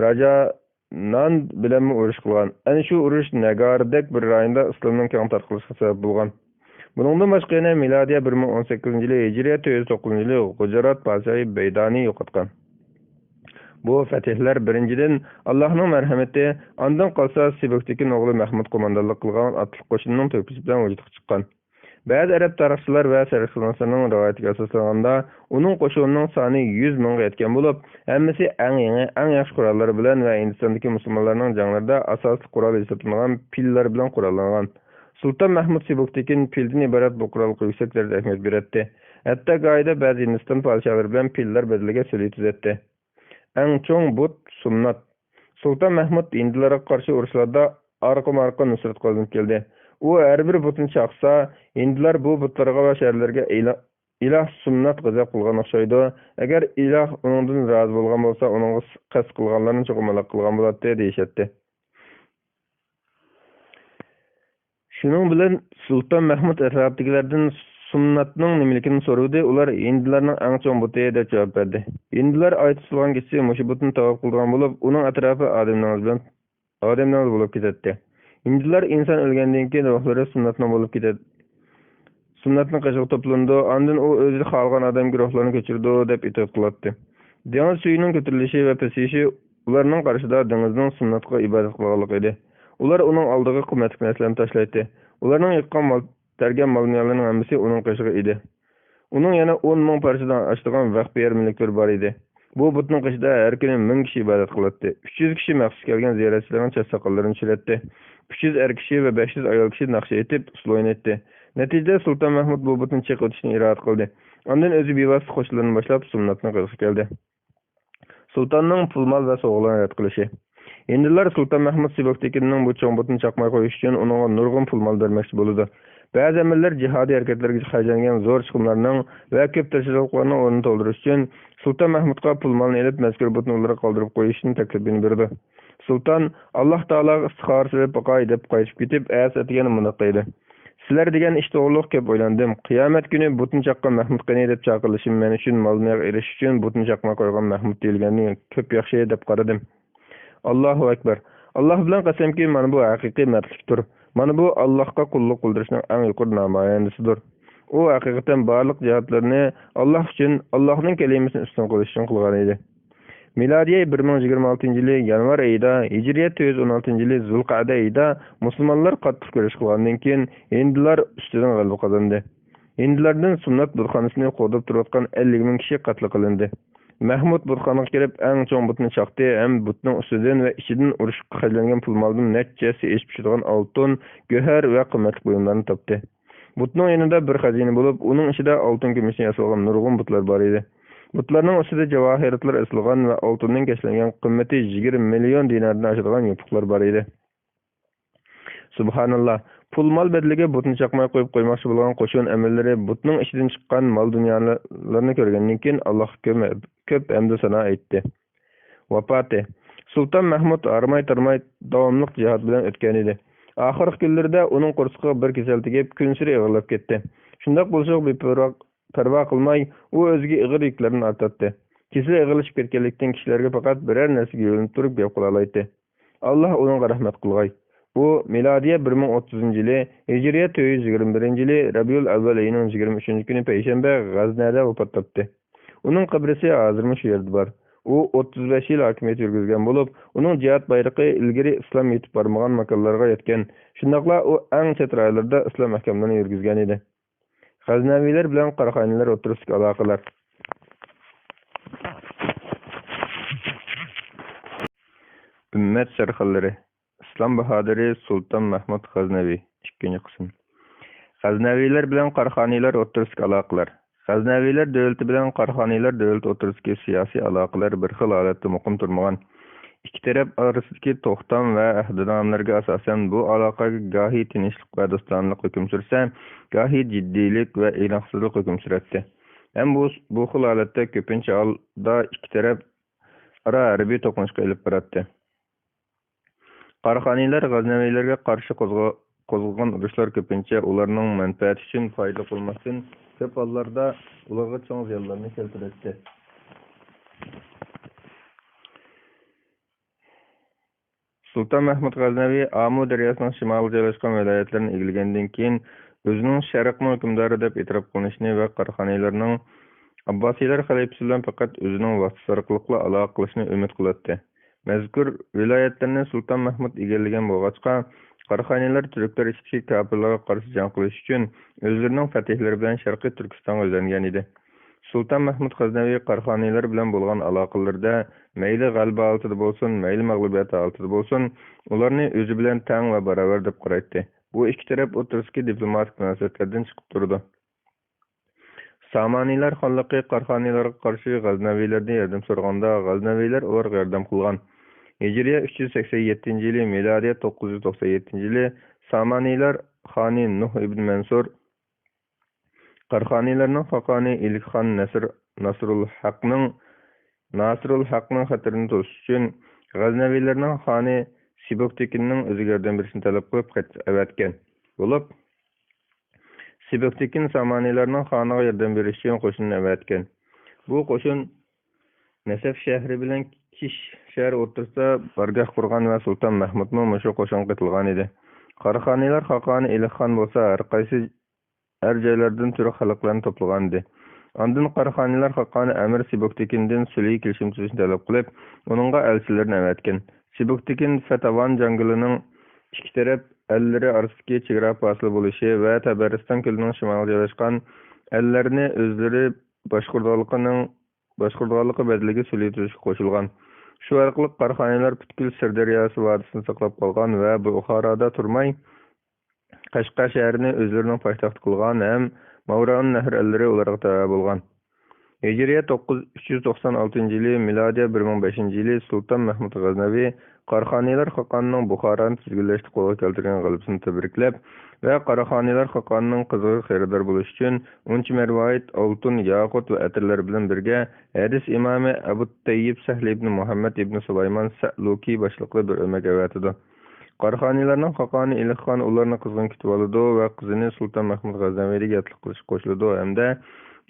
Raja Nan bilan urush qilgan. Ana shu urush Nagaridek bir rayonda islomning keng tarqalishiga sabab bo'lgan. Buningdan boshqa yana milodiya 1018-yili, Hijriya 409-yili Gujarat podshohi Baydani yo'qotgan. Bu fatihlar birinchidan Allohning marhamati, ondan qolsa Sibuktekin o'g'li Mahmud qo'mondonlik qilgan otliq qo'shinning to'pisi bilan vujudga chiqqan. Ba'zi arab tarixchilar va tarixshunoslarning rivoyatiga asoslanganda, uning qo'shinining soni 100 mingga yetgan bo'lib, hammasi eng yangi, eng yaxshi qurollar bilan va Hindistondagi musulmonlarning janglarida asosiy qurol hisoblangan pillar bilan qurollangan. Sultan Mahmud Sibuktekin pildan iborat bu qurolga yuksak darajada ahamiyat berdi. Hatto qoida ba'zi Hindiston podshohlari bilan pillar badaliga so'li tuzatdi. Eng cho'ng but Sumnat. Sultan Mahmud hindlarga qarshi urushlarda arqa-marqa nusrat qo'llanib keldi. U har bir butni chaqsa, hindlar bu butlarga va shaharlarga iloh Sumnat g'azab qilgan o'xshaydi. Agar iloh uningdan rozi bo'lgan bo'lsa, uning qasd qilganlarni cho'qimaloq qilgan bo'ladi deyishadi. Shuning bilan Sultan Mahmud atrofidagilardan Sumnatning nimaligini so'radi. Ular hindlarning eng cho'ng buti deb javob berdi. Hindlar aytilgan kishi mushu butni tavob qilgan bo'lib, uning atrofi odamlar bo'lib ketadi. Hindlar inson o'lgandan keyin ruhlari Sumnatning bo'lib ketadi. sunnatni qishiq to'plandi, ondan u o'zi xohlagan odam guruhlarini ko'chirdi deb e'tiqod qiladi. Dengiz suyining ko'tarilishi va pasishi ularning qarshida dengizning sunnatga ibodat qilganligi edi. Ular uning oldiga qimmatli narsalarni tashlaydi. Ularning yiqqan mol, targan mol-dunyolarning hammasi uning qishig'i edi. Uning yana 10 ming parchadan oshgan vaqt bermiliklar bor edi. Bu butning qishida har kuni 1000 kishi ibodat qiladi. 300 kishi maxsus kelgan ziyoratchilarning chasaqallarini chilatdi. 300 er kishi va 500 ayol kishi naqsh etib, usul o'ynatdi. Natijada Sultan Mahmud bu butni chiqib o'tishni iroda qildi. Ondan o'zi bevosita qo'shiqlarni boshlab sunnatni qilishga keldi. Sultanning pul-mol va sovg'alarni rad qilishi. Hindilar Sultan Mahmud Siboktekinning bu cho'ng butni chaqmay qo'yish uchun unga nurg'un pul-mol bermoqchi bo'ldi. Ba'zi amirlar jihodiy harakatlarga harjangan zo'r chiqimlarning va ko'p tashkilotlarning o'rnini to'ldirish uchun Sultan Mahmudga pul-molni elib mazkur butni ularga qoldirib qo'yishni taklifini berdi. Sultan Alloh taologa istig'for qilib boqay deb qaytib ketib, asatgan mundoq dedi. Sizlar degan ish to'g'riliq deb o'ylandim. Qiyomat kuni butni chaqqan Mahmud qani deb chaqirishim men uchun mol-dunyoga erishish uchun butni chaqma qo'ygan Mahmud deyilganini ko'p yaxshi deb qaradim. Allohu akbar. Alloh bilan qasamki, mana bu haqiqiy mardlikdir. Mana bu Allohga qulluq qildirishning eng yuqori namoyandasidir. U haqiqatan barliq jihatlarni Alloh uchun, Allohning kalimasini ustun qo'yish uchun qilgan edi. Miladiy 1026-yili yanvar oyida, Hijriy 416-yili Zulqa'da oyida musulmonlar qattiq kurash qilgandan keyin Hindlar ustidan g'alaba qozondi. Hindlardan sunnat butxonasini qo'dib turayotgan 50 ming kishi qatl qilindi. Mahmud butxonaga kirib, eng cho'ng butni chaqdi, ham butning ustidan va ichidan urushga xarjlangan pul-moldan nechasi eshib tushadigan oltin, go'har va qimmatli buyumlarni topdi. Butning yanında bir xazina bo'lib, uning ichida oltin kumushdan yasalgan nurg'un butlar bor edi. Butlarning ustida javohiratlar asılgan va oltindan kashlangan qimmati 20 million dinardan oshadigan yutuqlar bor edi. Subhanallah. Pul-mol bedliga butni chaqmay qo'yib qo'ymoqchi bo'lgan qo'shin amirlari butning ichidan chiqqan mol-dunyolarni ko'rgandan keyin Allohga ko'p hamd sano aytdi. Vafoti. Sultan Mahmud armay-tarmay davomli jihad bilan o'tgan edi. Oxirgi kunlarda uning qursiga bir kasal tegib, kun sari og'irlab ketdi. Shundoq bo'lsa, parvo qilmay, u o'ziga ig'ir yuklarni ortdi. Kesal ig'irlashib ketganlikdan kishilarga faqat biror narsaga yo'linib turib gap qila oladi. Alloh unga rahmat qilg'ay. Bu miladiy 1030-yili, Hijriy 421-yili Rabiul Avval oyining 23-kuni payshanba G'aznada vafot topdi. Uning qabrisi hozirmi shu yerda bor. U 35 yil hokimiyat yurgizgan bo'lib, uning jihad bayrog'i ilgari islom yetib bormagan makonlarga yetgan. Shundaqla u eng chet rayonlarda islom ahkamlarini yurgizgan edi. G'aznaviylar bilan Qarxoniylar o'rtasidagi aloqalar. Ummat sarxallari. Islom bahodiri Sultan Mahmud G'aznaviy 2-qism. G'aznaviylar bilan Qarxoniylar o'rtasidagi aloqalar. G'aznaviylar davlati bilan Qarxoniylar davlati o'rtasidagi siyosiy aloqalar bir xil holatda muqim turmagan. Ikki taraf orasidagi to'xtam va ahdnomlarga asosan bu aloqaga gohi tinchlik va do'stonlik hukm sursa, gohi jiddiylik va inoqsizlik hukm suradi. Ham bu xil holatda ko'pincha holda ikki taraf ara harbiy to'qnashuvga olib boradi. Qarxoniylar G'aznaviylarga qarshi qo'zg'algan urushlar ko'pincha ularning manfaati uchun foyda qilmasdan ko'p hollarda ularga cho'ng ziyonlarni keltiradi. Sultan Mahmud G'aznaviy Amu daryosining shimoliga joylashgan viloyatlarni egallagandan keyin o'zining sharqning hukmdori deb e'tirof qilinishni va Qarxoniylarning Abbosiylar xalifasi bilan faqat o'zining vasitasi orqali aloqa qilishni umid qiladi. Mazkur viloyatlarni Sultan Mahmud egallagan bo'lg'achqa, Qarxoniylar turklar ichki kafirlarga qarshi jang qilish uchun o'zlarining fatihlari bilan Sharqiy Turkistonga yo'llangan edi. Sultan Mahmud G'aznaviy Qarxoniylar bilan bo'lgan aloqalarda mayli g'alaba oltida bo'lsin, mayli mag'lubiyat oltida bo'lsin, ularni o'zi bilan tang va barobar deb qaraydi. Bu ikki taraf o'rtasidagi diplomatik munosabatlardan chiqib turdi. Samaniylar xonligi Qarxoniylarga qarshi G'aznaviylardan yordam so'raganda, G'aznaviylar ularga yordam qilgan. Hijriy 387-yili, miladiy 997-yili Samaniylar xoni Nuh ibn Mansur Qarxoniylarning xoqoni Ilikxon Nasrul Haqning xatirini to'sish uchun G'aznaviylarning xoni Siboktekinning o'ziga yordam berishni talab qilib avatgan. Bo'lib, Siboktekin Samaniylarning xoniga yordam berish uchun qo'shinni avatgan. Bu qo'shin Nasaf shahri bilan Kish shahri o'rtasida bargoh qurgan va Sultan Mahmudning mushu qo'shinga qo'shilgan edi. Qarxoniylar xoqoni Ilikxon bo'lsa, har qaysi her joylardan türlü xalqlarni toplagandı. Andın Qaraxanilar Xaqani Əmir Sibuktekin'den sülhü kelişim tuzuşunu talep qilib, onunğa elçilerini əvətken. Sibuktekin Fetavan jangılının iki taraf elleri arasındaki çegara fasılı buluşu ve Tabaristan kölünün şimalı joylashgan ellerini özleri başqurduğalıqı bedligi sülhü tuzuşu qoşulgan. Şu arqılıq Qaraxanilar bütkül Sirdaryası vadisini saqlab qalgan ve Buxarada turmay Qashqa şəhərini özlərinin paytaxtı qılğan həm Mavran nəhr əlləri olaraq təvə bolğan. Hicriyə 396-cı ili, miladiyə 1005-ci ili Sultan Məhmud Qaznavi Qaraxanilar Xaqanının Buxaranı tizgirləşdi qola keltirgan qalibsini təbrikləb və Qaraxanilar Xaqanının qızığı xeridar buluş üçün 10 mərvayit altın, yaqut və ətirlər bilan birgə hədis imamı Əbu Tayyib Səhl ibn Muhammed ibn Sulayman Sə'luki başlıqlı bir ömək əvətidir. Qaraxanilarning Xaqani Ilixxon ularni qizg'in kutib oladi va qizini Sulton Mahmud G'aznaviga yatliq qilish qo'shiladi hamda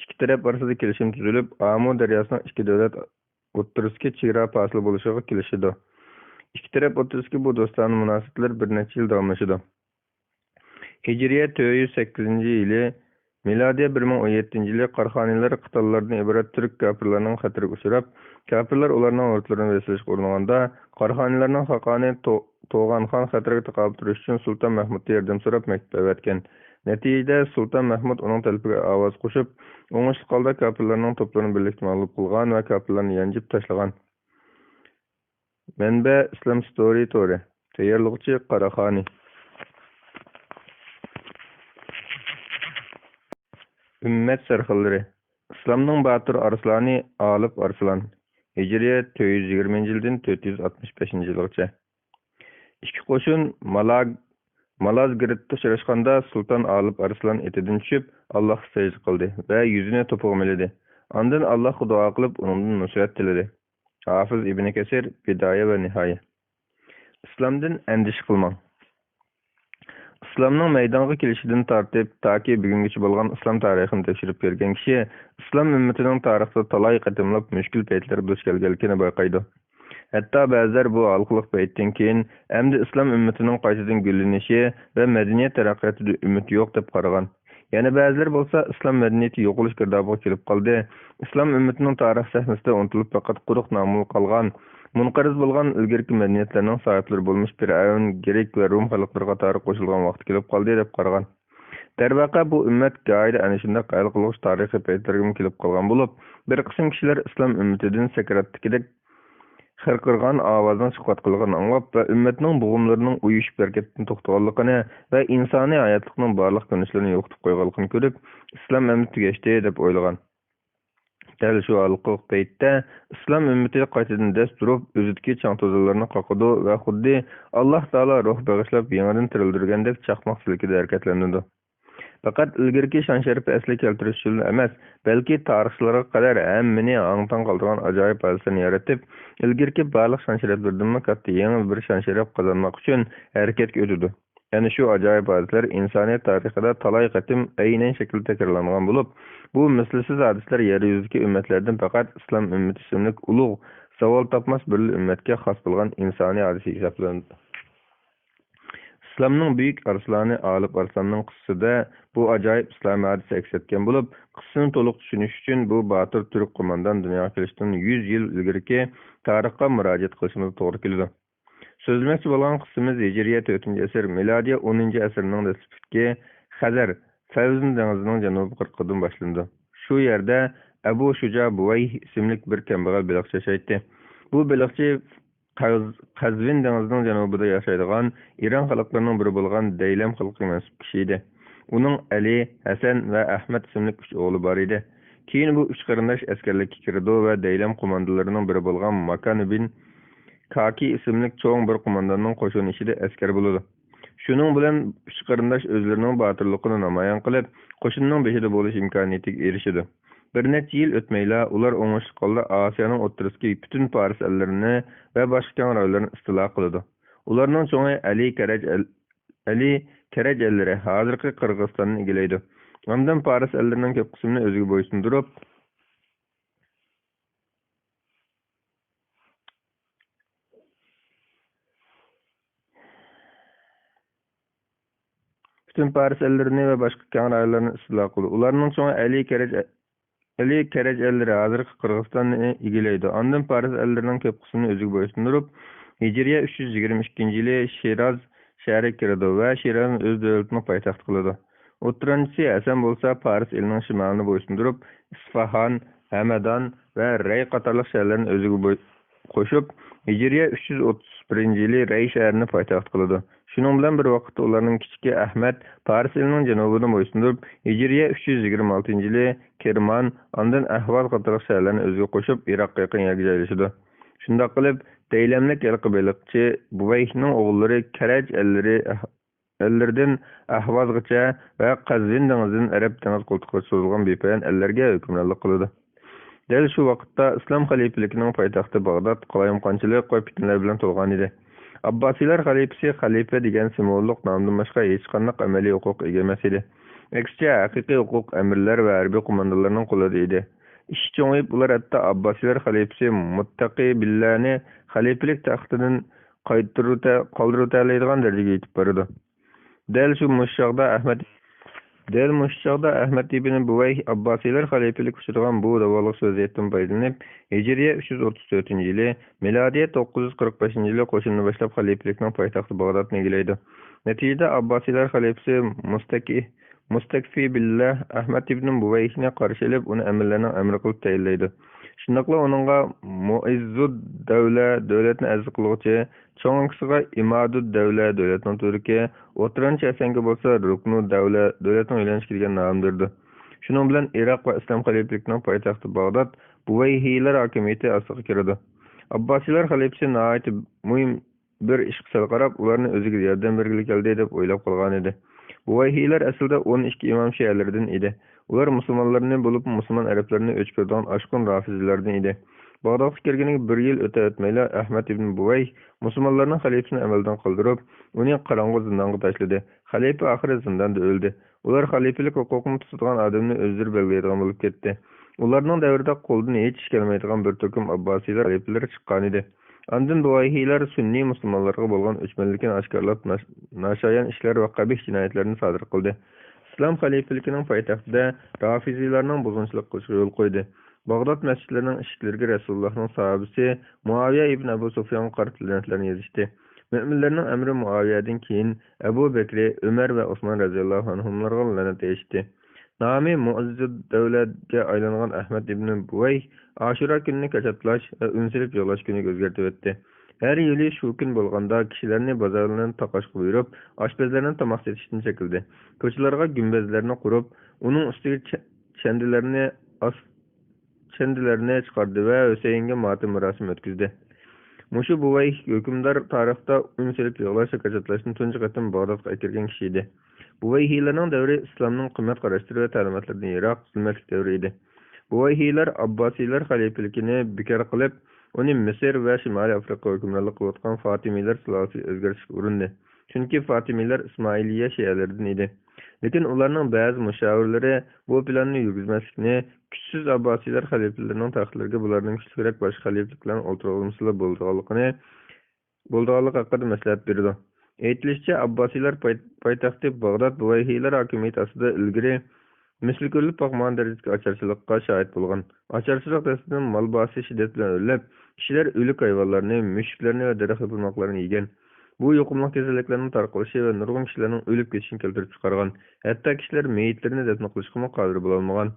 ikki taraf orasida kelishim tuzilib, Amu daryosining ikki davlat o'rtasidagi chegara fasli bo'lishiga kelishadi. Ikki taraf o'rtasidagi bu do'stona munosabatlar bir necha yil davomlashadi. Hijriya 408-yili, miladiya 1017-yili Qaraxanilar Qitollardan iborat turk kafirlarining xatiriga uchrab, kafirlar ularning o'rtalarini vesilishga uringanda, Qaraxanilarning Xaqani To'g'anxon xatiriga taqobil turish uchun Sulton Mahmuddan yordam so'rab maktub avatgan. Natijada Sulton Mahmud uning talabiga ovoz qo'shib, o'ngishli holda kafirlarning to'plarini birlikda mag'lub qilgan va kafirlarni yanjib tashlagan. Manba Islam Story To'ri. Tayyorlovchi Qaraxani. Ümmet sarxillari. İslamning Batur Arslani Alip Arslan. Hijriya 420-yildan 465-yilgacha. İki qo'shin Malazgirdda uchrashganda Sultan Alip Arslan etidan tushib, Allohga sajda qildi va yuzini to'piq miladi. Ondan Allohga duo qilib, undan nusrat tiladi. Hafiz Ibn Kasir Bidoya va Nihoya. İslamdan andish qilmang. İslamning maydonga kelishidan tortib, toki bugungacha bo'lgan islom tarixini tekshirib ko'rgan kishi islom ummatining tarixida talay qatimlab mushkul paytlarga duch kelganligini bayqaydi. Hatta ba'zilar bu halqılık paytdan keyin endi islom ummatining qaytadan gullanishi va madaniyat taraqqiyotida umid yo'q deb qaragan. Yana ba'zilar bo'lsa islom madaniyati yo'qolish girdobiga kelib qoldi. Islom ummatining tarix sahnasida unutilib faqat quruq nomul qolgan, munqariz bo'lgan ilgirki madaniyatlarning sohiblari bo'lmish Fir'avn, Grek va Rum xalqlari qatori qo'shilgan vaqt kelib qoldi deb qaragan. Darvaqa bu ummat qoida ana shunday qayl qiluvchi tarixiy paytlarga kelib qolgan bo'lib, bir qism kishilar islom ummatidan sakaratdagidek xirqirgan ovozdan chiqayotganligini anglab va ummatning bo'g'imlarining uyushib harakatdan to'xtaganligini va insoniy hayotlikning barliq ko'rinishlarini yo'qotib qo'yganligini ko'rib, islom ummati tugashdi deb o'ylagan. Dal shu halqliq paytda islom ummati qaytadan dast turib, o'zidagi chang to'zonlarni qoqidi va xuddi Alloh taolo ruh bag'ishlab yangidan tirildirgandek chaqmoq silkida harakatlanadi. Faqat ilgirki shon sharif asli keltirish uchun emas, balki tarixchilarga qadar hammani ongtan qoldirgan ajoyib hodisalarni yaratib, ilgirki barliq shon shariflardan katta yangi bir shon sharaf qozonmoq uchun harakatga o'tdi. Yani şu ajoyib hodisalar insoniyat tarixida talay qatim aynan shaklda takrorlangan bo'lib, bu mislsiz hodisalar yer yuzidagi ummatlardan faqat islom ummati ismli ulug' savol topmas bir ummatga xos bo'lgan insoniy hodisa hisoblanadi. İslamның büyük arslani Alip Arslanның qissasida bu ajoyib islomiy hodisa aks etgan bo'lib, qissani to'liq tushunish uchun bu botir turk qo'mondan dunyoga kelishdan 100 yil ilgariki tarixga murojaat qilishimiz to'g'ri keladi. Sözlemoqchi bo'lgan qissamiz Hijriya 4-asr, miladiya 10-asrning dastlabki Xazar Favzin dengizining janubiy qirg'idan boshlandi. Shu yerda Abu Shuja Buvay ismli bir kambag'al baliqchi yashaydi. Bu baliqchi Qazvin dengizining janubida yashaydigan Iran xalqlarining biri bo'lgan Daylam xalqiga mansub kishi edi. Uning Ali, Hasan va Ahmad ismli 3 o'g'li bor edi. Keyin bu 3 qarindosh askarlikka kirdi va Daylam qo'mondonlarining biri bo'lgan Makan ibn Kaki ismli cho'ng bir qo'mondonning qo'shini ichida askar bo'ladi. Shuning bilan 3 qarindosh o'zlarining botirligini namoyon qilib, qo'shinning beshida bo'lish imkoniyatiga erishdi. Bir necha yil o'tmayla ular o'ngishli holda Osiyoning o'rtasidagi butun Fars ellarini va boshqa rayonlarni istilo qildi. Ularning cho'ngi Ali Karaj ellari hozirgi Qirg'izistonni egallaydi. Ondan Fars ellarining ko'p qismini o'ziga bo'ysundirib, Bütün Paris ellerini ve başka keng rayonlarını istila qildi. Ularning cho'ngi Ali Kerej elleri hozirgi Qirg'izistonni egillaydi. Ondan Paris ellerining ko'p qismini o'ziga bo'ysundirib, Hijriya 322-yili Shiraz shahriga kirdi va Shirazning o'z davlatining poytaxti qiladi. O'ttirinchisi Hasan bo'lsa, Paris elining shimolini bo'ysundirib, Isfahan, Hamadan va Ray qatorliq shaharlarni o'ziga qo'shib, Hijriya 331-yili Ray shahrini poytaxt qiladi. Shuning bilan bir vaqtda ularning kichiki Ahmad Paris elining janubini bo'ysundirib, Hijriya 326-yili Kerman, ondan Ahvaz qatorliq shaharlarni o'ziga qo'shib, Iroqqa yaqin yerga joylashdi. Shunday qilib, deylamlik yilqi beliqchi Buvayhning o'g'illari Karaj elleridan Ahvazgacha va Qazvin dengizidan Arab dengiz qo'ltiqiga cho'zilgan bepoyon ellarga hukmronlik qildi. Dal shu vaqtda islom xalifaligining poytaxti Bag'dod qolayimqonchilik va fitnalar bilan to'lgan edi. Abbasiylar xalifasi xalifa degan simvollik nomdan boshqa hech qanday amaliy huquq ega emas edi. Aksicha haqiqiy huquq amirlar va harbiy qo'mondonlarning qo'lida edi. Ish cho'ngib ular hatto Abbasiylar xalifasi Muttaqi Billani xalifalik taxtidan qoldirib darajaga yetib bordi. Dal shu mushaqda Ahmad ibn Buvayh Abbasiylar xalifalik uchirgan bu davolaq vaziyatdan foydalanib, Hijriya 334-yili, milodiya 945-yili qo'shinni boshlab xalifalikning poytaxti Bag'dodni egallaydi. Natijada Abbasiylar xalifasi Mustakfi billah Ahmad ibn Buvayhni qarshi olib, uni amirlarning amri qilib tayinlaydi. Shundaqla uningga Muizzud davlatni aziz qiluvchi, cho'ngisiga Imadud davlatning turki, o'tirinchi Hasanga bo'lsa Ruknu davlatning uylanishga degan nom berdi. Shuning bilan Iroq va islom xalifaligining poytaxti Bag'dod Buvayhiylar hokimiyati ostiga kirdi. Abbasiylar xalifasi nihoyat muhim bir ishga qarab, ularni o'ziga yordam bergili keldi deb o'ylab qolgan edi. Buvayhiylar aslida 12 imom shialaridan edi. Ular musulmonlarni bo'lib, musulmon arablarni o'chkirgan oshqon rafizlardan edi. Bag'dodga kirganiga 1 yil o'tmayla Ahmad ibn Buvayh musulmonlarning xalifasini amaldan qoldirib, uni qorong'u zindonga tashladi. Xalifa oxiri zindonda o'ldi. Ular xalifalik huquqini tutadigan odamni o'zlari belgilaydigan bo'lib ketdi. Ularning davrida qo'ldan hech ish kelmaydigan bir to'kim Abbasiylar xalifalar chiqqan edi. Ondan Buvayhiylar sunniy musulmonlarga bo'lgan o'chmanlikni oshkorlab, nashoyon ishlar va qabih jinoyatlarni sodir qildi. Islom xalifaligining poytaxtida Rafiziylarning buzg'unchilik qilishga yo'l qo'ydi. Bag'dod masjidlarining eshiklariga Rasulullohning sahabasi Muaviya ibn Abu Sufyon qarshi la'natlarni yozishdi. Mo'minlarning amri Muaviyadan keyin Abu Bakr, Umar va Usmon radhiyallohu anhumlarga la'nat etishdi. Nomi Muizzud davlatga aylangan Ahmad ibn Buvayh Ashura kunini kachatlash va unsilib yig'lash kuniga o'zgartib o'tdi. Her yili shu kun bo'lganda kishilarni bozorlardan taqashga buyurib, oshpazlardan tomoq setishdan chekildi. Ko'chalarga gumbazlarni qurib, uning ustiga chandilarni chiqardi va Husaynga motam marosim o'tkazdi. Mushu Buvayh hukmdor tarixda unsilib yig'lash va kachatlashni tunji qatim Bag'dodga kirgan kishi edi. Buvayhiylarning davri islomning qimmat qarashlari va ta'limotlaridan yiroq zulmatli davri edi. Buvayhiylar Abbasiylar xalifaligini bekor qilib, uni Misr va Shimoliy Afrika hukmronlik qilayotgan Fatimiylar sulolasiga o'zgartirishga urindi. Chunki Fatimiylar Ismoiliya shialaridan edi. Lekin ularning ba'zi mushavirlari bu planni yurgizmaslikni, kuchsiz Abbasiylar xalifalarining taxtlariga bularning kuchliroq boshqa xalifaliklarning o'ltirilmasi bo'lganligi haqida maslahat berdi. Aytilishicha, Abbasiylar poytaxti Bag'dod Buvayhiylar hokimiyati ostida ilgari misli ko'rilib boqmagan darajadagi ocharchilikqa shohid bo'lgan. Ocharchilik dastasidan mol bosi shiddat bilan o'lib, kishilar o'lik hayvonlarni, mushuklarni va daraxt yapilmoqlarini yegan. Bu yuqumli kasalliklarning tarqalishi va nurg'un kishilarning o'lib ketishini keltirib chiqargan. Hatto kishilar meyitlarini dafn qilishga qodir bo'lolmagan.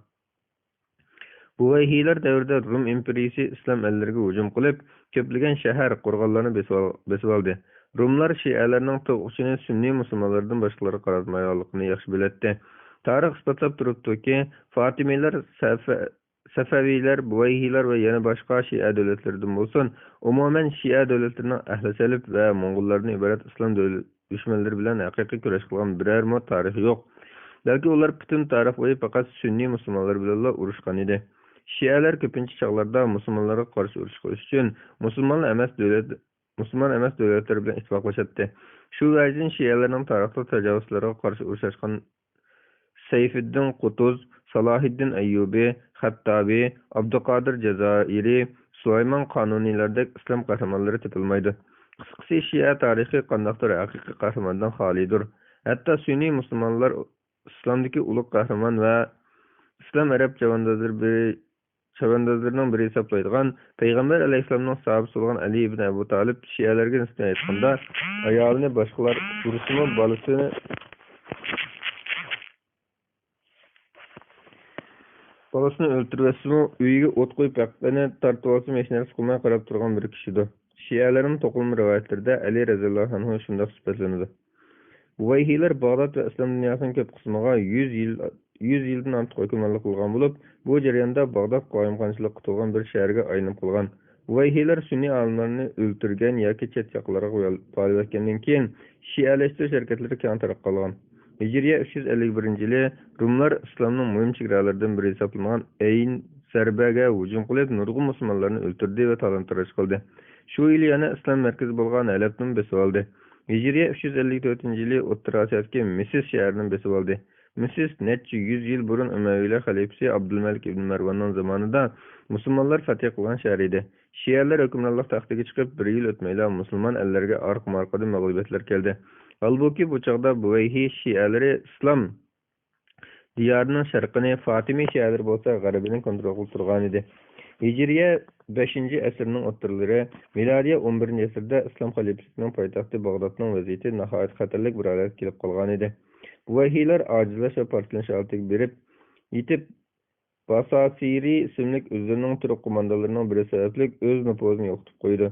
Buvayhiylar davrida Rum imperiyasi islom ellariga hujum qilib, ko'plagan shahar, qo'rg'onlarni besib oldi. Rumlar shialarning tug'ishini sunniy musulmonlardan boshqalarga qaratmaganligini yaxshi biladi. Tarix isbotlab turibdiki, Fatimiylar, Safaviylar, Buvayhiylar va yana boshqa Shia davlatlardan bo'lsin, umuman Shia davlatlarining ahli salib va Mo'ng'ullardan iborat islom dushmanlari bilan haqiqiy kurash qilgan biror tarix yo'q. Balki ular butun tarix bo'yi faqat sunniy musulmonlar bilan urushgan edi. Shialar ko'pincha chog'larda musulmonlarga qarshi urush qilish uchun musulmon emas davlatlar bilan ittifoqlashadi. Shu vajdan Shialarning tarixda tajovuzlarga qarshi urushgan Sayfiddin Qutuz, Salahiddin Ayyubi, Xattabi, Abduqodir Jazoiri, Sulaymon Qonuniylardek islom qahramonlari topilmaydi. Qisqasi Shia tarixi qandaqdir haqiqiy qahramondan xolidir. Hatto sunniy musulmonlar islomdagi ulug' qahramon va islom arab chavandozlarining biri hisoblaydigan payg'ambar alayhissalomning sahabasi bo'lgan Ali ibn Abu Talib shialarga nisbatan aytganda ayolini boshqalar urushimi bolasini o'ltiribmi uyiga o't qo'yib haqqini tortib olsa hech narsa qilmay qarab turgan bir kishidir. Shialarning to'qilma rivoyatlarida Ali roziyallohu anhu shunday sifatlanadi. Buvayhiylar Bag'dod va islom dunyosining ko'p qismiga 100 yildan ortiq hukmronlik qilgan bo'lib, bu jarayonda Bag'dod qoyimqonchilikqa to'lgan bir shaharga aylanib qolgan. Buvayhiylar sunniy olimlarni o'ltirgan yoki chet yoqlarga olib ketgandan keyin shialashtirish harakatlari keng tarqab qolgan. Hijriya 351-yili Rumlar islomning muhim chegaralaridan biri hisoblangan Ayn Sarbaga hujum qilib, nurg'un musulmonlarni o'ldirdi va talon-taroj qildi. Shu yili yana islom markazi bo'lgan Halabni bosib oldi. Hijriya 354-yili O'rta Osiyodagi Misis shahrini bosib oldi. Misis necha 100 yil burun Umayylar xalifasi Abdulmalik ibn Marvonning zamonida musulmonlar fath qilgan shahar edi. Shialar hukmronlik taxtiga chiqib, bir yil o'tmayla musulmon ellarga orqa-marqada mag'lubiyatlar keldi. Holbuki bu chaqda Buvayhiy shialari islom diyorining sharqini, Fatimiy shialari bo'lsa g'arbini kontrol qilib turgan edi. Hijriya 5-asrning o'rtalari, milodiya 11-asrda islom xalifasining poytaxti Bag'dodning vaziyati nihoyat xatarlik bir holatga kelib qolgan edi. Buvayhiylar ojizlash va portlanish holatiga berib yetib Basasiri ismli o'zlarining turk qo'mondonlarining biri sababli o'z nufuzini yo'qotib qo'ydi.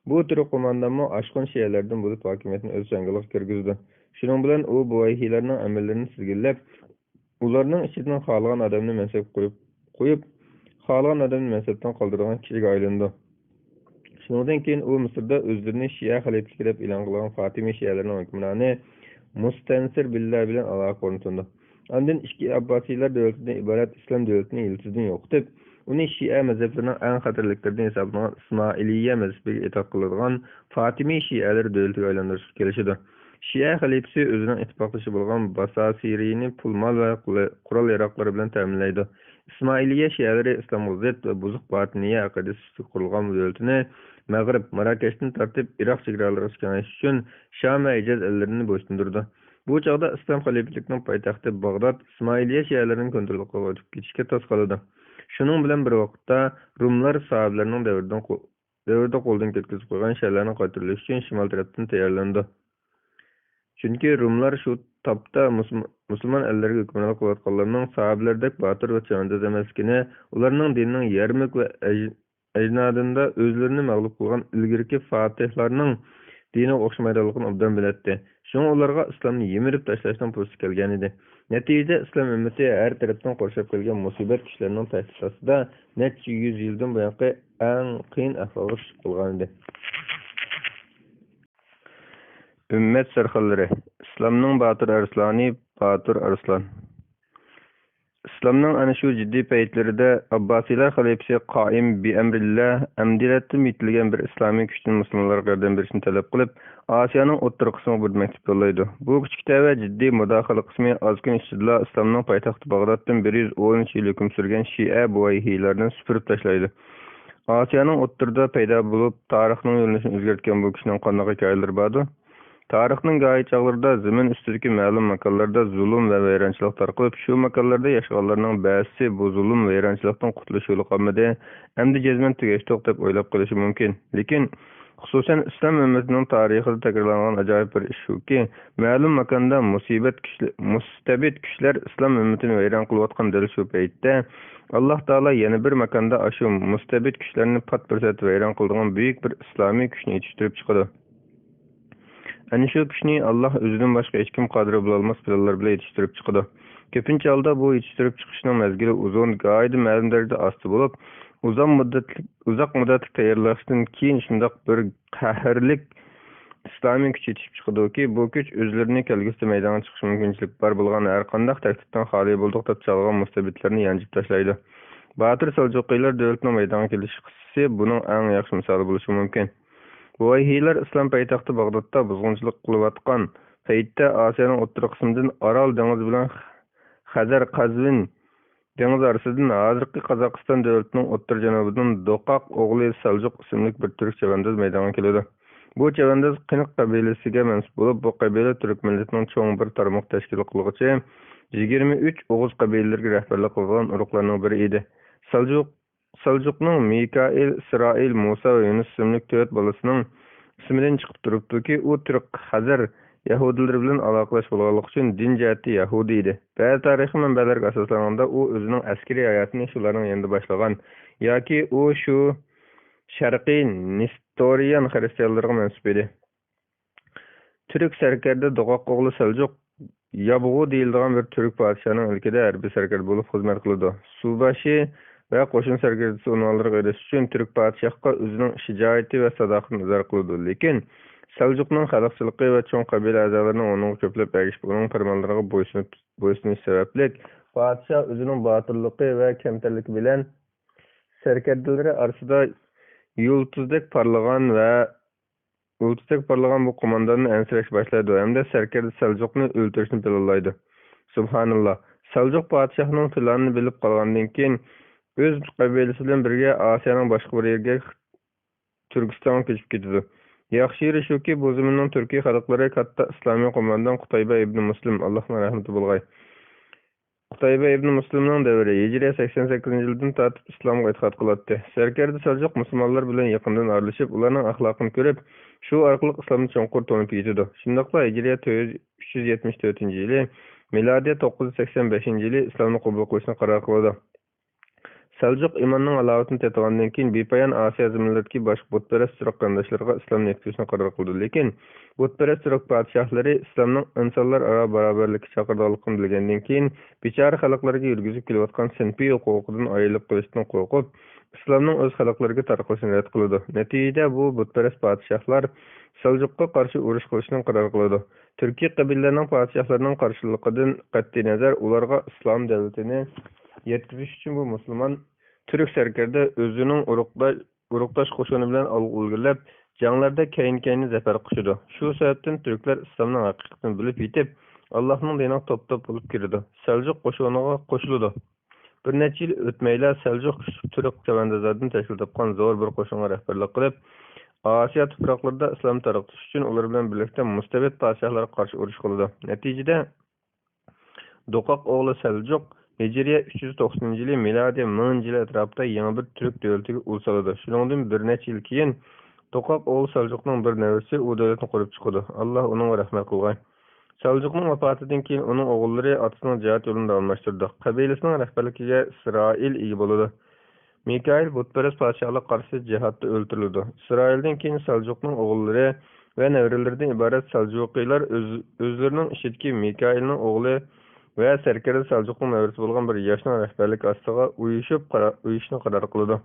Bu turk qo'mondonmi oshqon shialardan bo'lib hokimiyatni o'z jangiga kirgizdi. Shuning bilan u Buvayhiylarning amallarini sizgillab, ularning ichidan xohlagan odamni mansabga qo'yib xohlagan odamni mansabdan qoldirgan kishiga aylandi. Shundan keyin u Misrda o'zlarini Shia xalifasi deb e'lon qilgan Fatimiy shialarining hukmroni Mustansir billah bilan aloqa o'rnatdi. Ondan ikki Abbosiylar davlatidan iborat islom davlatini yiltidan yo'qotib, uni Shia mazhablarining eng xatarliklaridan hisoblangan Ismoiliyya mazhabiga itoat qiladigan Fatimiy shialar davlatiga aylantirishga kelishdi. Shia xalifasi o'zining ittifoqdoshi bo'lgan Basasiriyni pul-mol va qurol-yarog'lar bilan ta'minlaydi. Ismoiliyya shialari islomga zid va buzuq batiniya aqidasi qurilgan davlatini Mag'rib, Marokashdan tortib Iroq chegaralariga kengayish uchun Sham va Hijaz ellarini bo'ysundirdi. Bu chog'da islom xalifaligining poytaxti Bag'dod Ismoiliyya shialarining kontroliga o'tib ketishga to'sqaladi. Shuning bilan bir vaqtda Rumlar sahobalarning davrida qo'ldan ketkazib qo'ygan shaharlarni qaytarish uchun shimol tarafdan tayyorlandi. Chunki Rumlar shu topda musulmon ellarga hukmronlik qilayotganlarning sahobalardek botir va chavandoz emasligini, ularning dinning yarmik va ajdodida o'zlarini mag'lub qilgan ilgirki fatihlarning diniga o'xshamaydiganligini obdan biladi. Shunga ularga islomni yemirib tashlashdan fursat kelgan edi. Natijada islom ummati har tarafdan qurshab kelgan musibat kuchlarining ta'sirida necha 100 yildan buyon eng qiyin ahvolga tushib qolgan edi. Ümmet sarxallari. İslamның Batur Arslani, Batur Arslan. İslamның ana shu jiddiy paytlarida Abbasiylar xalifasi Qoim bi amrillah amdilatdan yetilgan bir islomiy kuchni musulmonlarga yordam berishni talab qilib, Osiyoning o'rta qismiga bir maktub yo'llaydi. Bu kichkina va jiddiy mudohala qismi oz kun ichida islomning poytaxti Bag'doddan 110 yil hukm surgan Shia Buvayhiylarni supurib tashlaydi. Osiyoning o'rtada paydo bo'lib, tarixning yo'nalishini o'zgartgan bu kishining qanday hikoyalari bordir? Tarixning g'oyi chog'larida zamin ustidagi ma'lum makonlarda zulm va vayronchilik tarqalib, shu makonlarda yashaganlarning ba'zisi bu zulm va vayronchilikdan qutulish yo'li qolmadi, endi jazman tugashdiq deb o'ylab qolishi mumkin. Lekin xususan islom ummatining tarixida takrorlangan ajoyib bir ish shuki, ma'lum makonda mustabid kuchlar islom ummatini vayron qilayotgan dil shu paytda Alloh taolo yana bir makonda shu mustabid kuchlarni pat-pursat vayron qiladigan buyuk bir islomiy kuchni yetishtirib chiqadi. Ana shu kuchni Alloh o'zidan boshqa hech kim qodir bo'lolmas planlar bilan yetishtirib chiqadi. Ko'pincha holda bu yetishtirib chiqishning mezgili uzun, g'oyat ma'lum darajada osti bo'lib, uzoq muddatli tayyorlashdan keyin shundoq bir qahrlik islomiy kuch yetishib chiqadiki, bu kuch o'zlarini kelgusida maydonga chiqish mumkinchilik bor bo'lgan har qanday tahdiddan xoli bo'ldik deb chalg'an mustabidlarni yanjib tashlaydi. Botir Seljuqiylar davlatining maydonga kelish qissasi buning eng yaxshi misoli bo'lishi mumkin. Buvayhiylar islom poytaxti Bag'dodda buzg'unchilik qilayotgan paytda Osiyoning o'rta qismidan Orol dengizi bilan Xazar Qazvin dengiz orasidan hozirgi Qozog'iston davlatining o'rta janubidan Do'qoq o'g'li Seljuq ismli bir turk chavandoz maydonga keladi. Bu Çevendiz Qınıq qabilesiga mansub bo'lib, bu qabila Türk milletining cho'ng bir tarmoq tashkil qilguvchi 23 Oğuz qabilalariga rahbarlik qilgan urug'larning biri edi. Saljuqning Mikail, Isroil, Musa va Yunus ismli 4 bolasining ismidan chiqib turibdiki, u Türk Hazar Yahudilari bilan aloqalash bo'lganligi uchun din jihati Yahudi edi. Ba'zi tarixiy manbalarga asoslanganda u o'zining askariy hayotini shularning yanında boshlagan yoki u shu Sharqiy Nestorian xristianlarga mansub edi. Türk sarkarda Doğaq oğlu Seljuk Yabğu deyildiğin bir Türk padişahının ülkede harbiy sarkar bo'lib xizmat qildi. Subaşı ve qo'shin sarkardasi unvonlariga erishish uchun Türk padişahga o'zining shijoati va sadoqatini izhor qildi. Lekin Seljuqning xalqchiligi va cho'ng qabila a'zolarining uning ko'plab ergashib bo'lgan farmonlariga bo'ysunish sababli padişah o'zining botirligi va kamtarligi bilan sarkardalari orasida yulduzdek parlagan bu qo'mondonni ansirash boshlaydi hamda sarkarda Seljuqni o'ldirishni planlaydi. Subhanallah. Seljuq podshohning planini bilib qolgandan keyin o'z qabilasi bilan birga Osiyoning boshqa bir yeriga Turkistonga ko'chib ketdi. Yaxshi yeri shuki, bu zamonning Turkiy xalqlari katta islomiy qo'mondan Qutayba ibn Muslim, Allohning rahmati bo'lg'ay. Qutayba ibn Muslimning davri Hijriy 88-yildan tortib islomga e'tiqod qiladi. Sarkarda Seljuq musulmonlar bilan yaqindan aralashib, ularning axloqini ko'rib, shu orqali islomni cho'nqur to'nib ketdi. Shundaqla Hijriy 374-yili, milodiy 985-yili islomni qabul qilishni qaror qildi. Seljuq imonning alovatini tetigandan keyin bepoyon Osiyo zaminlaridagi boshqa butparast turk qarindoshlarga islomni yetkazishni qaror qildi. Lekin butparast turk podshohlari islomning insonlar aro barobarlikka chaqirganligini bilgandan keyin bechora xalqlarga yurgizib kelayotgan sinfiy huquqidan ayrilib qolishdan qo'rqib, islomning o'z xalqlariga tarqalishini rad qildi. Natijada bu butparast podshohlar Seljuqqa qarshi urush qilishni qaror qildi. Turkiy qabilalarining podshohlarining qarshiligidan qat'iy nazar ularga islom davlatini yetkizish uchun bu musulmon Türk sarkarda o'zining urug'dosh qo'shini bilan ilgilab, janglarda keyin zafar quchdi. Shu sababdan turklar islomning haqiqatini bilib yetib, Allohning diniga top-top bo'lib kirdi. Seljuq qo'shiniga qo'shildi. Bir necha yil o'tmayla Seljuq turk chavandozlaridan tashkil topgan zo'r bir qo'shinga rahbarlik qilib, Osiyo tuproqlarida islom tarqatish uchun ular bilan birlikda mustabid podshohlarga qarshi urush qildi. Natijada Doğaq oğlu Seljuq Hijriy 390-yili milodiy 1000-yil atrofida yangi bir Türk davlatiga ul soladi. Shuningdek bir necha yil keyin Doğaq oğlu Seljuqning bir nevarasi u davlatni qurib chiqdi. Alloh uning rahmat qilgan. Seljuqning vafotidan keyin uning o'g'illari otasining jihad yo'lini davomlashtirdi. Qabilasining rahbarligiga Isroil ega bo'ldi. Mikail butparast podshohlar qarshi jihadda o'ldirildi. Isroildan keyin Seljuqning o'g'illari va nevaralaridan iborat Seljuqiylar o'zlarining ishidagi Mikailning o'g'li ve sarkarda Seljuqning nevarasi bo'lgan bir yoshning rahbarlik ostiga uyushni qaror qildi.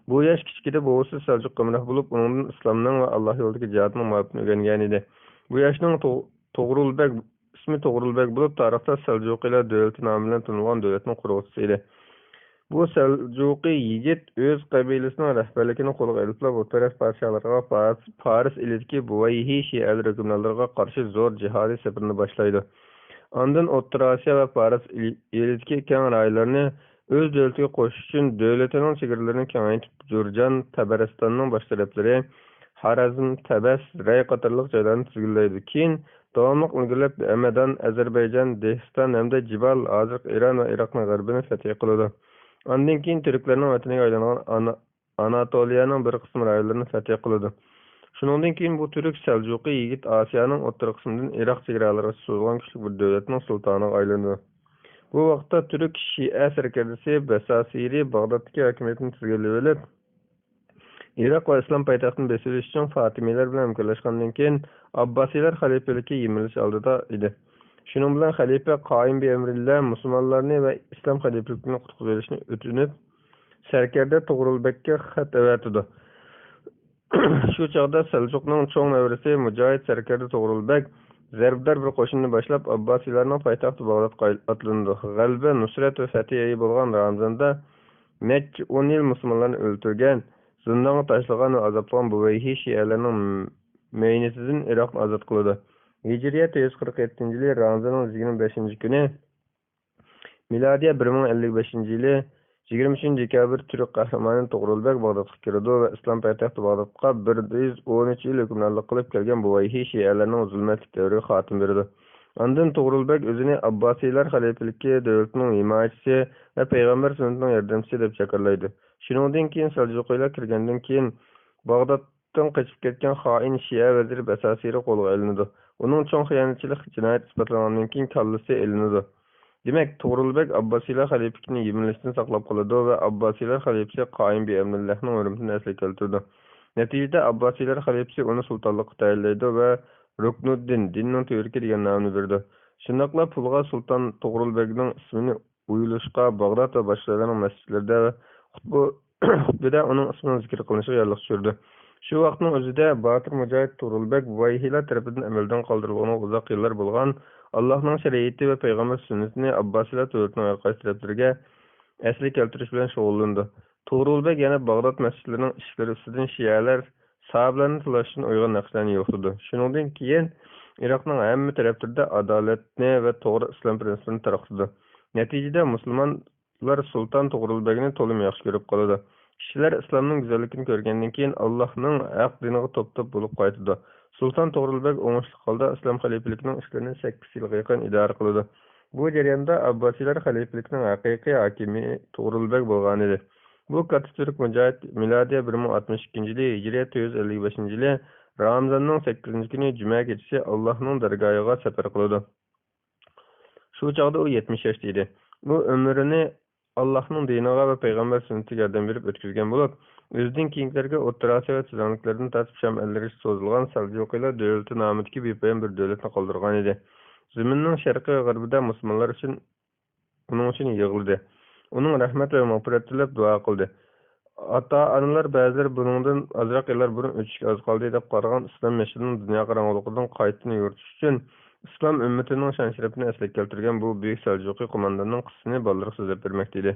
Bu yosh kichkida buvisi Seljuq qamroq bo'lib, uningdan islomning va Alloh yo'lidagi jihadning muhabbatini o'rgangan edi. Bu yoshning ismi To'g'rilbek bo'lib, tarixda Seljuqiylar davlati nomi bilan tanilgan davlatning quruvchisi edi. Bu Seljuqiy yigit o'z qabilasining rahbarligini qo'lga olib, butparast podshohlarga Faris elidagi Buvayhi shialar hukmronlariga qarshi zo'r jihodiy safarni boshlaydi. Ondan O'rta Osiyo va Faris elidagi keng rayonlarni o'z davlatiga qo'shish uchun davlatining chegaralarini kengaytirib, Jurjan, Tabaristonning bosh taraflari, Xorazm, Tabas, Ray qatorliq joylarni tuzillaydi. Keyin davomli ilgilab Hamadan, Ozarbayjon, Dehston hamda Jibal, hozir Iron va Iroqning g'arbini fath qiladi. Ondan keyin turklarning vataniga aylangan Anatoliyaning bir qism rayonlarini fath qiladi. Shuningdek keyin bu Türk Seljuqiy yigit Osiyoning o'rta qismidan Iroq chegaralariga so'zilgan kuchli bir davlatning sultoniga aylandi. Bu vaqtda Türk Shia sarkardasi Basasiri Bag'doddagi hokimiyatni tuzg'unlab olib, Iroq va islom poytaxtini besish uchun Fatimiylar bilan hamkorlashgandan keyin Abbasiylar xalifaligi yemilish oldida edi. Shuning bilan xalifa Qoyim bi Amrillah musulmonlarni va islom xalifaligini qutqizib olishni o'tinib, sarkarda To'g'rilbekka xat avatdi. Shu chog'da Seljuqning cho'ng nevarasi Mujohid sarkarda To'g'rilbek zarbdor bir qo'shinni boshlab Abbasiylarning poytaxti Bag'dodga otlandi. G'alaba, nusrat va fatiha bo'lgan Ramazonda necha 10 yil musulmonlarni o'ldirgan, zindonga tashlagan va azoblagan Buvayhi shialarning maynisidan Iroqni ozod qildi. Hijriy 347-yili Ramazonning 25-kuni, milodiy 1055-yili 23 dekabr Türk qahramoni To'g'rilbek Bag'dodga kirdi va islom poytaxti Bag'dodga 113 yil hukmronlik qilib kelgan Buvayhi shialarning zulmatli davriga xotim berdi. Ondan To'g'rilbek o'zini Abbosiylar xalifaligi davlatining himoyachisi va payg'ambar sunnatining yordamchisi deb chaqiriladi. Shuningdek, keyin Saljuqiylar kirgandan keyin Bag'doddan qochib ketgan xoin shia vaziri Basasiri qo'lga olinadi. Uning cho'ng xiyonatchilik jinoyat isbotlangandan keyin kallasi elinadi. Demek To'g'rilbek Abbosiylar xalifaligini yeminlashdan saqlab qoladi va Abbosiylar xalifasi Qoyim Bi'amillahning o'limini asli keltirdi. Natijada Abbosiylar xalifasi uni sultonlikqa tayinlaydi va Ruknuddin dinning to'riki degan nomni berdi. Shundaqla pulga sulton To'g'rilbekning ismini uyulishqa Bag'dod va boshqalarning masjidlarida va xutbada uning ismini zikr qilinishiga yo'lliq tushirdi. Shu vaqtning o'zida Botir Mujohid To'g'rilbek Buvayhilar tarafidan amaldan qoldirilgan uzoq yillar bo'lgan Allohning shariati va payg'ambar sunnatini Abbosiylar davlatining qaysi taraflariga asli keltirish bilan shug'ullandi. To'g'rilbek yana Bag'dod masjidlarining ishlari ustidan shialar sahablarni tilashdan uyg'un naqshlarni yo'qladi. Shuningdek keyin Iroqning hamma taraflarida adolatni va to'g'ri islom prinsiplarini tarqatdi. Natijada musulmonlar sulton To'g'rilbekni to'liq yaxshi ko'rib qoladi. Kishilar islomning go'zalligini ko'rgandan keyin Allohning haq diniga to'p-to'p bo'lib qaytdi. Sulton To'g'rilbek o'ngishli holda islom xalifaligining ishlarini 8 yilga yaqin idora qildi. Bu jarayonda Abbosiylar xalifaligining haqiqiy hokimi To'g'rilbek bo'lgan edi. Bu katta turk mujohid milodiya 1062-yili, hijriy 455-yili Ramazonning 8-kuni juma kechasi Allohning dargohiga safar qildi. Shu chog'da u 70 yoshda edi. Bu umrini Allohning diniga va payg'ambar sunnatiga yordam berib o'tkazgan bo'lib, o'zining keyingilarga O'rta Osiyo va Chizonliklardan tortib Sham ellariga so'zilgan Saljuqiylar davlati nomidagi bepoyon bir davlatni qoldirgan edi. Zaminning sharqi va g'arbida musulmonlar uning uchun yig'ildi. Uning rahmat va mag'firat tilab duo qildi. Ota-onalar ba'zilar buningdan ozroq yillar burun o'tishga oz qoldi deb qaragan islom nashrining dunyo qorong'uligidan qaytini yoritish uchun islom ummatining shon-sharafini eslab keltirgan bu buyuk Saljuqiy qo'mondonning qissasini bolalarga so'zlab bermoqda edi.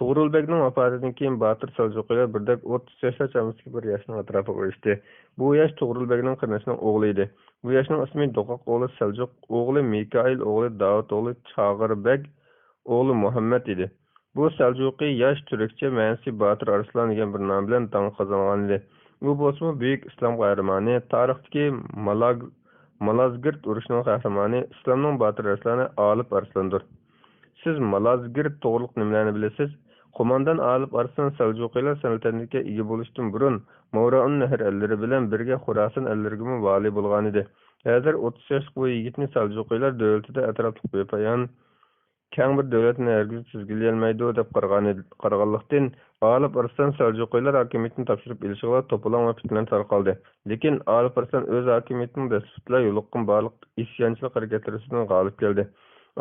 To'g'rilbekning vafotidan keyin Botir Saljuqiylar birdak 30 yoshlar chamadagi bir yoshning atrofiga o'rishdi. Bu yosh To'g'rilbekning qarindoshning o'g'li edi. Bu yoshning ismi Do'qoq o'g'li Saljuq, o'g'li Mikail, o'g'li Davud, o'g'li Chag'irbek, o'g'li Muhammad edi. Bu Saljuqiy yosh turkcha ma'nosi Botir Arslan degan bir nom bilan dong qozongan edi. Bu bo'lsa buyuk islom qahramoni, tarixdagi Malazgirt urushining qahramoni, islomning Botir Arslani Olib Arslandir. Siz Malazgirt to'g'riliq nimalarni bilasiz? Qo'mondon Olib Arslan Saljuqiylar saltanatiga ega bo'lishdan burun Mavraun Nahr ellari bilan birga Xorason ellariga vali bo'lgan edi. Hozir 30 yoshli bu yigitni Saljuqiylar davlatida atrofli bepoyon keng bir davlatni hargiz tuzgilolmaydi deb qaraganlikdan Olib Arslan Saljuqiylar hokimiyatini topshirib elishiga to'polon va fitnalar tarqaldi. Lekin Olib Arslan o'z hokimiyatining dastlabki yo'liqqan barliq isyonchilik harakatlaridan g'olib keldi.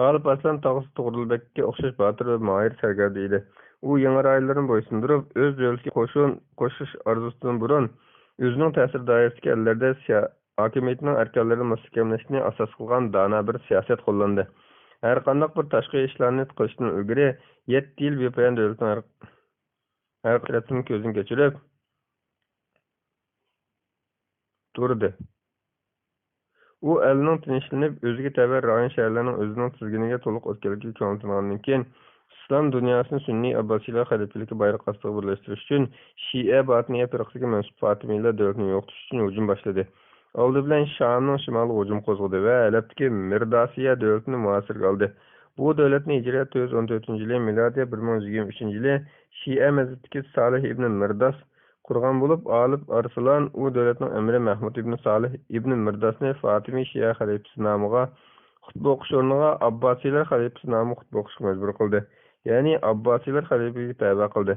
Olib Arslan tog'asi To'g'rilbekka o'xshash botir va mohir sarkarda edi. U yangi rayonlarni bo'ysundirib, o'z davlatiga qo'shish orzusidan burun o'zining ta'sir doirasidagi ellarda hokimiyatning arkonlarini mustahkamlashni asos qilgan dono bir siyosat qo'llandi. Her qanday bir tashqi ishlarni qilishdan ilgari 7 yil bepoyon davlatning har tarafini ko'zdan kechirib turdi. U elning tinchlanib, o'ziga tabiiy rayon shaharlarning o'zining tizginiga to'liq o'tganligiga ko'ngillangandan keyin islom dunyosini sunniy Abbosiylar xalifaligi bayroq ostiga birlashtirish uchun Shia Botiniya firqasiga mansub Fatimiylar davlatini yo'qotish uchun hujum boshladi. Oldi bilan Shamning shimoliga hujum qo'zg'adi va Alabdagi Mirdasiya davlatini muasirga oldi. Bu davlatni hijriy 414-yili, milodiy 1123-yili Shia mazhabidagi Salih ibn Mirdas qurgan bo'lib, Olib Arslan u davlatning amiri Mahmud ibn Salih ibn Mirdasni Fatimiy Shia xalifasi nomiga xutba o'qish o'rniga Abbosiylar xalifasi nomiga xutba o'qishga majbur qildi. Ya'ni Abbosiylar xalifasiga tabe qildi.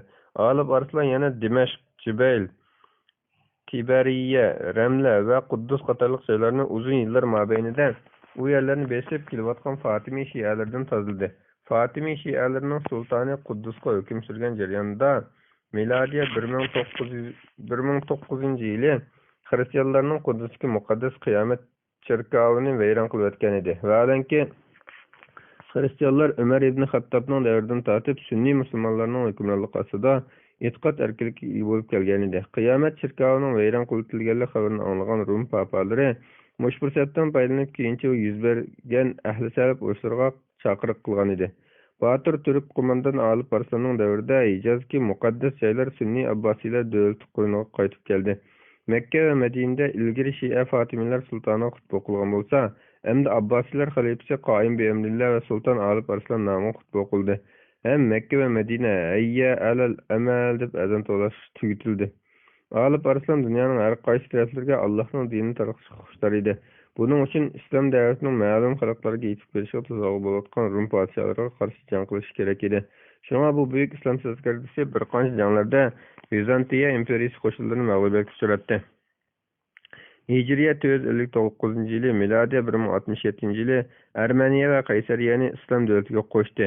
Olib Arslan yana Dimashq, Jibayl, Tibariya, Ramla va Quddus qatorliq joylarni uzun yillar mobaynida u yerlarni besib kelayotgan Fatimiy shialardan tozaladi. Fatimiy shialarining sultoni Quddusga hukm surgan jarayonda milodiy 1009-yili xristianlarning Quddusga muqaddas qiyomat cherkovini vayron qilib o'tgan edi. Vaholanki xristianlar Umar ibn Xattobning davridan tortib sunniy musulmonlarning hukmronligi ostida e'tiqod erkinligiga ega bo'lib kelgan edi. Qiyomat cherkovining vayron qilinganligi xabarini anglagan Rum papalari mush fursatdan foydalanib keyincha yuz bergan ahli salaf urushlarga chaqiriq qilgan edi. Батыр Türk kumandan Alip Arslan'ın davrida Hicazki muqaddas joylar Sunniy Abbasiylar dövlati qo'yniga qaytib keldi. Makka va Madinada ilgari Shia Fatimiylar sultoni xutba qilgan bo'lsa, endi Abbasiylar xalifasi Qoim bi'amrillah va sulton Alip Arslan nomi xutba qildi. Hem Makka va Madina hayya alal amal deb azon to'lash tugatildi. Alip Arslan dunyoning har qaysi taraflariga Allohning dinini tarqatishga xushtar edi. Buning uchun islom da'vatining ma'lum xalqlarga yetib kelishiga to'g'ri bo'layotgan Rum podshohlariga qarshi jang qilish kerak edi. Shunga bu buyuk islom sazkarisi bir qancha janglarda Vizantiya imperiyasi qo'shinlarini mag'lubiyatga uchratdi. Hijriya 459 yili, milodiya 1067 yili Armeniya va Qaysariyani islom davlatiga qo'shdi.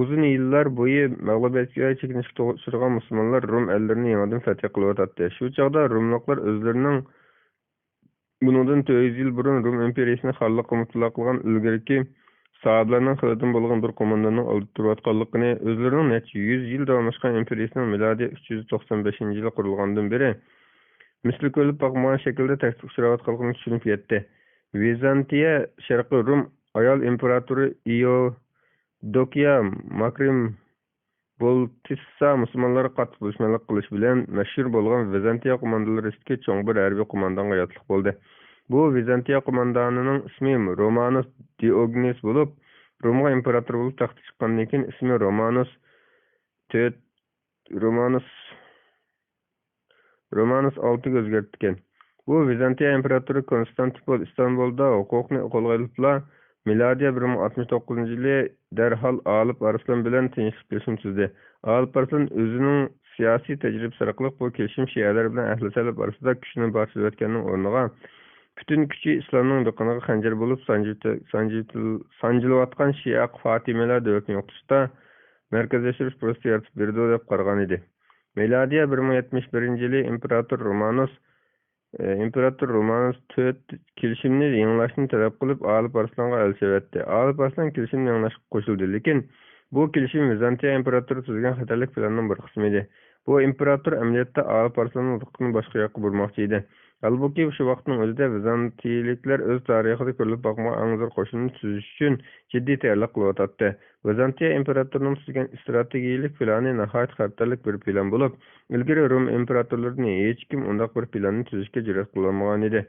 Uzun yillar bo'yi mag'lubiyatga chekinishga uchragan musulmonlar Rum ellarini yangidan fath qilyotdi. Shu chog'da Rumliklar o'zlarining bundan 400 yil burun Rum imperiyasini xalqqa mutlaq qilgan ilgariki sahobalarning xilidan bo'lgan bir qo'mondonning oldida turayotganligini, o'zlarining necha 100 yil davomlashgan imperiyasining milodiy 395-yilda qurilgandan beri misli ko'rib boqmagan shaklda tasdiq uchrayotganligini tushunib yetdi. Vizantiya sharqiy Rum ayol imperatori Iodokiya Makrim Boltissa musulmonlarga qattiq dushmanlik qilish bilan mashhur bo'lgan Vizantiya qo'mondonlariga cho'ng bir harbiy qo'mondonga yotliq bo'ldi. Bu Vizantiya qo'mondonining ismi Romanus Diogenes bo'lib, Rumga imperator bo'lib taxtga chiqqandan keyin ismi Romanus 6 o'zgartgan. Bu Vizantiya imperatori Konstantipol Istanbulda huquqni qo'lga olibla milodiya 1069-yili darhol Alip Arslan bilan tinchlik kelishim tuzdi. Alip Arslan o'zining siyosiy tajribasi orqali bu kelishim shialar bilan ahli salaf orasida kuchni boshlayotganning o'rniga butun kuchi islomning biqiniga xanjar bo'lib sanjilayotgan Shia Fatimilar davlatini yo'qotishda markazlashtirish prosesi yaratib berdi deb qaragan edi. Milodiya 1071-yili imperator Romanus 4 kelishimni yanglashni talab qilib Alip Arslanga elchi etdi. Alip Arslan kelishimni yanglashga qo'shildi, lekin bu kelishim Vizantiya imperatori tuzgan xatarlik planining bir qismi edi. Bu imperator amaliyotda Alip Arslanning diqqatini boshqa yoqqa burmoqchi edi. Halbuki shu vaqtning o'zida Vizantiyaliklar o'z tarixida ko'rilib boqmagan eng zo'r qo'shinni tuzish uchun jiddiy tayyorlik qilyotdi. Vizantiya imperatorining tuzgan strategik plani nihoyat xatarlik bir plan bo'lib, ilgari Rum imperatorlarini hech kim undaq bir planni tuzishga jur'at qilmagan edi.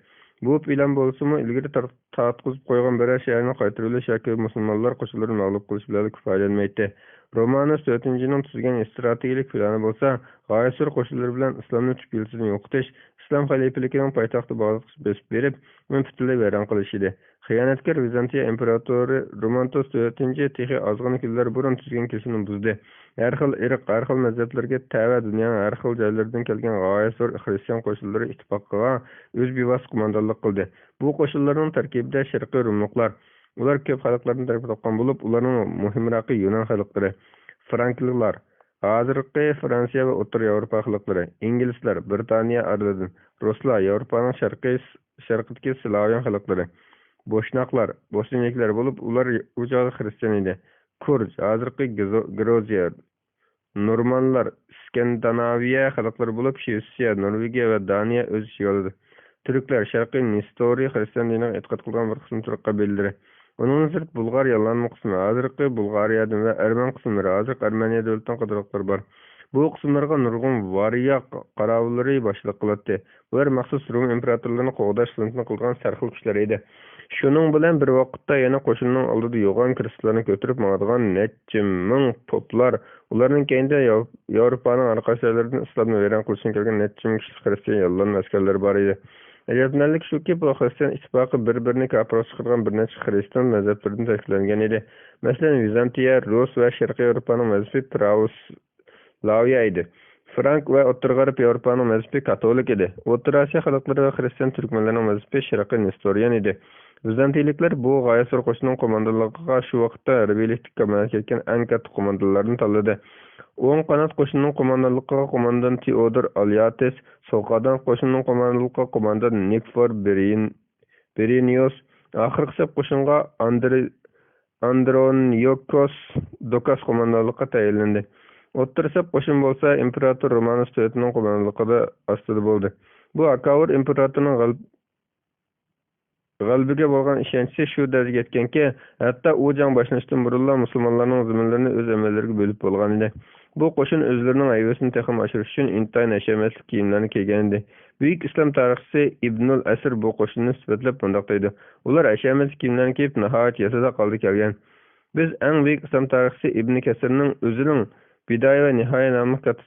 Bu plan bo'lsa-mu, ilgari tatqizib qo'ygan bir shaharni qaytarib olish yoki musulmonlar qo'shinlarini mag'lub qilish bilan kifoyalanmaydi. Romanus 4-ning tuzgan strategik plani bo'lsa, g'oyasur qo'shinlar bilan islomni tubdan yo'qotish, islom xalifaligining poytaxti Bag'dodga besib berib, uni butunlay vayron qilish edi. Xiyonatkor Vizantiya imperatori Romanus 4 texi ozg'in kunlar burun tuzgan kelishimni buzdi. Har xil irq, har xil mazhablarga tava dunyoning har xil joylaridan kelgan g'oyasur xristian qo'shinlari ittifoqiga o'z bevosita qo'mondonlik qildi. Bu qo'shinlarning tarkibida sharqiy rumliklar, ular ko'p xalqlardan tarkib topgan bo'lib, ularning muhimroqi Yunon xalqlari, frankliklar, hozirgi Fransiya va O'rta Yevropa xalqlari, inglizlar, Britaniya aralaridan, ruslar, Yevropaning sharqidagi Slaviyan xalqlari, Boshnoqlar, bosniyaliklar bo'lib, ular u joyda xristian edi. Kurd, hozirgi Gruziya, Normanlar, Skandinaviya xalqlari bo'lib, Shvetsiya, Norvegiya va Daniya o'z ichiga oldi. Turklar, sharqiy Nestoriy xristian diniga e'tiqod qilgan bir qism turk qabilalari. Onun sırt Bulgar yalanma qismi, hozirgi Bulgariyadan va Arman qismlari, hozirgi Armeniya davlatidan qadroqlar bor. Bu qismlarga nurg'un variya qarovulari boshliq qiladi. Ular maxsus Rum imperatorlarini qo'g'dash xizmatini qilgan sarxil kuchlar edi. Shuning bilan bir vaqtda yana qo'shinning oldida yo'g'on kiristlarni ko'tarib mangadigan necha ming poplar, ularning keyinda Yevropaning har qaysi joylaridan islomni vayron qilishga kelgan necha ming xristian yollanma askarlar bor edi. Ajablanarli shuki, bu xristian ittifoqi bir-birini kaproz chiqargan bir necha xristian mazhablaridan tashkillangan edi. Masalan, Vizantiya, Rus va Sharqiy Yevropaning mazhabi Pravoslaviya edi. Frank va O'rta G'arb Yevropaning mazhabi katolik edi. O'rta Osiyo xalqlari va xristian turkmanlarning mazhabi Sharqiy Nestorian edi. Vizantiyaliklar bu g'oyasur qo'shinning qo'mondonligiga shu vaqtda harbiylikda kamalga ketgan eng katta qo'mondonlarni tanladi. O'ng qanot qo'shinning qo'mondonligiga qo'mondon Teodor Alyates, so'l qanot qo'shinning qo'mondonligiga qo'mondon Nikfor Berenios, oxirgi qo'shinga Androniokos Dokas qo'mondonligiga tayinlandi. O'rta qo'shin bo'lsa, imperator Romanus 4ning qo'mondonligida ostida bo'ldi. Bu Akavr imperatorining g'alabaga bo'lgan ishonchi shu darajaga yetganki, hatto u jang boshlanishdan burunla musulmonlarning ziminlarini o'z amallariga bo'lib bo'lgan edi. Bu qo'shin o'zlarining aybasini texnik oshirish uchun intayin hashamatli kiyimlarni kiygan edi. Buyuk islom tarixchisi Ibnul Asir bu qo'shinni sifatlab bundoq deydi: ular hashamatli kiyimlarni kiyib nihoyat yasada qoldi kelgan. Biz eng buyuk islom tarixchisi Ibn Kasirning o'zining Bidoya va Nihoya nomli katta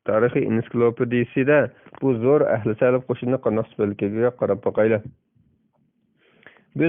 tarixiy ensiklopediyasida bu zo'r ahli salib qo'shinni qanday sifatligiga qarab boqaylik. Bu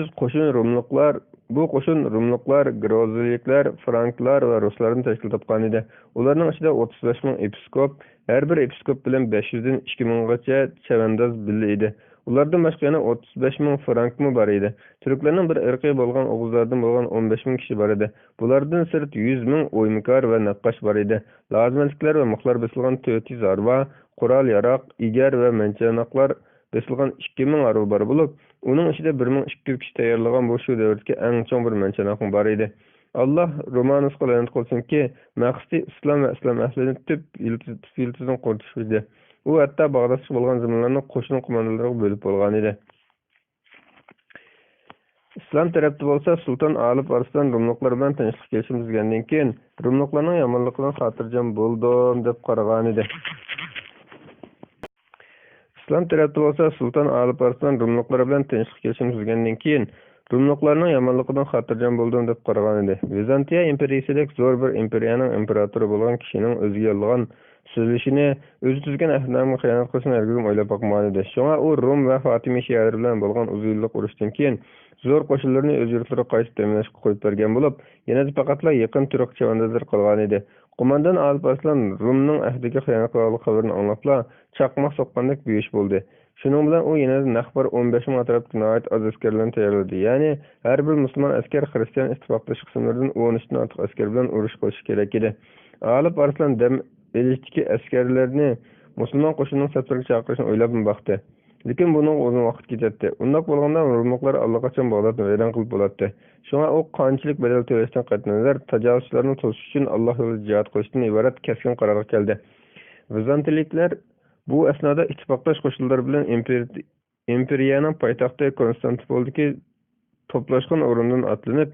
qo'shin Rumliklar, Groziyliklar, Franklar va Ruslardan tashkil topgan edi. Ularning ichida 35 ming episkop, har bir episkop bilan 500 dan 2000 gacha chavandoz birli edi. Ulardan boshqa yana 35 ming frankmi bor edi. Turklarning bir irqiy bo'lgan o'g'izlardan bo'lgan 15 ming kishi bor edi. Bulardan sirt 100 ming o'ymakor va naqqosh bor edi. Lozimliklar va muxlar besilgan 400 arva, qurol yaroq, egar va manchanoqlar besilgan 2000 arva bor bo'lib, uning ichida 1200 kishi tayyorlagan bu shu davrdagi eng chong bir manchanoq bor edi. Allah Romanusga la'nat qilsinki, maqsadi islom va islom ahlini tüp yiltizdan quritish edi. U hatto Bag'dodga bo'lgan zamonlarni qo'shin qo'mondonlariga bo'lib bo'lgan edi. Islom tarafida bo'lsa Sulton Alip Arslan Rumliklar bilan tinchlik kelishim tuzgandan keyin Rumliklarning yomonligidan xotirjam bo'ldim deb qaragan edi. İslam tarafı olsa Sultan Alip Arslan Rumliklar bilan tinchlik kelishim tuzgandan keyin Rumliklarning yomonligidan xotirjam bo'ldim deb qaragan edi. Vizantiya imperiyasidek zo'r bir imperiyaning imperatori bo'lgan kishining o'ziga yo'llagan so'zlashini o'zi tuzgan ahdnoma xiyonat qilishini hargiz o'ylab boqmagan edi. Shunga u Rum va Fatimiy shialari bilan bo'lgan uzun yillik urushdan keyin zo'r qo'shinlarni o'z yurtlariga qaytib ta'minlashga qo'yib bergan bo'lib, yana faqatla yaqin turk chavandozlar qolgan edi. Qo'mondon Alip Arslan Rumning ahdiga xiyonat qilgan xabarini anglabla chaqmoq soqqandek beyish bo'ldi. Shuning bilan u yana naqbar 15 ming atrofga nihoyat oz askarlarni tayyorladi. Ya'ni har bir musulmon askar xristian ittifoqdosh qismlaridan 13 dan ortiq askar bilan urush qilishi kerak edi. Alip Arslan dam elishdagi askarlarni musulmon qo'shinining safariga chaqirishni o'ylab baxtdi. Lekin buning uzun vaqt ketdi. Undoq bo'lganda Rumliklar allaqachon Bag'dodni vayron qilib bo'ladi. Shunga u qanchalik bedel to'lashdan qat'iy nazar tajovuzchilarni to'sish uchun Alloh yo'lida jihad qilishdan iborat keskin qarorga keldi. Vizantiyaliklar bu asnoda ittifoqdosh qo'shinlar bilan imperiyaning poytaxti Konstantipoldagi to'plashgan o'rindan atlanib,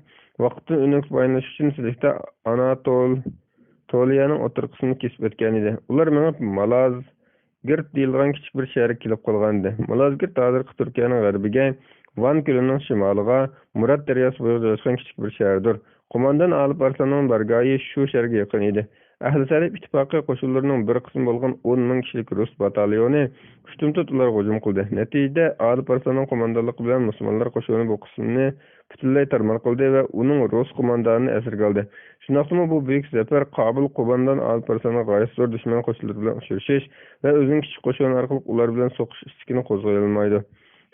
vaqtni unumli bayonlash uchun sizlikda Anatoliyaning o'tir qismini kesib o'tgan edi. Ular menib Malazgirt deyilgan kichik bir shaharga kelib qolgan edi. Malazgirt hozirgi Turkiyaning g'arbiga, Van ko'lining shimoliga, Murat daryosi bo'yicha joylashgan kichik bir shahardir. Qo'mondon Alip Arslanning bargohi shu shaharga yaqin edi. Ahli Salib ittifoqi qo'shinlarining bir qismi bo'lgan 10 ming kishilik rus batalyoni kuchtumtut ularga hujum qildi. Natijada Alip Arslanning qo'mondonligi bilan musulmonlar qo'shini bu qismni butunlay tarmar qildi va uning rus qo'mondonini asirga oldi. Shundoqmi bu buyuk zafar Qobil qo'mondon Alip Arslanning g'oyat zo'r dushman qo'shinlari bilan uchrashish va o'zining kichik qo'shini orqali ular bilan so'qish istikini qo'zg'ay olmaydi.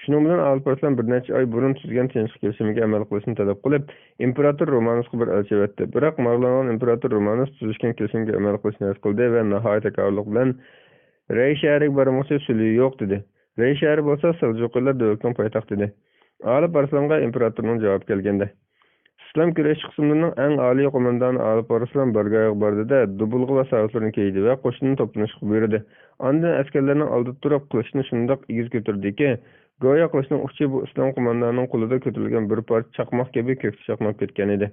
Shuning bilan Alip Arslan bir necha oy burun tuzgan tinchlik kelishimiga amal qilishni talab qilib, imperator Romanusga bir elchi jo'natdi. Biroq mag'lublangan imperator Romanus tuzishgan kelishimga amal qilishni rad qildi va nihoyat takavvurlik bilan Rey shahriga bormoqchi sulhi yo'q dedi. Rey shahri bo'lsa Seljuqlar davlatining poytaxti edi. Alip Arslanga imperatorning javob kelganda islom kurash qismining eng oliy qo'mondoni Alip Arslan bargohiga bordida dubulg'i va savutlarni kiydi va qo'shinni to'planishga buyurdi. Ondan askarlarning oldida turib qilichni shundoq egiz ko'tardiki, go'yo qilichning uchi bu islom qo'mondonining qo'lida ko'tarilgan bir parcha chaqmoq kabi ko'kda chaqnab ketgan edi.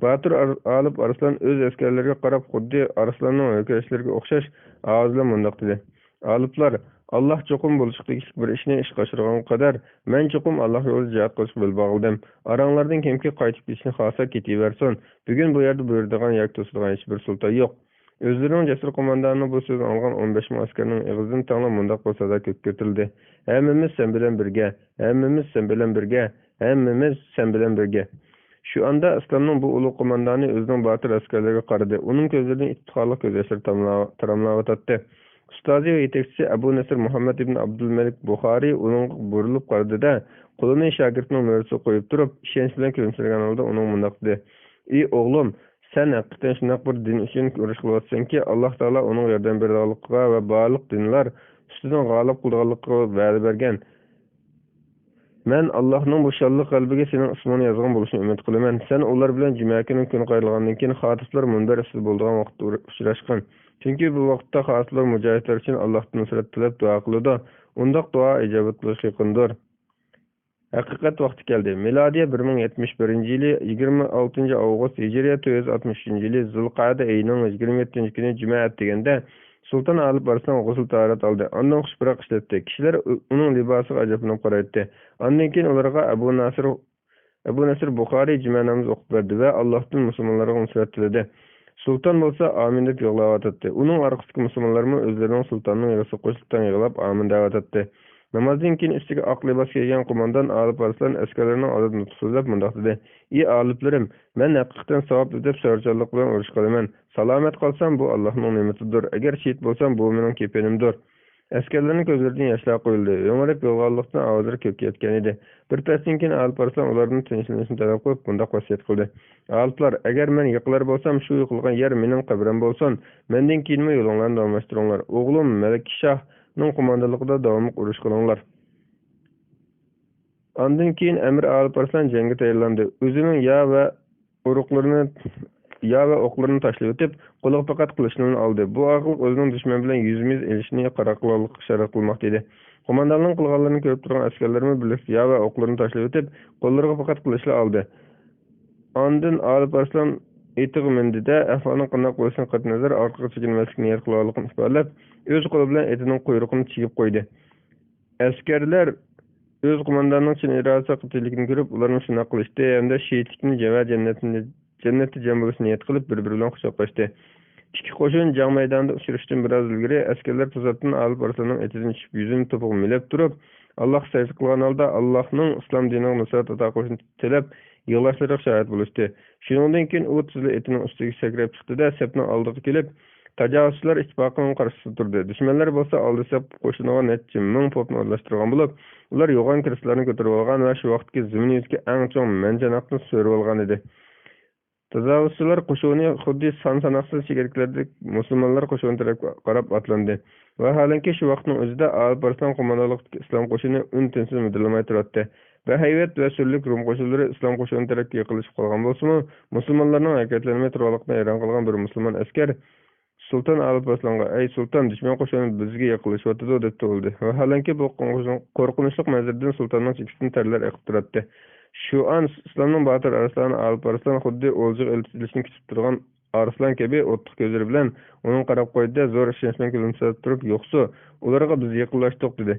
Batur Alip Arslan o'z askarlariga qarab xuddi Arslanning kurashlariga o'xshash ovoz bilan mundoq dedi: "Aliplar, Allah cho'qim bo'lishlik bir ishni ishga oshirgan qadar men cho'qim Alloh yo'lida jihad qilish bil bog'ildim. Aranglardan kimki qaytib ketishni xohlasa ketaversin. Bugun bu yerda buyuradigan yoki to'sadigan hech bir sulton yo'q." O'zlarining jasur qo'mondoni bu so'zni olgan 15 ming askarning ig'zidan tanglab mundoq bo'lsa-da ko'tarildi: "Hammamiz sen bilan birga, hammamiz sen bilan birga, hammamiz sen bilan birga." Shu anda islomning bu ulug' qo'mondoni o'zining botir askarlariga qaradi. Uning ko'zlaridan ittifoqli ko'z yoshlari taramlab o'tdi. Ustozi va yetakchisi Abu Nasr Muhammad ibn Abdulmalik Buxoriy uning burilib qaradi-da, qo'lini shogirdining mo'rasiga qo'yib turib, ishonch bilan kulimsiragan holda uning mundoq dedi: "Ey o'g'lim, sen haqiqatan shunday bir din uchun urush qilyapsanki, Alloh taolo uning yordam beradiganligiga va barliq dinlar ustidan g'olib qilganligiga va'da bergan. Men Allohning bu shonli qalbiga sening ismini yozgan bo'lishini umid qilaman. Sen ular bilan juma kuni kun qayrilgandan keyin xatiblar munbar ustida bo'lgan vaqtda uchrashgan. Chunki bu vaqtda xatiblar mujohidlar uchun Allohdan nusrat tilab duo qiladi. Undaq duo ijobat bo'lishi yaqindir." Haqiqat vaqti keldi. Miladiya 1071 yili 26 avgust, Hijriya 463 yili Zulqa'da ayının 27 günü Cuma degende Sultan Alp Arslan g'usl tahorat oldi. Ondan xushbiroq ishlatdi. Kishilar uning libosiga ajablanib qaraydi. Ondan keyin ularga Abu Nasr Buxoriy Cuma namozi o'qib berdi va Allohdan musulmonlarga nusrat tiladi. Sultan bo'lsa amin deb yig'layotdi. Uning orqasidagi musulmonlarmi o'zlarining sultonning yig'isi qo'shiqdan yig'lab amin deyotdi. Namozdan keyin ustiga oq libos kiygan qo'mondon Alp Arslan askarlarning oldida nutq so'zlab mundoq dedi: "Ey oliplarim, men haqiqatan savob deb sarchallik bilan urush qilaman. Salomat qolsam bu Allohning ne'matidir. Agar shehid bo'lsam bu mening kepenimdir." Askarlarning ko'zlaridan yoshlar qo'yildi. Yo'nalib yolg'onlikdan ovozlari ko'p ketgan edi. Bir pasdan keyin Alp Arslan ularning tinchlanishini talab qilib bundoq vasiyat qildi: "Alplar, agar men yiqilar bo'lsam, shu yiqilgan yer mening qabrim bo'lsin. Mendan keyinmi yo'linglarni almashtiringlar. O'g'lim Malikshahning qo'mondonligida davomli urush qilinglar." Ondan keyin Amir Alp Arslan jangga tayyorlandi. O'zining o'qlarini tashlab o'tib, qo'liga faqat qilichini oldi. Bu orqali o'zining dushman bilan yuzma-yuz elishini qaraqlollik ishorat qilmoqda edi. Qo'mondonning qilganlarini ko'rib turgan askarlarmi birlikda ya va o'qlarini tashlab o'tib, qo'llariga faqat qilichlar oldi. Ondan Alp Arslan etiga mindi-da, ahvolning qanday bo'lishini qat'iy nazar orqaga chekinmaslikni niyat qilganligini ifodalab, o'z qo'li bilan etining quyrug'ini chigib qo'ydi. Askarlar o'z qo'mondonining chin irodasi qat'iyligini ko'rib, ularni shunday qilishdi hamda shehidlikni va jannatda jam bo'lishni niyat qilib bir-biri bilan quchoqlashdi. Ikki qo'shin jang maydonida uchrashishdan biroz ilgari askarlar to'satdan Alp Arslanning etidan tushib, yuzini to'piq milab turib, Alloh sajda qilgan holda Allohning islom diniga nusrat ato qilishini tilab, yig'lashlariga shahid bo'lishdi. Shundan keyin u tizli etining ustiga sakrab chiqdi-da, sapning oldiga kelib, tajovuzchilar ittifoqining qarshisida turdi. Dushmanlar bo'lsa oldi sap qo'shiniga necha ming popni o'rlashtirgan bo'lib, ular yo'g'on kirishlarni ko'tarib olgan va shu vaqtga zamin yuziga eng chong manjanaqni so'rib olgan edi. Tajovuzchilar qo'shini xuddi son-sanoqsiz chegarliklardek musulmonlar qo'shini tarafga qarab otlandi. Vaholanki shu vaqtning o'zida Alp Arslan qo'mondonligidagi islom qo'shini un-tinsiz midirlamay turibdi. Bahayvat va surlik Rum qo'shinlari islom qo'shini tarafga yiqilishib qolgan bo'lsa-mu, musulmonlarning harakatlanmay turganligini hayron qolgan bir musulmon askar Sultan Alp Arslanga: "Ey sulton, dushman qo'shini bizga yiqilishyapti" deb to'ldi. Vaholanki bu qo'rqinchli manzaradan sultonning chekisidan tarlar oqib turibdi. Shu an islomning botir arsloni Alp Arslan xuddi o'ljiq iltilishni kutib turgan arslan kabi o'ttiq ko'zlari bilan uning qarab qo'ydi-da, zo'r ishonch bilan kulimsirab turib, "Yo'qsa, ularga biz yaqinlashdik" dedi.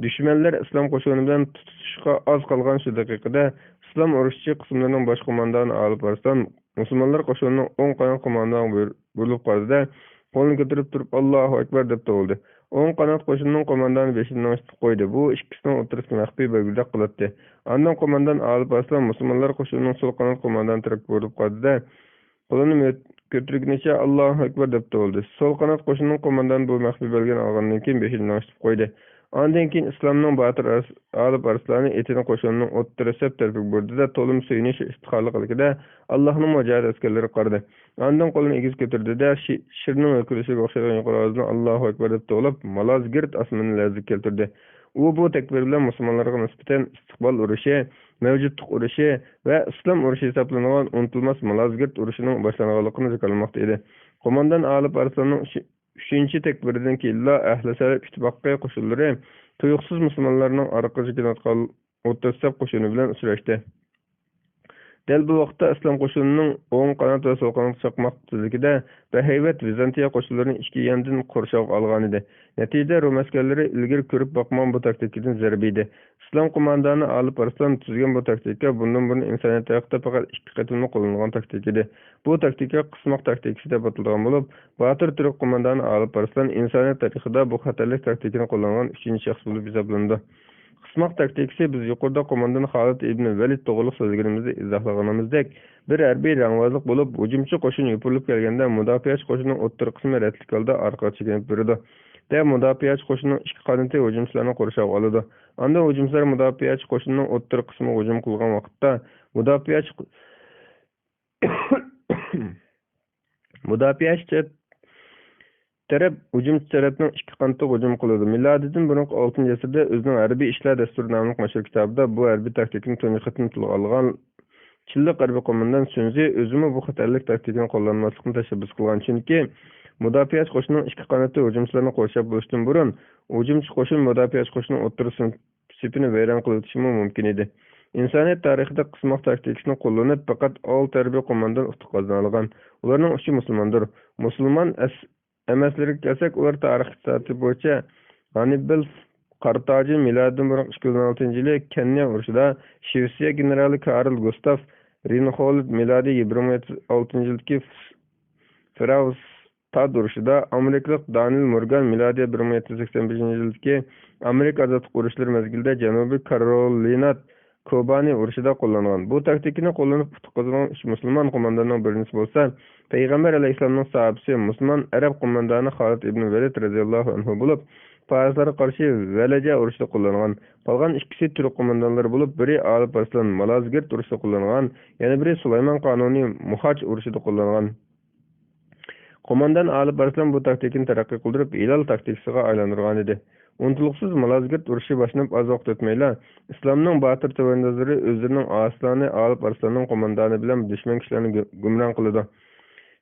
Dushmanlar islom qo'shini bilan tutishishga oz qolgan shu daqiqada islom urushchi qismlarining bosh qo'mondoni Alp Arslan musulmonlar qo'shinining o'ng qanot qo'mondoni bo'lib qoldi-da, qo'lini ko'tarib turib Allohu akbar deb to'ldi. O'ng qanot qo'shinining qo'mondoni beshini ochib qo'ydi. Bu ikkisining o'rtasida maxfiy belgilar qilinadi. Ondan qo'mondon Alp Arslan musulmonlar qo'shinining so'l qanot qo'mondoni tarafga bo'lib qoldi-da, qo'lini ko'targunicha Allohu akbar deb to'ldi. So'l qanot qo'shinining qo'mondoni bu maxfiy belgini olgandan keyin beshini ochib qo'ydi. Ondan keyin islomning botir Alp Arslani etini qo'shinining o'ttiri sep tarafiga burdi-da, to'lim suyunish istiqolligida Allohning mujohid askarlari qaradi. Ondan qo'lini egiz ko'tardi-da, shirning o'kilishiga o'xshagan yuqori ovozda Allohu akbar deb to'lib, malozgirt osmonni larzaga keltirdi. U bu takbir bilan musulmonlarga nisbatan istiqbol urushi, mavjudlik urushi va islom urushi hisoblangan unutilmas malozgirt urushining boshlanganligini zikrlamoqda edi. Qo'mondon Alp Arslanning 3-chi takbiridan keyin ahli salaf ittifoqqa qo'shildi. Tuyuqsiz musulmonlarning orqaga jo'natgan o'ttirsab qo'shini bilan uchrashdi. Dal bu vaqtda islom qo'shinining o'ng qanot va so'l qanot chaqmoq tezligida bahayvat Vizantiya qo'shinlarini ikki yondan qurshab olgan edi. Natijada Rum askarlari ilgari ko'rib boqmagan bu taktikadan zarba yedi. Islom qo'mondoni Alp Arslan tuzgan bu taktika bundan burun insoniyat tarixida faqat ikki qatimli qo'llangan taktika edi. Bu taktika qismoq taktikasi deb atalgan bo'lib, Botir turk qo'mondoni Alp Arslan insoniyat tarixida bu xatarli taktikani qo'llangan 3-chi shaxs bo'lib hisoblandi. Qismoq taktikasi biz yuqorida qo'mondon Xolid ibn Valid to'g'riliq so'zlaganimizda izohlaganimizdek bir harbiy rangvozlik bo'lib, hujumchi qo'shin yupurilib kelganda mudofaachi qo'shinning o'ttir qismi ratlik holda orqaga chekinib turadi. Mudofaachi qo'shinning ikki qanoti hujumchilarni qurshab oladi. Unda hujumchilar mudofaachi qo'shinning o'ttir qismiga hujum qilgan vaqtda mudofaachi taraf hujumchi tarafning ikki qanoti hujum qiladi. Milodidan burungi 6-asrda o'zining harbiy ishlar dasturi nomli mashhur kitobida bu harbiy taktikani tunji qatim tilga olgan Chilliq harbiy qo'mondon Sunzi o'zimi bu xatarli taktikani qo'llanmaslikni tashabbus qilgan, chunki mudofaachi qo'shinning ikki qanoti hujumchilarni qurshab bo'lishdan burun hujumchi qo'shin mudofaachi qo'shinning o'ttirisini sepini vayron qilib o'tishi mumkin edi. Insoniyat tarixida qismoq taktikasini qo'llanib, faqat 6 harbiy qo'mondon utuq qozongan. Ularning 3i musulmondir. Musulmon emaslariga kelsak, ular tarix tartibi bo'yicha Hannibal Qartaji milodidan burun 216-yili Kenniya urushida, Shvetsiya generali Karl Gustav Reinhold milodiy 1706-yildagi Fraustadt urushida, Amerikalik Daniel Morgan milodiy 1785-yildagi Amerika ozodlik urushlari mezgilida Janubiy Karolina Kobani urushida qo'llangan. Bu taktikani qo'llanib utuq qozongan 3 musulmon qo'mondonning birinchisi bo'lsa, Payg'ambar alayhissalomning sahabisi musulmon arab qo'mondoni Xolid ibn Valid radhiyallohu anhu bo'lib, farzlarga qarshi Valaja urushida qo'llangan. Qolgan ikkisi turk qo'mondonlari bo'lib, biri Alp Arslan Malazgirt urushida qo'llangan, yana biri Sulaymon Qonuniy Muhaj urushida qo'llangan. Qo'mondon Alp Arslan bu taktikani taraqqiy qildirib, Hilal taktikasiga aylantirgan edi. Untuluqsiz Malazgirt urushi boshlanib az vaqt o'tmayla, islomning botir tavandozlari o'zlarining aslani Alp Arslanning qo'mondoni bilan dushman kishilarni gumron qildi.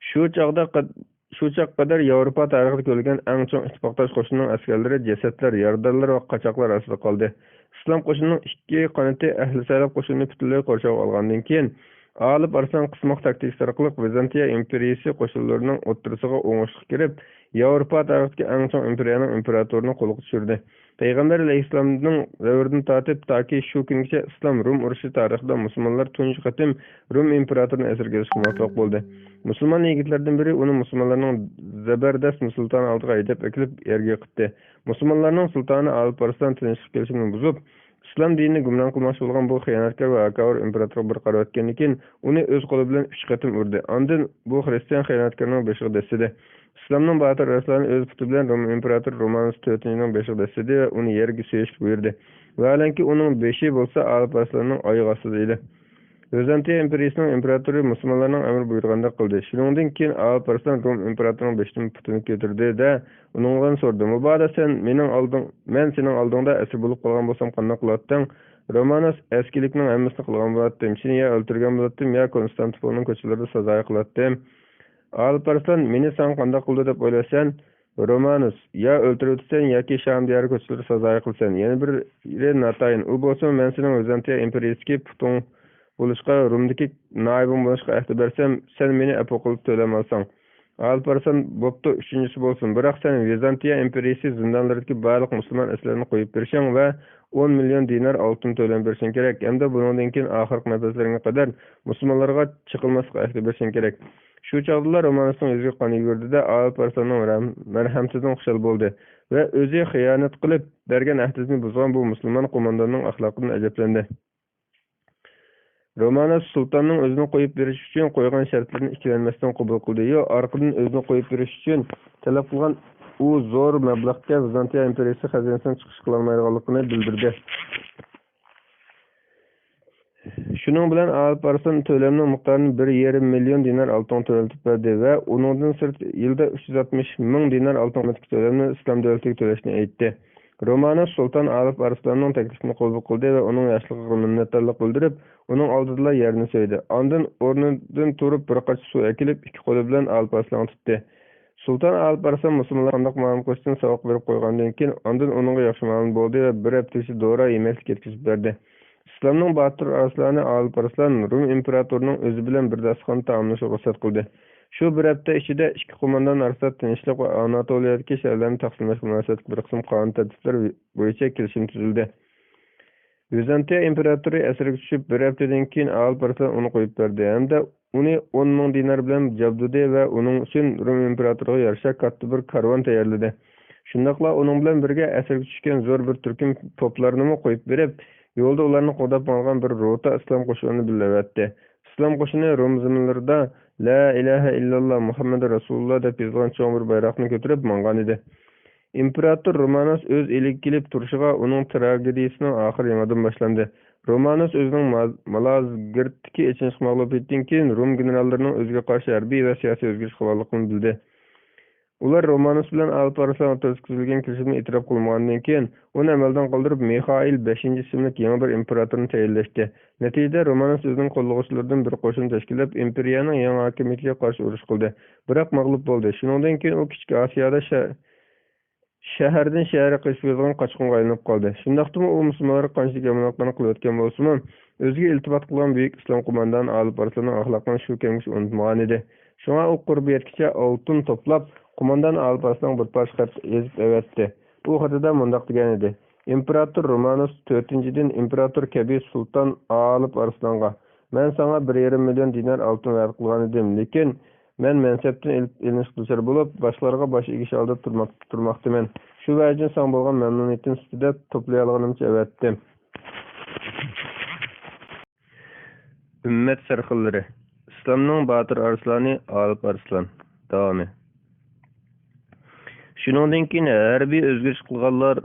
Shu chaqqa qadar Yevropa tarixida ko'rilgan eng chong ittifoqdosh qo'shinning askarlari jasadlar, yordamlar va qochoqlar ostida qoldi. Islom qo'shinining ikki qanoti ahli saylab qo'shinini butunlay qurshab olgandan keyin Alp Arslan qismoq taktikasi orqali Vizantiya imperiyasi qo'shinlarining o'ttirisiga o'ng'ishli kirib, Yevropa tarixidagi eng chong imperiyaning imperatorini qo'lga tushirdi. Payg'ambar alayhissalomning davridan tortib toki shu kungacha Islom Rum urushi tarixida musulmonlar tunji qatim Rum imperatorini asirga olishga muvaffaq bo'ldi. Musulmon yigitlardan biri uni musulmonlarning zabardast sultoni oldiga haydab akilib yerga yiqitdi. Musulmonlarning sultoni Alp Arslan tinchlik kelishimini buzib, islom dinini gumron qilmoqchi bo'lgan bu xiyonatkor va akavr imperator bir qaror etgandan keyin uni o'z qo'li bilan 3 qatim urdi. Ondan bu xristian xiyonatkorning beshiga dastidi. Islomning botir rasulini o'z puti bilan Rum imperator Romanus 4-ning beshiga dastidi va uni yerga so'yishga buyurdi. Vaholanki uning beshi bo'lsa Alp Arslanning oyog'i ostida edi. Vizantiya imperiyasining imperatori musulmonlarning amr buyurganday qildi. Shuningdek keyin Alp Arslan Rum imperatorining beshidan putini ko'tardi-da, uningdan so'radi: "Mubodo sen men sening oldingda asir bo'lib qolgan bo'lsam qanday qilarding?" Romanus eskilikning hammasini qilgan bo'lardim. Seni ya o'ltirgan bo'lardim, ya Konstantinopolning ko'chalarida sazoy qilardim. Alp Arslan meni sen qanday qildi deb o'ylasan? Romanus ya o'ltirib o'tsan yoki Sham diyori ko'chalarida sazoy qilsan. Yana biri natayin. U bo'lsa men sening Vizantiya imperiyasiga putung bo'lishqa, Rumdagi naibim bo'lishqa ahd bersam, sen meni apu qilib to'lamasang. Alp Arslan bo'pti, uchinchisi bo'lsin. Biroq sen Vizantiya imperiyasi zindonlaridagi barliq musulmon aslarni qo'yib berishing va 10 million dinar oltin to'lab berishing kerak. Hamda bundan keyin oxirgi nafaslaringga qadar musulmonlarga chiqilmasga ahd berishing kerak. Shu chog'da Romanusning yuziga qon yugurdi-da, Alp Arslanning marhamsizdan xushal bo'ldi va o'zi xiyonat qilib bergan ahdini buzgan bu musulmon qo'mondonning axloqidan ajablandi. Romanus sultonning o'zini qo'yib berish uchun qo'ygan shartlarni ikkilanmasdan qabul qildi. Orqadan o'zini qo'yib berish uchun talab qilgan u zo'r mablag'ga Vizantiya imperiyasi xazinasidan chiqish qilolmaydiganligini bildirdi. Shuning bilan Alp Arslan to'lamning miqdorini 1,5 million dinar oltin to'latib berdi va uningdan sirt yilda 360 ming dinar oltin to'lamni islom davlatiga to'lashni aytdi. Romanus sulton Alp Arslanning taklifini qabul qildi va uning yoshligiga minnatdorlik bildirib, uning oldida yerni so'ydi. Ondan o'rnidan turib bir qacha suv akilib, ikki qo'li bilan Alp Arslanni tutdi. Sultan Alp Arslan musulmonlarga qanday muomala qilishdan saboq berib qo'ygandan keyin ondan uningga yaxshi ma'lum bo'ldi va bir haftacha dora yemaklik yetkazib berdi. Islomning botir arsloni Alp Arslan Rum imperatorining o'zi bilan bir dasturxon taomlashga ruxsat qildi. Shu bir hafta ichida ikki qo'mondon orasida tinchlik va Anatoliyadagi shaharlarni taqsimlash munosabatida bir qism qonun tartiblar bo'yicha kelishim tuzildi. Vizantiya imperatori asirga tushib bir haftadan keyin Alp Arslan uni qo'yib berdi hamda uni 10 ming dinar bilan jabdudi va uning uchun Rum imperatoriga yarasha katta bir karvon tayyorladi. Shundaqla uning bilan birga asirga tushgan zo'r bir turkum poplarni qo'yib berib, yo'lda ularni qo'dab olgan bir rota islom qo'shinini bilavatdi. Islom qo'shini Rum zaminlarida La ilaha illalloh Muhammad Rasululloh deb yozilgan cho'ng bir bayroqni ko'tarib mangan edi. Imperator Romanus o'z eliga kelib turishiga uning tragediyasining oxiri yangidan boshlandi. Romanus o'zining Malazgirdagi ichinchi mag'lubiyatdan keyin Rum generallarining o'ziga qarshi harbiy va siyosiy o'zgarish qilganligini bildi. Ular Romanus bilan Alp Arslan o'rtasida tuzilgan kelishimni e'tirof qilmagandan keyin uni amaldan qoldirib Mixail 5-ismli yangi bir imperatorni tayinlashdi. Natijada Romanus o'zining qo'llovchilaridan bir qo'shin tashkillab imperiyaning yangi hokimiyatiga qarshi urush qildi. Biroq mag'lub bo'ldi. Shundan keyin u Kichik Osiyoda Şəhərdən şəhərə qaçıb yozğan qaçqınğa aylanıb qaldı. Şundaqdımı o musulmonlar qanchalik yomonliklarni qilayotgan bo'lsa-mu, o'ziga iltifot qilgan buyuk islom qo'mondoni Alib Arslanning axloqini shu kemgacha unutmagan edi. Shunga u qurbi yetkicha oltin to'plab, qo'mondon Alib Arslan bir parcha xat yozib avatdi. Bu xatida mundaq degan edi: İmperator Romanus 4-dan İmperator Kabir Sultan Alib Arslanға: "Men sana 1,5 million dinar oltin va'da qilgan edim, lekin men mansabdan ilinish duchor bo'lib, boshqalarga bosh egish oldi turmoqdaman. Shu vajdan san bo'lgan mamnuniyatim ustida to'play olganimcha avatdim." Ümmet sarxillari. İslamning Botir Arslani Alib Arslan. Davomi. Shuningdan keyin harbiy o'zgarish qilganlar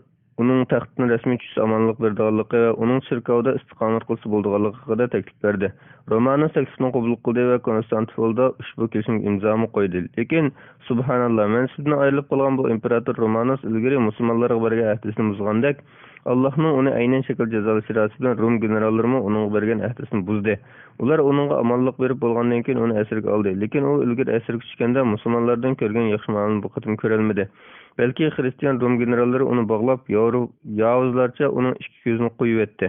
uning taxtini rasmiy tushsa amonlik berdiganligi va uning cherkovda istiqomat qilsa bo'ldiganligi haqida taklif berdi. Romanus taklifni qabul qildi va Konstantinopolda ushbu kelishimga imzoni qo'ydi. Lekin subhanalloh, mansabdan ayrilib qolgan bu imperator Romanus ilgari musulmonlarga bergan ahdisini buzgandek, Allohning uni aynan shakl jazolash irasi bilan Rum generallarimi uning bergan ahdisini buzdi. Ular uningga amonlik berib bo'lgandan keyin uni asirga oldi. Lekin u ilgari asirga tushganda musulmonlardan ko'rgan yaxshi muomalani bu qatim ko'rolmadi. Belki Hristiyan Rum generallari uni bog'lab, yovuzlarcha uning ikki ko'zini qo'yib etdi.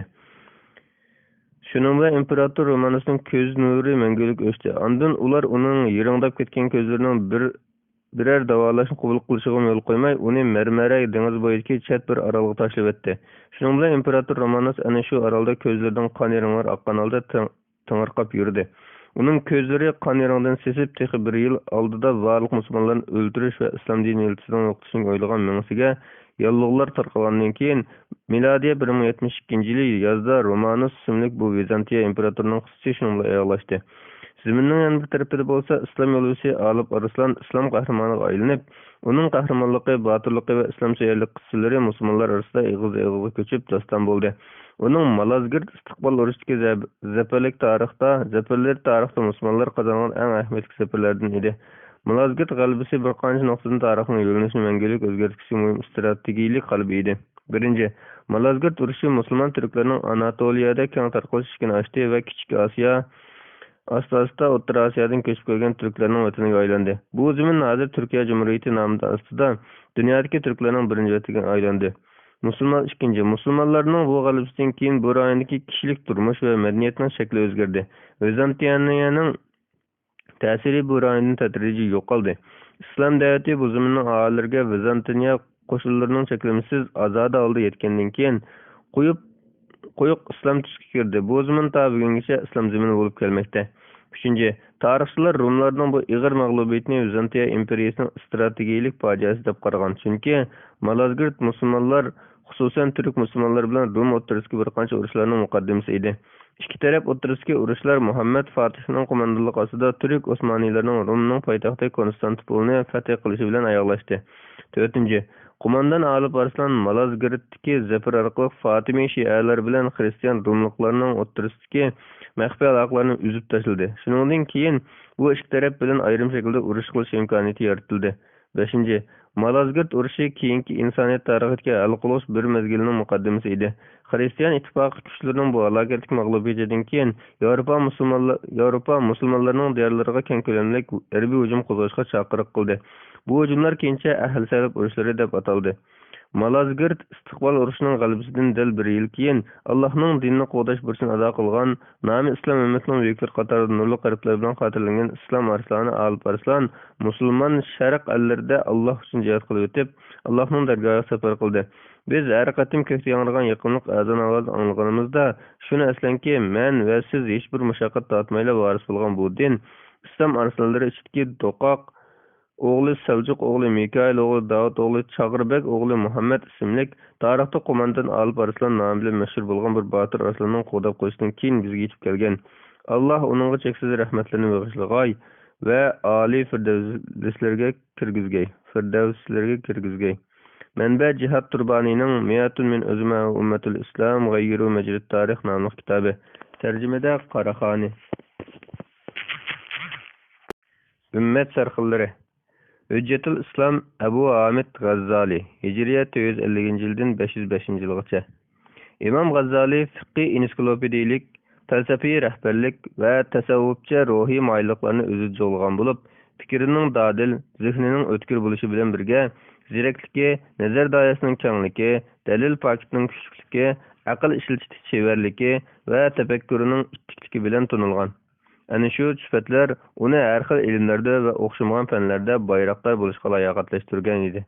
Shuning bilan imperator Romanusning ko'z nuri mangulik o'chdi. Ondan ular uning yiringdab ketgan ko'zlarining biror davolashni qabul qilishiga yo'l qo'ymay, uni Marmara dengiz bo'yidagi chet bir orolga tashlab etdi. Shuning bilan imperator Romanus ana shu orolda ko'zlaridan qon yiringlar oqqan holda tangirqab yurdi. Uning ko'zlari qon yiringdan sesib, texi bir yil oldida barliq musulmonlarni o'ldirish va islom dini yiltisidan o'qitishni o'ylagan mingsiga yolg'onlar tarqalgandan keyin milodiy 1072-yili yozda Romanus ismli bu Vizantiya imperatorining qizchasi shunga ayolashdi. Ziminning yana bir tarafida bo'lsa, islom yo'lchisi Alib Arslan islom qahramoniga aylanib, uning qahramonligi, botirligi va islom sevgilik qissalari musulmonlar orasida ig'iz-ig'izga ko'chib doston bo'ldi. Uning Malazgirt istiqbol urushidagi zafarlar tarixda musulmonlar qozongan eng ahamiyatli zafarlardan edi. Malazgirt g'alabasi bir qancha nuqtadan tarixning yo'linishini mangulik o'zgartirishi muhim strategik qalbi edi. Birinchi, Malazgirt urushi musulmon turklarning Anatoliyada keng tarqalishini ochdi va Kichik Osiyo asta-asta O'rta Osiyodan ko'chib kelgan turklarning vataniga aylandi. Bu zamin hozir Turkiya Jumhuriyati nomida ostida dunyodagi turklarning birinchi vataniga aylandi. Musulmonlarning bu g'alabasidan keyin bu rayondagi kishilik turmush va madaniyatning shakli o'zgardi. Vizantiyaniyaning ta'siri bu rayondan tadrijiy yo'qoldi. Islom davlati bu zaminning aholilariga Vizantiniya qo'shinlarining cheklimsiz azodi oldi yetgandan keyin quyuq islom tusga kirdi. Bu zamin ta bugungacha islom zamini bo'lib kelmoqda. 3. Tarixchilar Rumlarning bu ig'ir mag'lubiyatini Vizantiya imperiyasining strategik fojiasi deb qaragan. Chunki Malazgirt musulmonlar, xususan turk musulmonlar bilan Rum o'rtasidagi bir qancha urushlarning muqaddimasi edi. Ikki taraf o'rtasidagi urushlar Muhammad Fatihning qo'mondonligi ostida turk Osmoniylarning Rumning poytaxti Konstantinopolni fath qilishi bilan oyoqlashdi. 4. Qo'mondon Alib Arslan Malazgirdagi zafar orqali Fatimiy shialar bilan xristian rumliklarning o'rtasidagi maxfiy aloqalarni uzib tashladi. Shuningdek keyin bu ikki taraf bilan ayrim shaklda urush qilish imkoniyati yaratildi. 5. Malazgirt urushi keyingi insoniyat tarixiga hal qilish bir mezgilning muqaddimasi edi. Xristian ittifoqi kuchlarining bu halokatli mag'lubiyatidan keyin Yevropa musulmonlarining diyorlariga keng ko'lamli harbiy hujum qo'zg'ashga chaqiriq qildi. Bu hujumlar keyincha Ahl-Salib urushlari deb ataldi. Malazgirt istiqbol urushining g'alabasidan dal bir yil keyin Allohning dinini qo'g'dash burchini ado qilgan nomi islom ummatining buyuklar qatorida nurli qariblar bilan xotirlangan islom arsloni Alib Arslan musulmon sharq allarida Alloh uchun jihad qilib o'tib, Allohning dargohiga safar qildi. Biz har qatim ko'kda yangragan yaqinlik azon ovozi anglaganimizda shuni eslanki, men va siz hech bir mushaqqat tortmayla varis bo'lgan bu din islom arslonlari ichidagi do'qoq o'g'li Seljuk o'g'li Mikail o'g'li Davud o'g'li Chag'irbek o'g'li Muhammad ismli tarixda qo'mondon Alib Arslan nomi bilan mashhur bo'lgan bir Botir Arslanning qo'dab qo'yishidan keyin bizga yetib kelgan. Alloh uningga cheksiz rahmatlarini bag'ishlag'ay va oliy firdavslarga kirgizgay. Manba Jihad Turbanining Miyatun min uzma ummatul Islam g'ayru majrid tarix nomli kitobi. Tarjimada Qaraxoni. Ümmet sarxillari. Hüccetul İslam Abu Hamid G'azzali Hijriya 450-yildan 505-yilgacha. Imom G'azzali fiqhiy ensiklopediyalik, falsafiy rahbarlik va tasavvufcha ruhiy moyilliklarni o'zida jo'lg'an bo'lib, fikrining dadil, zehnining o'tkir bo'lishi bilan birga zerikligi, nazar doirasining kengligi, dalil paketining kuchlikligi, aql ishlatishda chevarligi va tafakkurining ittikligi bilan tanilgan. Ana shu sifatlar uni har xil ilmlarda va o'xshamagan fanlarda bayroqdor bo'lishga layoqatlashtirgan edi.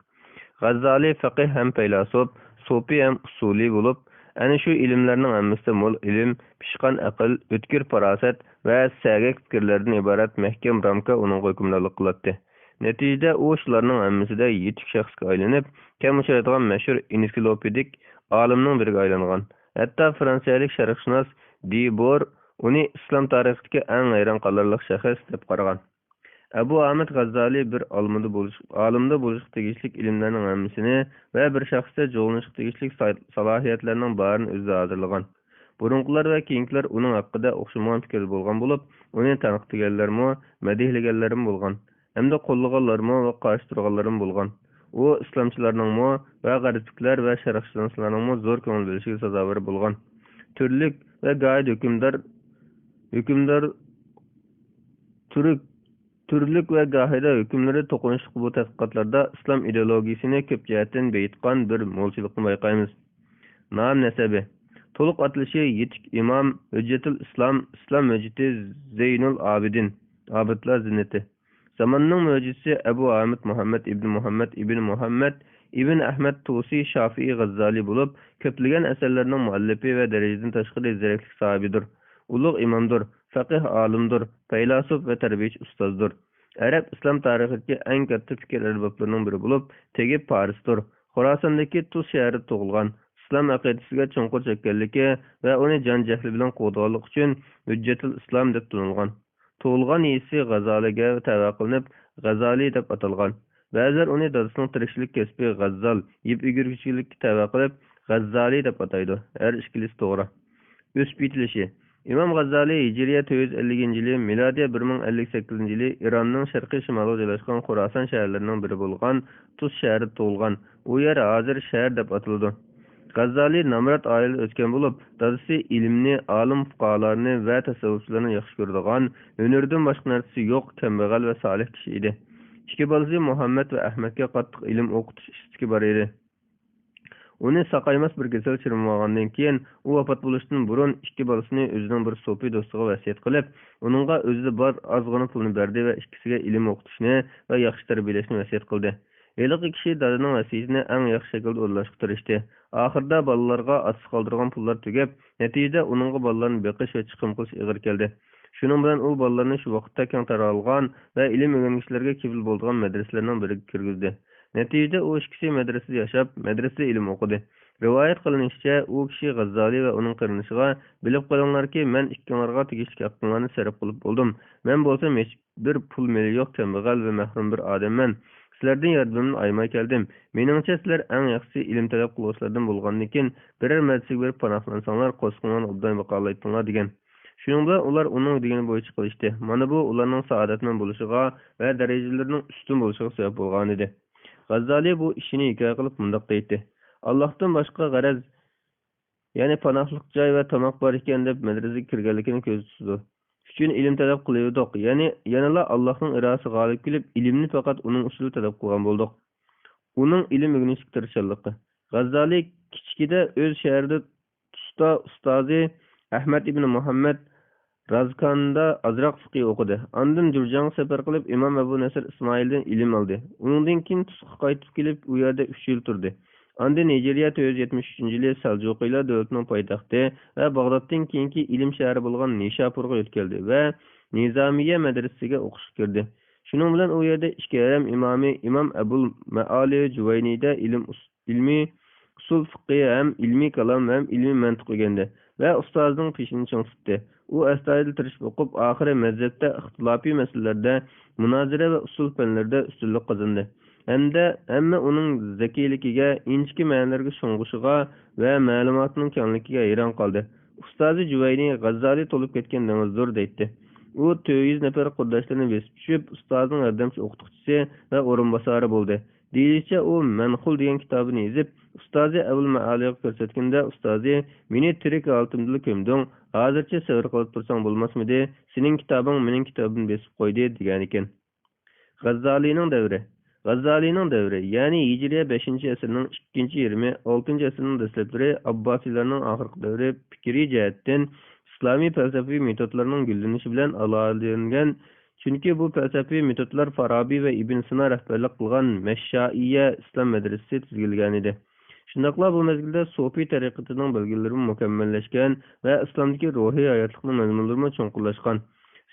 G'azzali faqih ham faylasuf, so'fi ham usuliy bo'lib, ana shu ilmlarning hammasida mo'l ilm, pishqan aql, o'tkir farosat va sagak fikrlardan iborat mahkam ramka uning hukmronlik qiladi. Natijada u shularning hammasida yetuk shaxsga aylanib, kam uchraydigan mashhur ensiklopedik olimning biriga aylangan. Hatto fransiyalik sharqshunos Dibor uni islom tarixidagi eng hayron qolarlik shaxs deb qaragan. Abu Ahmad G'azzali bir olimda bo'lishga tegishli ilmlarning hammasini va bir shaxsda jo'g'inishga tegishli salohiyatlarning barini o'zida hozirlagan. Burunqilar va keyingilar uning haqida o'xshamagan fikr bo'lgan bo'lib, uni tanqidlaganlarmi, madihlaganlarmi bo'lgan, hamda qo'llaganlarmi va qarshi turganlarmi bo'lgan. U islomchilarningmi va g'arbliklar va sharqshunoslarningmi zo'r ko'ngil bo'lishiga sazovor bo'lgan. Turlik va g'oyat hukmdor turlik va gahida hukmlari to'qinishli bu tadqiqotlarda islom ideologiyasini ko'p jihatdan beyitgan bir mo'lchilikni bayqaymiz. Nom nasabi to'liq atilishi yetuk imom Hujjatul Islom hujjati Zeynul Abidlar zinnati. Zamonning mo'jizasi Abu Ahmad Muhammad ibn Ahmad Tusi Shafi'i G'azzali bo'lib, ko'plagan asarlarning muallifi va darajadan tashqari ziraklik sohibidir. Ulug' imomdir, faqih olimdir, faylasuf va tarbiyachi ustozdir. Arab islom tarixidagi eng katta fikr arboblarining biri bo'lib, tegib Parisdir. Xorasondagi Tus shahrida tug'ilgan. Islom aqidasiga chunqur chekkanligi va uni jon jahli bilan qo'g'dog'lik uchun Hujjatul Islom deb tanilgan. Tug'ilgan yisi G'azaliga tava qilinib, G'azali deb atalgan. Ba'zilar uni dadasining tirikchilik kasbi G'azzal, yeb yugurgichilikka tava qilib, G'azzali deb ataydi. Har ikkilisi to'g'ri. O'sib yetilishi İmam G'azzali Hijriya 450-yili, milodiya 1058-yili Ironning sharqiy shimoliga joylashgan Xorason shaharlarining biri bo'lgan Tus shahrida tug'ilgan. U yer hozir shahar deb ataladi. G'azzali nomrod oilada o'tgan bo'lib, dadasi ilmni, olim fuqarolarni va tasavvufchilarni yaxshi ko'radigan, hunardan boshqa narsasi yo'q, kambag'al va solih kishi edi. Ikki bolasi Muhammad va Ahmadga qattiq ilm o'qitish istagi bor edi. Uni saqaymas bir kasal chirmagandan keyin u vafot bo'lishdan burun ikki bolasini o'zining bir so'fi do'stiga vasiyat qilib, uningga o'zida bor ozg'ina pulni berdi va ikkisiga ilm o'qitishni va yaxshi tarbiyalashni vasiyat qildi. Eliqi kishi dadaning vasiyatini eng yaxshi shaklda o'ylashga tirishdi. Oxirida bolalarga asl qoldirgan pullar tugab, natijada uningga bolalarni beqish va chiqim qilish ig'ir keldi. Shuning bilan u bolalarni shu vaqtda keng taralgan va ilm o'rganishlarga kifil bo'lgan madrasalarning biriga kirgizdi. Natijada u ikkisi madrasada yashab, madrasada ilm o'qidi. Rivoyat qilinishicha, u kishi G'azzali va uning qarinishiga bilib qolinglarki, men ikkinglarga tegishli haqqinglarni sarf qilib bo'ldim. Men bo'lsam hech bir pul meli yo'q, kambag'al va mahrum bir odamman. Sizlardan yordamimni aymay keldim. Meningcha sizlar eng yaxshisi ilm talab qiluvchilardan bo'lgandan keyin biror madrasaga berib panohlansanglar, qo'sqinlarni obdan vaqolaytinglar degan. Shuning bilan ular uning degani bo'yicha qilishdi. Mana bu ularning saodatman bo'lishiga va darajalarining ustun bo'lishiga sabab bo'lgan edi. G'azzali bu ishini hikoya qilib mundoq deydi. Allohdan boshqa g'araz, ya'ni panohlik joy va tomoq bor ekan deb madrasaga kirganligini ko'z tutdi. Uchun ilm talab qildik. Ya'ni yanala Allohning irodasi g'olib kelib, ilmni faqat uning usuli talab qilgan bo'ldik. Uning ilm o'rganishga tirishchiligi. G'azzali kichkida o'z shahrida ustozi Ahmad ibn Muhammad Razkanda azroq fiqh o'qidi. Ondan Jurjanga safar qilib Imom Abu Nasr Ismoildan ilm oldi. Uningdan keyin Tusga qaytib kelib, u yerda 3 yil turdi. Ondan Nijeriya 473-yili Saljuqiylar davlatining poytaxti va Bag'doddan keyingi ilm shahri bo'lgan Nishapurga yetkazildi va Nizamiya madrasasiga o'qishga kirdi. Shuning bilan u yerda ikki haram imomi Imom Abul Maali Juvayniyda ilmiy usul fiqh ham ilmiy kalom ham ilmiy mantiq o'rgandi va ustozining peshini ching tutdi. U astoydil tirishib o'qib, oxiri mazhabda ixtilofiy masalalarda, munozara va usul fanlarida ustunlik qozondi. Hamma uning zakiyligiga, inchki ma'nolarga sho'ng'ishiga va ma'lumotning kengligiga hayron qoldi. Ustozi Juvayni G'azzali to'lib ketgan dengizdir deydi. U 400 nafar qurdoshlarni besib tushib, ustozning yordamchi o'qituvchisi va o'rinbosari bo'ldi. Deyilishicha, u Manxul degan kitobini yozib, ustozi Abul Maaliga ko'rsatganda, ustozi meni tirik oltimda ko'mding, hozircha savr qilib tursang bo'lmasmidi? Sening kitobing mening kitobimni besib qo'ydi degan ekan. G'azzalining davri G'azzaliyning davri, ya'ni Hijriya 5-asrning ikkinchi yarmi, 6-asrning dastlabları, Abbasiylarning oxirgi davri fikriy jihatdan islomiy falsafiy metodlarning gullanishi bilan aloqalangan. Chunki bu falsafiy metodlar Farabiy va Ibn Sino rahbarlik qilgan Mashshoiya islom madrasasi tuzilgan edi. Shundaqla bu mezgilda Sofiy tariqatining belgilari mukammallashgan va islomdagi ruhiy hayotlikning mazmunlari cho'nqurlashgan.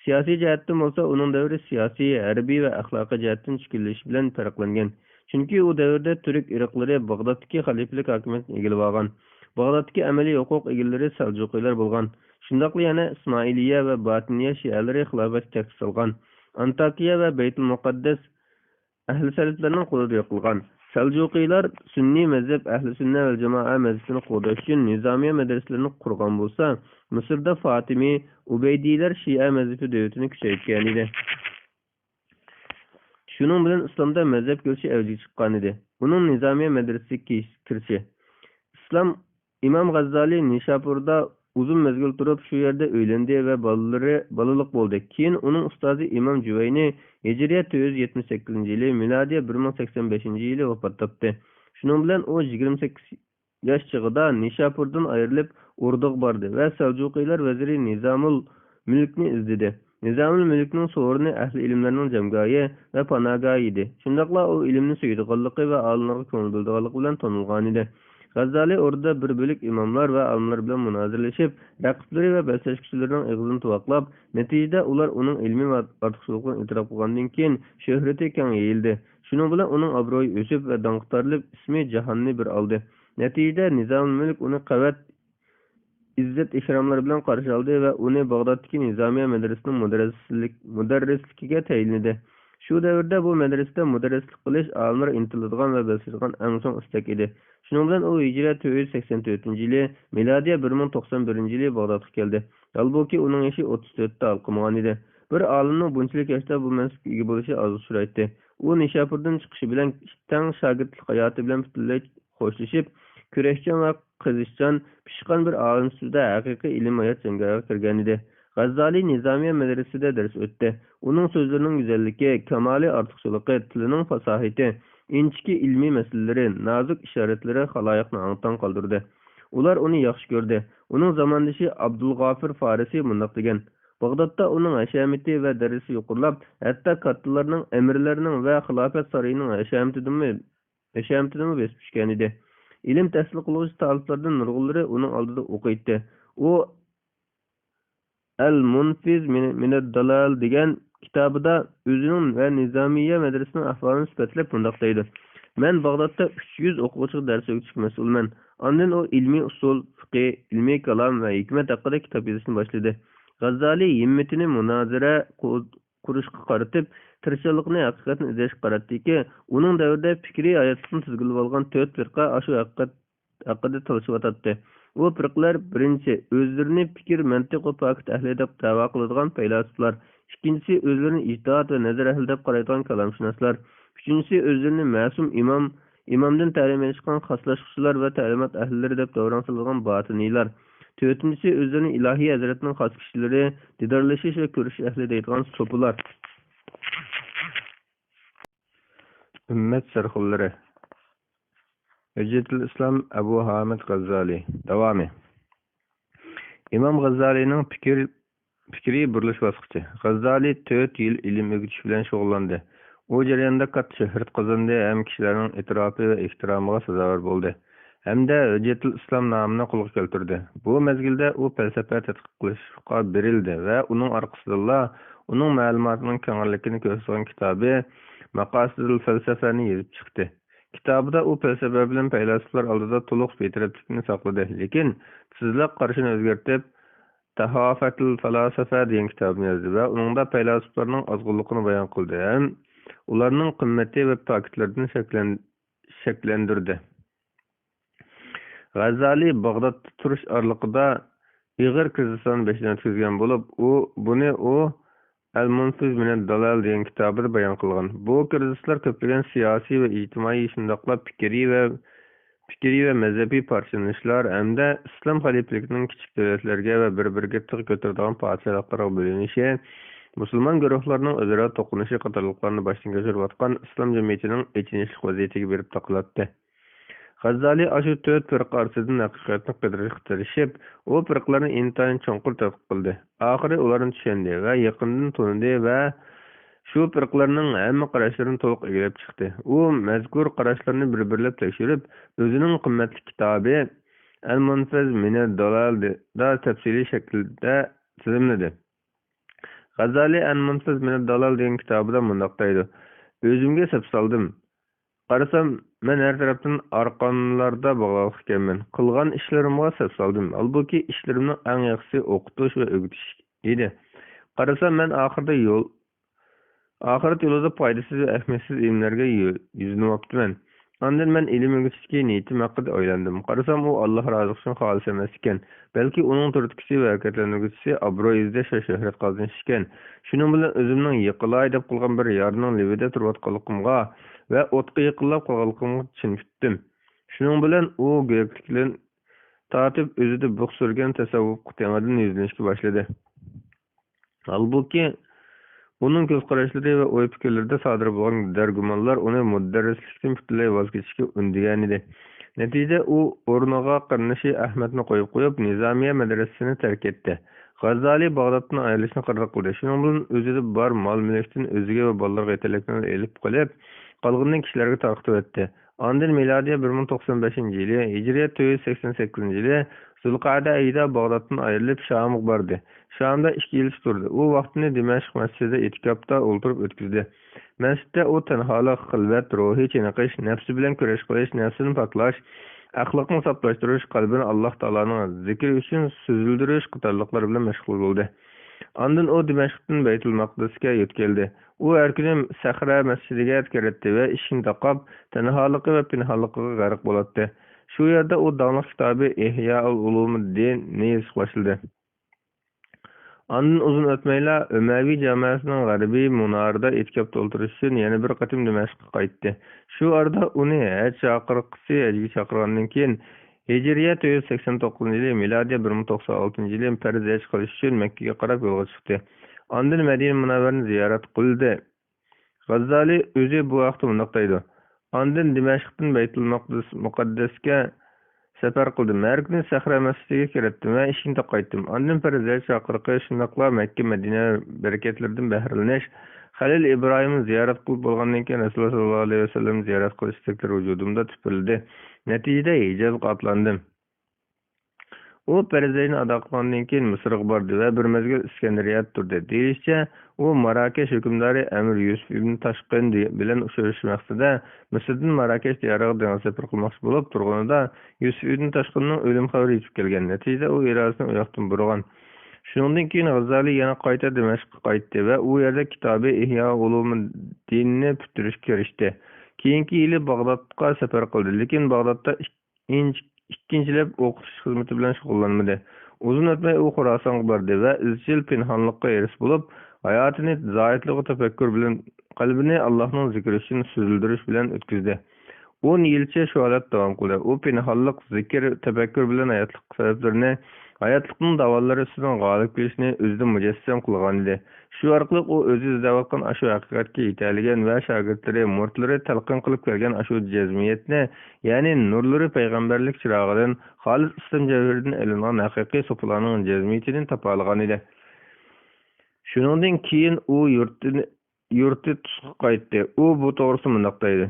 Siyosiy jihatdan bo'lsa, uning davri siyosiy, harbiy va axloqiy jihatdan shakllanishi bilan farqlangan. Chunki u davrda turk irqlari Bag'doddagi xalifalik hokimiyatini egallab olgan. Bag'doddagi amaliy huquq egalari Saljuqiylar bo'lgan. Shundaqla yana Ismoiliya va Batiniya shialari xilofat ta'sis qilgan. Antakiya va Baytul Muqaddas ahli salaflarning qo'lida yo'qolgan. Saljuqiylar sunniy mazhab ahli sunna va jamoa mazhabini qo'llash uchun nizomiy madrasalarni qurgan bo'lsa, Misrda Fatimiy, Ubaydiylar Shia mazhabi davlatini kuchaytirgan edi. Shuning bilan islomda mazhab ko'rishi avjiga chiqqan edi. Uning nizomiy madrasasiga kirishi. Islom Imom G'azzali Nishapurda uzun mezgil turib shu yerda uylandi va balaliq bo'ldi. Keyin uning ustozi Imom Juvayni Hijriya 478-yili, milodiya 1085-yili vafot topdi. Shuning bilan u 28 yosh chig'ida Nishapurdan ayrilib Urduga bordi va Saljuqiylar vaziri Nizamul Mulkni izladi. Nizamul Mulkning so'rini ahli ilmlarning jamgohi va panogohi edi. Shundaqla u ilmni suydiganligi va olimlarga ko'ngil bildirganligi bilan tanilgan edi. G'azzali o'rda bir bo'lik imomlar va olimlar bilan munozirlashib, raqiblari va baslashchilarning ig'zini tuvoqlab, natijada ular uning ilmiy ortiqchiligini e'tirof qilgandan keyin shuhrati keng yayildi. Shuning bilan uning obro'yi o'sib va dongqotarlib, ismi jahonni bir oldi. Natijada Nizamul Mulk uni qavat izzat ikromlar bilan qarshi oldi va uni Bag'doddagi Nizomiya madrasasining mudarrisligiga tayinladi. Shu davrda bu madrasada mudarrislik qilish olimlar intiladigan va besilgan eng so'ng istak edi. Shuning bilan u Hijriya 484-yili, milodiya 1091-yili Bag'dodga keldi. Halbuki uning yoshi 34 da alqamagan edi. Bir olimning bunchalik yoshda bu mansabga ega bo'lishi oz uchraydi. U Nishapurdan chiqishi bilan tang shogirdlik hayoti bilan butunlay xo'shlashib, kurashchan va qizishchan pishqan bir olim sifatida haqiqiy ilm hayot jangohiga kirgan edi. G'azzali Nizomiya madrasasida dars o'tdi. Uning so'zlarining go'zalligi, kamoliy ortiqchiligi, tilining fasahati, inchki ilmiy masalalari, nozik ishoratlari xaloyiqni ongtan qoldirdi. Ular uni yaxshi ko'rdi. Uning zamondoshi Abdulg'ofir Farisi mundoq degan: Bag'dodda uning hashamati va darisi yuqorilab, hatto kattalarning, amirlarning va xilofat saroyining hashamatini besib tushgan edi. Ilm tahsil qiluvchi taliblardan nurg'unlari uning oldida o'qiydi. U Al-Munfiz min ad-Dalal degan kitobida o'zining va Nizamiya madrasasining ahvolini sifatlab bundoq deydi: Men Bag'dodda 300 o'quvchiga dars o'tishga mas'ulman. Ondan u ilmiy usul, fiqh, ilmiy kalom va hikmat haqida kitob yozishni boshladi. G'azzali himmatini munozara qurishga qaratib, tirishchilikni haqiqatni izlashga qaratdiki, uning davrida fikriy hayotni tizgilib olgan 4 firqa shu haqida talashib. Bu firqalar birinchi o'zlarini fikr, mantiq va fakt ahli deb da'vo qiladigan faylasuflar, ikkinchisi o'zlarini ijtihod va nazar ahli deb qaraydigan kalomshunoslar, uchinchisi o'zlarini ma'sum imomdan ta'lim olishgan xoslashuvchilar va ta'limot ahlilari deb davron soladigan botiniylar, to'rtinchisi o'zlarini ilohiy hazratning xos kishilari, didorlashish va ko'rish ahli deydigan so'pilar. Ümmet sarxullari. Hüccetul İslam Abu Hamid G'azzali. Davomı. İmam G'azzalining fikriy burilish bosqichi. G'azzali 4 yil ilm o'rgatish bilan shug'ullandi. U jarayonda katta shuhrat qozondi, ham kishilarning e'tirofi va ehtiromiga sazovor bo'ldi. Hamda Hüccetul İslam nomini qo'lga keltirdi. Bu mezgilda u falsafa tadqiq qilishga berildi va uning orqasida uning ma'lumotining kenglikini ko'rsatgan kitobi Maqasidul Falsafani yozib chiqdi. Kitobida u falsafa bilan faylasuflar oldida to'liq betaraflikni saqladi, lekin sizlar qarashini o'zgartirib Tahofatul Falasafa degan kitobni yozdi va uningda faylasuflarning ozg'inligini bayon qildi, ham ularning qimmati va faktlarini shakllantirdi. G'azzali Bag'dodda turish oraliqida ig'ir krizisdan beshini o'tkazgan bo'lib, buni Al-Munfiz min ad-Dalal degan kitobida bayon qilgan. Bu krizislar ko'plagan siyosiy va ijtimoiy shundoqla fikriy va mazhabiy parchalanishlar hamda islom xalifligining kichik davlatlarga va bir-biriga tig' ko'taradigan podshohlarga bo'linishi musulmon guruhlarning o'zaro to'qinishi qatorliqlarni boshdan kechirayotgan islom jamiyatining ichinishli vaziyatiga berib taqiladi. G'azzali ashu 4 firqa orasidan haqiqatni qidirishga tirishib, u firqalarni intayin chonqur tadqiq qildi. Oxiri ularni tushundi va yaqindan tanidi va shu firqalarning hamma qarashlarini to'liq egallab chiqdi. U mazkur qarashlarni bir-birlab tekshirib, o'zining qimmatli kitobi Al-Munfaz min ad-Dalal da tafsiliy shaklda tizimladi. G'azzali Al-Munfaz min ad-Dalal degan kitobida mundoq deydi: "O'zimga sap soldim. Qarasam, men har tarafdan arqonlarda bog'liq ekanman. Qilgan ishlarimga sap soldim. Albuki ishlarimning eng yaxshisi o'qitish va o'rgatish edi. Qarasam, men oxirat yo'lida foydasiz va ahamiyatsiz ilmlarga yuzinyapman. Ondan men ilm o'rgatishga niyatim haqida o'ylandim. Qarasam, u Alloh roziligi uchun xolis emas ekan, balki uning turtkisi va harakatlanuvchisi obro' izlash va shuhrat qozonish ekan. Shuning bilan o'zimning yiqilay deb qilgan bir yarning livida turayotganligimga va o'tqa yiqilib qolganligimga tushundim. Shuning bilan u go'yaklikdan tortib o'zida bug' surgan tasavvufga tengdan yuzlanishga boshladi. Albuki uning ko'z qarashlari va o'y fikrlarida sodir bo'lgan dargumonlar uni mudarrislikdan butunlay voz kechishga undagan edi. Natijada u o'rniga qarinishi Ahmadni qo'yib Nizomiya madrasasini tark etdi. G'azzali Bag'doddan ayrilishni qaror qildi. Shuning bilan o'zida bor mol-mulkdan o'ziga va bolalarga yetaklikni elib qolib, qolgan kishilarga tarqatib etdi. Ondan milodiya 1095-yili, hijriyat 488-yili Zulqa'da oyida Bag'doddan ayrilib Shomga bordi. Shomda 2 yil turdi. U vaqtini Dimashq masjidida etikobda o'ltirib o'tkazdi. Masjidda u tanholik, xilvat, ruhiy chiniqish, nafsi bilan kurash qilish, nafsini poklash, axloqni soplashtirish, qalbini Alloh taoloning zikri uchun so'zildirish qatorliqlar bilan mashg'ul bo'ldi. Ondan u Dimashqdan Baytul Maqdisga yetkazildi. U har kuni Sahra masjidiga kirdi va ishini taqab, tanholigi va pinhonligiga g'arq bo'ldi. Shu yerda u dongli kitobi Ihyoul Ulumuddinni yozib boshladi. Ondan uzun o'tmayla Umayyi jamoasining g'arbiy munorida etkab o'ldirish uchun yana bir qatim Dimashqqa qaytdi. Shu orada uni haj chaqirqisi chaqirgandan keyin hijriyat 489-yili, milodiya 1096-yili farz haj qilish uchun Makkaga qarab yo'lga chiqdi. Ondan Madina Munavvarani ziyorat qildi. G'azzali o'zi bu vaqtda mundoq deydi: "Ondan Dimashqdan Baytul Muqaddasga safar qildim. Har kuni Sahra masjidiga kirdim va ishimga qaytdim. Ondan farzlar chaqirqi shundoqla Makka Madina barakatlaridan bahrilanish, Halil Ibrohimni ziyorat qilib bo'lgandan keyin Rasululloh sollallohu alayhi vasallam ziyorat qilish istaklar vujudimda tupildi. Natijada Hijozga otlandim. U farzlarni ado qilgandan keyin Misrga bordi va bir mezgil Iskandariyada turdi. Deyishcha, u Marokash hukmdori Amir Yusuf ibn Tashqin bilan uchrashish maqsadida Misrdan Marokash diyoriga safar qilmoqchi bo'lib turganida Yusuf ibn Tashqinning o'lim xabari yetib kelgan. Natijada u irodasini u yoqdan burg'an. Shundan keyin G'azzali yana qayta Dimashqqa qaytdi va u yerda kitobi Ihyo Ulumuddinni bitirishga kirishdi. Keyingi yili Bag'dodga safar qildi, lekin Bag'dodda ikkinchilab o'qitish xizmati bilan shug'ullanmadi. Uzun o'tmay u Xorasonga bordi va izchil pinhonlikqa eris bo'lib, hayotini zoitlig'i tafakkur bilan, qalbini Allohning zikri uchun so'zildirish bilan o'tkazdi. 10 yilcha shu holat davom qildi. U pinhonlik, zikr, tafakkur bilan hayotlikning davollari ustidan g'olib kelishni o'zida mujassam qilgan edi. Shu orqali u o'zi izlayotgan ashu haqiqatga yetaligan va shogirdlari, muridlari talqin qilib kelgan ashu jazmiyatni, ya'ni nurlari payg'ambarlik chirog'idan, xolis islom javharidan ilingan haqiqiy so'plarning jazmiyatini topa olgan edi. Shuningdek keyin u yurti tusqa qaytdi. U bu to'g'risida mundoq deydi: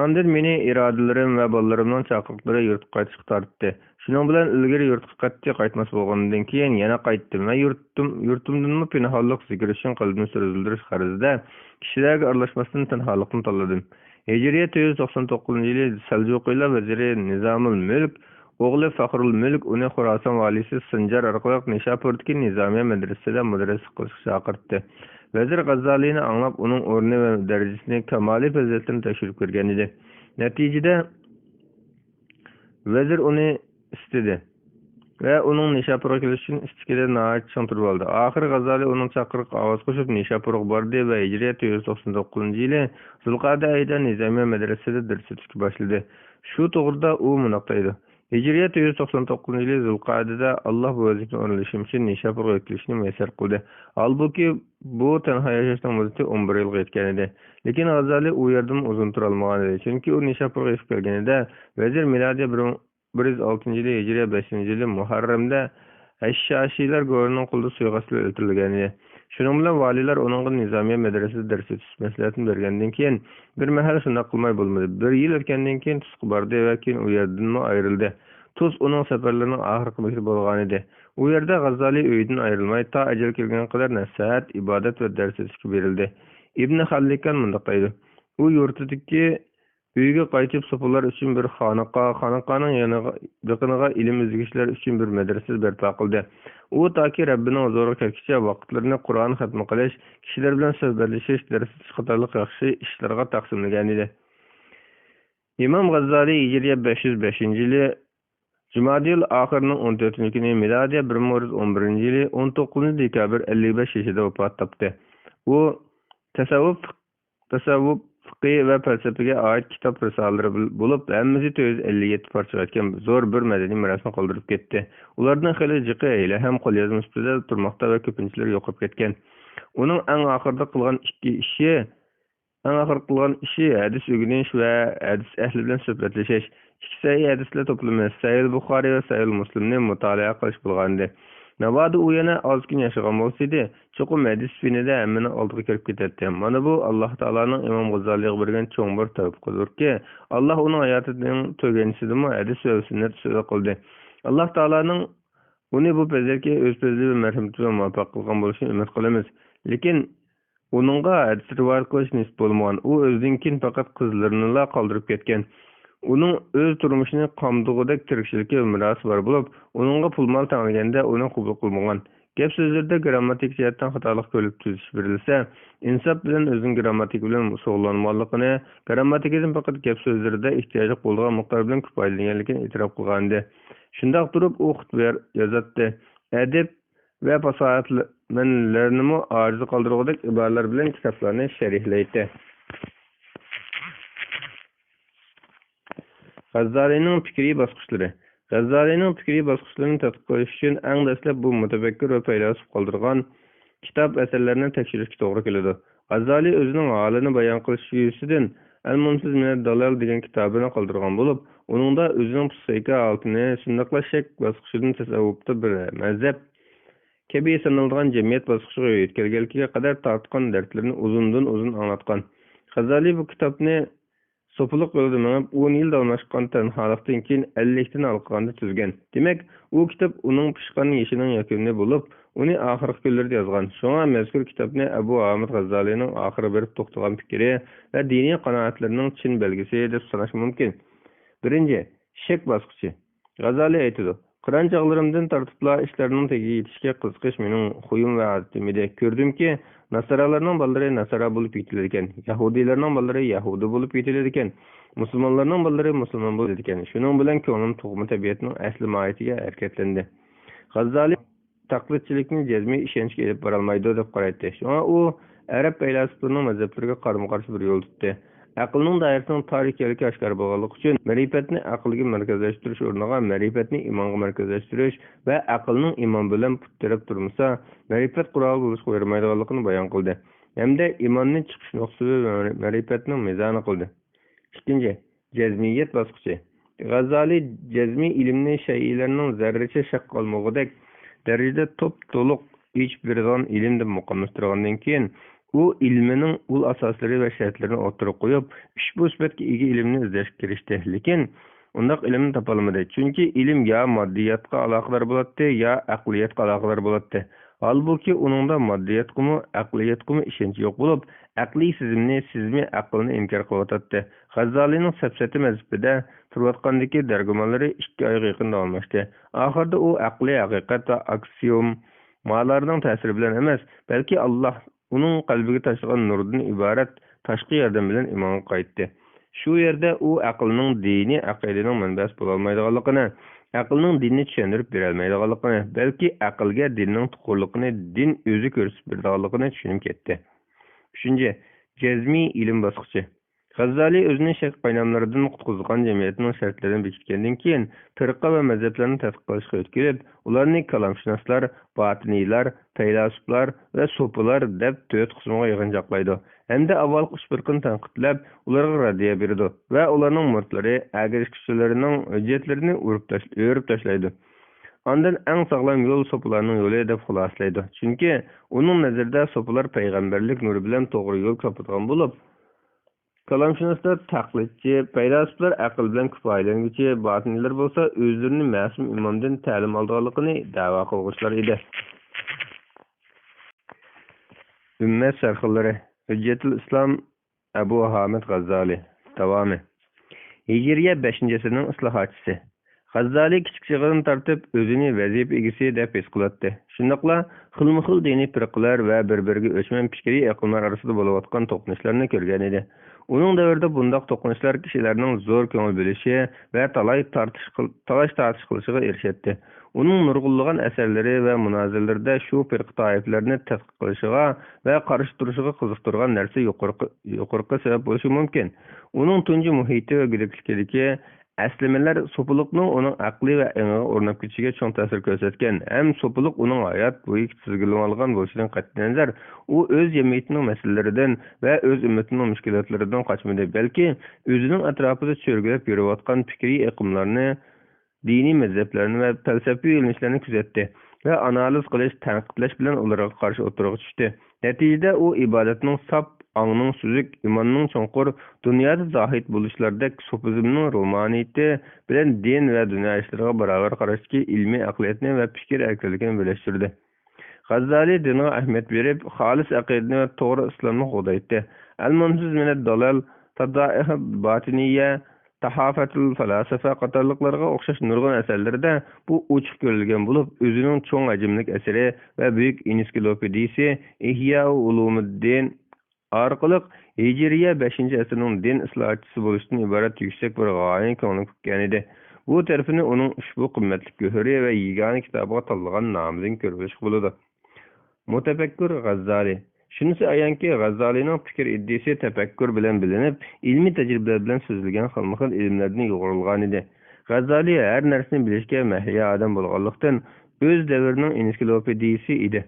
"Ondan meni irodalarim va bolalarimning chaqiriqlari yurtga qaytishga tortdi. Shuning bilan ilgari yurtga qattiq qaytmas bo'lgandan keyin yana qaytdim va yurtimdanmi pinhonlik zikr uchun qalbni so'zildirish g'arazida kishilarga aralashmasdan tanholikni tanladim." Hijriyat 499-yili Saljuqiylar vaziri Nizomul Mulk o'g'li Faxrul Mulk uni Xorason valisi Sinjar orqali Nishapurdagi Nizomiya madrasasida mudarrislik qilishga chaqirdi. Vazir G'azzalini anglab, uning o'rni va darajasini, kamoliy fazilatini tekshirib ko'rgan edi. Natijada vazir uni istedi va uning Nishapurga kelish uchun istikida nihoyat tushuntirib oldi. Oxiri G'azzali uning chaqiriq ovoz qo'shib Nishapurga bordi va hijriyat 499-yili Zulqa'da oyida Nizomiya madrasasida dars o'tishga boshladi. Shu to'g'rida u mundoq deydi: Hicriyat 199 yılı Zulqa'dada Allah bu vazifani o'rnatishim uchun nishapurga o'tkazishni muyassar qildi. Halbuki bu tanho yashashning muddati 11 yilga yetgan edi. Lekin G'azali u yerdan uzun tura olmagan edi. Chunki u nishapurga yetib kelganida Vezir milodiy 1106 yili Hijriya 5-yili Muharramda Hashshashiylar go'rining qo'lida suiqasdla o'ldirilgan edi. Shuning bilan valilar uningga Nizamiya madrasasida dars o'tish maslahatini bergandan keyin bir mahal shunday qilmay bo'lmadi. Bir yil o'tgandan keyin Tusga bordi va keyin u yerdan ayrildi. Tuz uning safarlarining oxirgi bekri bo'lgan edi. U yerda G'azali uyidan ayrilmay ta ajal kelgan qadar nasihat, ibodat va dars o'tishga berildi. Ibn Xallikan mundaq deydi: u yurtidagi uyga qaytib so'plar uchun bir xonaqoning yaqiniga ilm izlaguvchilar uchun bir madrasa barpo qildi. U toki Rabbining huzuriga kelguncha vaqtlarini Qur'on xatmi qilish, kishilar bilan suhbatlashish, dars qatorliq yaxshi ishlarga taqsimlagan edi. İmam G'azali Hijriya 505-yili Jumadil oxirining 14-kuni, milodiy 1111-yili 19-dekabr 55 yoshida vafot topdi. U tasavvuf, fiqh va falsafaga oid kitob risolalari bo'lib, hammasi 457 parchaga yetgan zo'r bir madaniy merosni qoldirib ketdi. Ulardan xili jiqi ila ham qo'lyozma ustida turmoqda va ko'pinchalar yo'qolib ketgan. Uning eng oxirida qilgan ishi hadis o'rganish va hadis ahli bilan suhbatlashish. Ikki sahih hadislar to'plami Sahih Buxoriy va Sahih Muslimni mutolaa qilish bo'lgandi. Navoda u yana oz kun yashagan bo'lsa edi, cho'qim hadis fanida hammani oldiga kirib ketadi. Mana bu Alloh taoloning Imom G'azaliga bergan cho'ng bir tavfiqidirki, Alloh uning hayotining tuganisida hadis va sunnat ustida qildi. Alloh taoloning uni bu pazarga o'z fazli va marhamati bilan muvaffaq qilgan bo'lishini umid qilamiz. Lekin uningga hadis rivoyat qilish nisb bo'lmagan. U o'zidan keyin faqat qizlarini qoldirib ketgan. Uning o'z turmushini qamdug'idek tirikchilikka mirosi bor bo'lib, uningga pul mol tanlaganda uni qabul qilmagan. Gap so'zlarda grammatik jihatdan xatolik ko'rib tuzish berilsa, insof bilan o'zining grammatik bilan shug'ullanganligini, grammatikadan faqat gap so'zlarda ehtiyoji bo'lgan miqdor bilan foydalanganligini e'tirof qilgandi. Shundoq turib u xutba yozatdi. Adab va fasohat manlarini ojiz qoldirgudek iboralar bilan kitoblarni sharhlaydi. G'azalining fikriy bosqichlari. G'azalining fikriy bosqichlarini tadqiq qilish uchun eng dastlab bu mutafakkir va faylasuf qoldirgan kitob asarlarini tekshirishga to'g'ri keladi. G'azali o'zining holini bayon qilish yuzasidan Al-Mumsiz minad Dalal degan kitobini qoldirgan bo'lib, uningda o'zining psixika holatini, shundaqla shak bosqichidan tasavvufda bir mazhab kabi sanalgan jamiyat bosqichiga yetkazganligiga qadar tortgan dardlarini uzun anglatgan. G'azali bu kitobni So'piliq yo'lida minib 10 yil davomlashgan tanholikdan keyin 50 dan alqanda tuzgan. Demak, u kitob uning pishqan yeshining yakuni bo'lib, uni oxirgi kunlarda yozgan. Shunga mazkur kitobni Abu Ahmad G'azalining oxiri berib to'xtagan fikri va diniy qanoatlarining chin belgisi deb sanash mumkin. Birinchi, shak bosqichi. G'azali aytadi: "Qur'on chog'larimdan tartibla ishlarning tagiga yetishga qiziqish mening xuyum va odatim edi. Ko'rdimki, Nasaralarning ballari nasara bo'lib yetilar ekan, Yahudiylarning ballari Yahudi bo'lib yetilar ekan, musulmonlarning ballari musulmon bo'lib ekan. Shuning bilan ko'nglim tug'ma tabiatning asli mohiyatiga harakatlandi." G'azali taqlidchilikni jazmiy ishonchga elib bora olmaydi deb qaraydi. Shunga u arab faylasuflarining mazhablariga qarama-qarshi bir yo'l tutdi. Aqlning doirasining tarixiyligi oshkor bo'lganligi uchun ma'rifatni aqlga markazlashtirish o'rniga ma'rifatni imonga markazlashtirish va aqlning imon bilan puttirib turmasa, ma'rifat quroli bo'lishga o'rmaydiganligini bayon qildi. Hamda imonning chiqish nuqtasi va ma'rifatning mezoni qildi. Ikkinchi, jazmiyat bosqichi. G'azali jazmiy ilmni shay'larning zarracha shak qolmog'idek darajada to'liq ich bergan ilm deb muqommashtirgandan keyin u ilmining ul asoslari va shartlarini o'tirib qo'yib, ushbu sifatga ega ilmni izlashga kirishdi. Lekin undaq ilmni topolmadi. Chunki ilm ya moddiyatga aloqador bo'ladi, ya aqliyatga aloqador bo'ladi. Halbuki uningda moddiyatqimi, aqliyatqimi ishonch yo'q bo'lib, aqliy sizmi aqlni inkor qilyotdi. G'azalining safsati mazhabida turayotgandagi dargumonlari 2 oyga yaqin davomlashdi. Oxirida u aqliy haqiqat va aksiyomalarning ta'siri bilan emas, balki Alloh uning qalbiga tashlagan nurdan iborat tashqi yordam bilan imonga qaytdi. Shu yerda u aqlning diniy aqidaning manbasi bo'la olmaydiganligini, aqlning dinni tushuntirib bera olmaydiganligini, balki aqlga dinning tuqurligini din o'zi ko'rsatib beradiganligini tushunib ketdi. 3. Jazmiy ilm bosqichi. G'azzali o'zining shak qaynamlaridan qutqizgan jamiyatning shartlarini bekitgandan keyin firqa va mazhablarni tadqiq qilishga o'tkazib, ularni kalamshunoslar, botiniylar, faylasuflar va so'pilar deb 4 qismga yig'inchoqlaydi. Hamda avval uch firqani tanqidlab, ularga raddiya berdi va ularning muridlari, agashuvchilarining hujjatlarini o'rib tashlaydi. Ondan eng sog'lom yo'l so'pilarning yo'li deb xulosalaydi. Chunki uning nazarida so'pilar payg'ambarlik nuri bilan to'g'ri yo'l topadigan bo'lib, kalamshunoslar taqlidchi, faylasuflar aql bilan kifoyalanuvchi, botiniylar bo'lsa o'zlarini ma'sum imomdan ta'lim olganligini da'vo qiluvchilar edi. Ümmet sharhillari Hujjatul Islom Abu Hamid G'azzali davomi. Hijriya 5-asrning islohotchisi. G'azzali kichik chig'idan tortib o'zini vazifa egasi deb his qiladi. Shundaqla xilma-xil diniy firqalar va bir-biriga o'chman fikriy aqllar orasida bo'layotgan to'qnashuvlarni ko'rgan edi. Uning davrida bundoq to'qnashuvlar kishilarning zo'r ko'ngil bo'lishi va talash tortish qilishiga erishdi. Uning nurg'unlagan asarlari va munozaralarida shu firqa toifalarini tadqiq qilishiga va qarshi turishiga qiziqtirgan narsa yuqorqi sabab bo'lishi mumkin. Uning tunji muhiti va go'daklikdagi Əslimilər so'piliqning uning aqli va engiga o'rnab ketishiga cho'ng ta'sir ko'rsatgan. Ham so'piliq uning hayot bo'yi tizgilanib olgan bo'lishidan qat'iy nazar, u o'z jamiyatining masalalaridan va o'z ummatining mushkulotlaridan qochmadi, balki o'zining atrofida cho'rgilab yurayotgan fikriy iqlimlarni, diniy mazhablarni va falsafiy yo'nalishlarni kuzatdi va analiz qilish, tanqidlash bilan ularga qarshi o'tirg'i tushdi. Natijada u ibodatning sop, аңның сүзік, imanның чоңқыр, dünyada zahid buluşlardek sofizmning romaniyati bilan din va dunyo ishlariga barobar qarashdagi ilmiy aqliyatni va fikr erkinligini birlashtirdi. G'azzali dinga ahamiyat berib, xolis aqidani va to'g'ri islomni qo'llaydi. Al-Munsiz min ad-dalal, Tadaih batiniya, Tahafatul falasafa qatorliqlarga o'xshash nurg'un asarlarda bu ochiq ko'rilgan bo'lib, o'zining cho'ng hajmlik asari va buyuk ensiklopediyasi Ihya Ulumuddin orqali Hijriya 5-asrning din islohotchisi bo'lishdan iborat yuksak bir g'oyani ko'ngil kutgan edi. Bu tarafini uning ushbu qimmatli go'hari va yagona kitobiga tanlagan nomidan ko'rish bo'ladi. Mutafakkur G'azzali. Shunisi ayonki, G'azzalining fikr iddisi tafakkur bilan bilinib, ilmiy tajribalar bilan so'zilgan xilma-xil ilmlardan yo'g'rilgan edi. G'azzali har narsani bilishga mahliyo odam bo'lganlikdan o'z davrining ensiklopediyasi edi.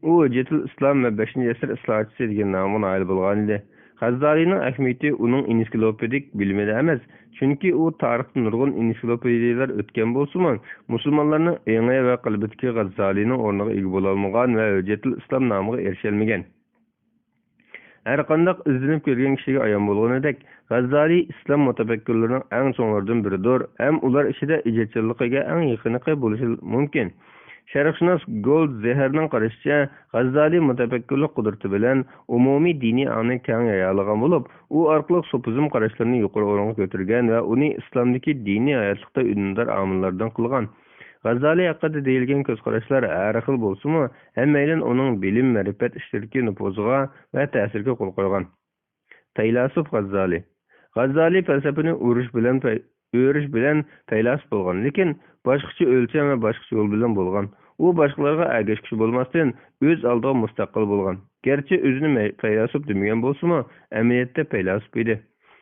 U Hujjatul Islom va 5-asr islohotchisi degan nomga nail bo'lgan edi. G'azzalining ahamiyati uning ensiklopedik bilimida emas, chunki u tarixda nurg'un ensiklopediyalar o'tgan bo'lsa-mu, musulmonlarning engi va qalbidagi G'azzalining o'rniga ega bo'la olmagan va Hujjatul Islom nomiga erisholmagan. Har qanday izlanib ko'rgan kishiga ayon bo'lganidek, G'azzali islom mutafakkirlarining eng cho'nglaridan biridir, ham ular ichida ijodkorligiga eng yaqini bo'lishi mumkin. Sharqshunos Gold Zeherning qarashicha, G'azzali mutafakkirlik qudrati bilan umumiy diniy ongni keng yayolgan bo'lib, u orqali sufizm qarashlarini yuqori o'ringa ko'targan va uni islomdagi diniy hayotlikda unumdor omillardan qilgan. G'azzali haqida deyilgan ko'z qarashlar har xil bo'lsa-mu, hammadan uning bilim, ma'rifat ishlariki nufuziga va ta'siriga qo'l qo'ygan. Faylasuf G'azzali. G'azzali falsafani o'rish bilan faylasuf bo'lgan, lekin boshqacha o'lcham va boshqacha yo'l bilan bo'lgan. U boshqalarga ergashuvchi bo'lmasdan o'z oldiga mustaqil bo'lgan. Garchi o'zini faylasuf demagan bo'lsa-mu, amaliyotda faylasuf edi.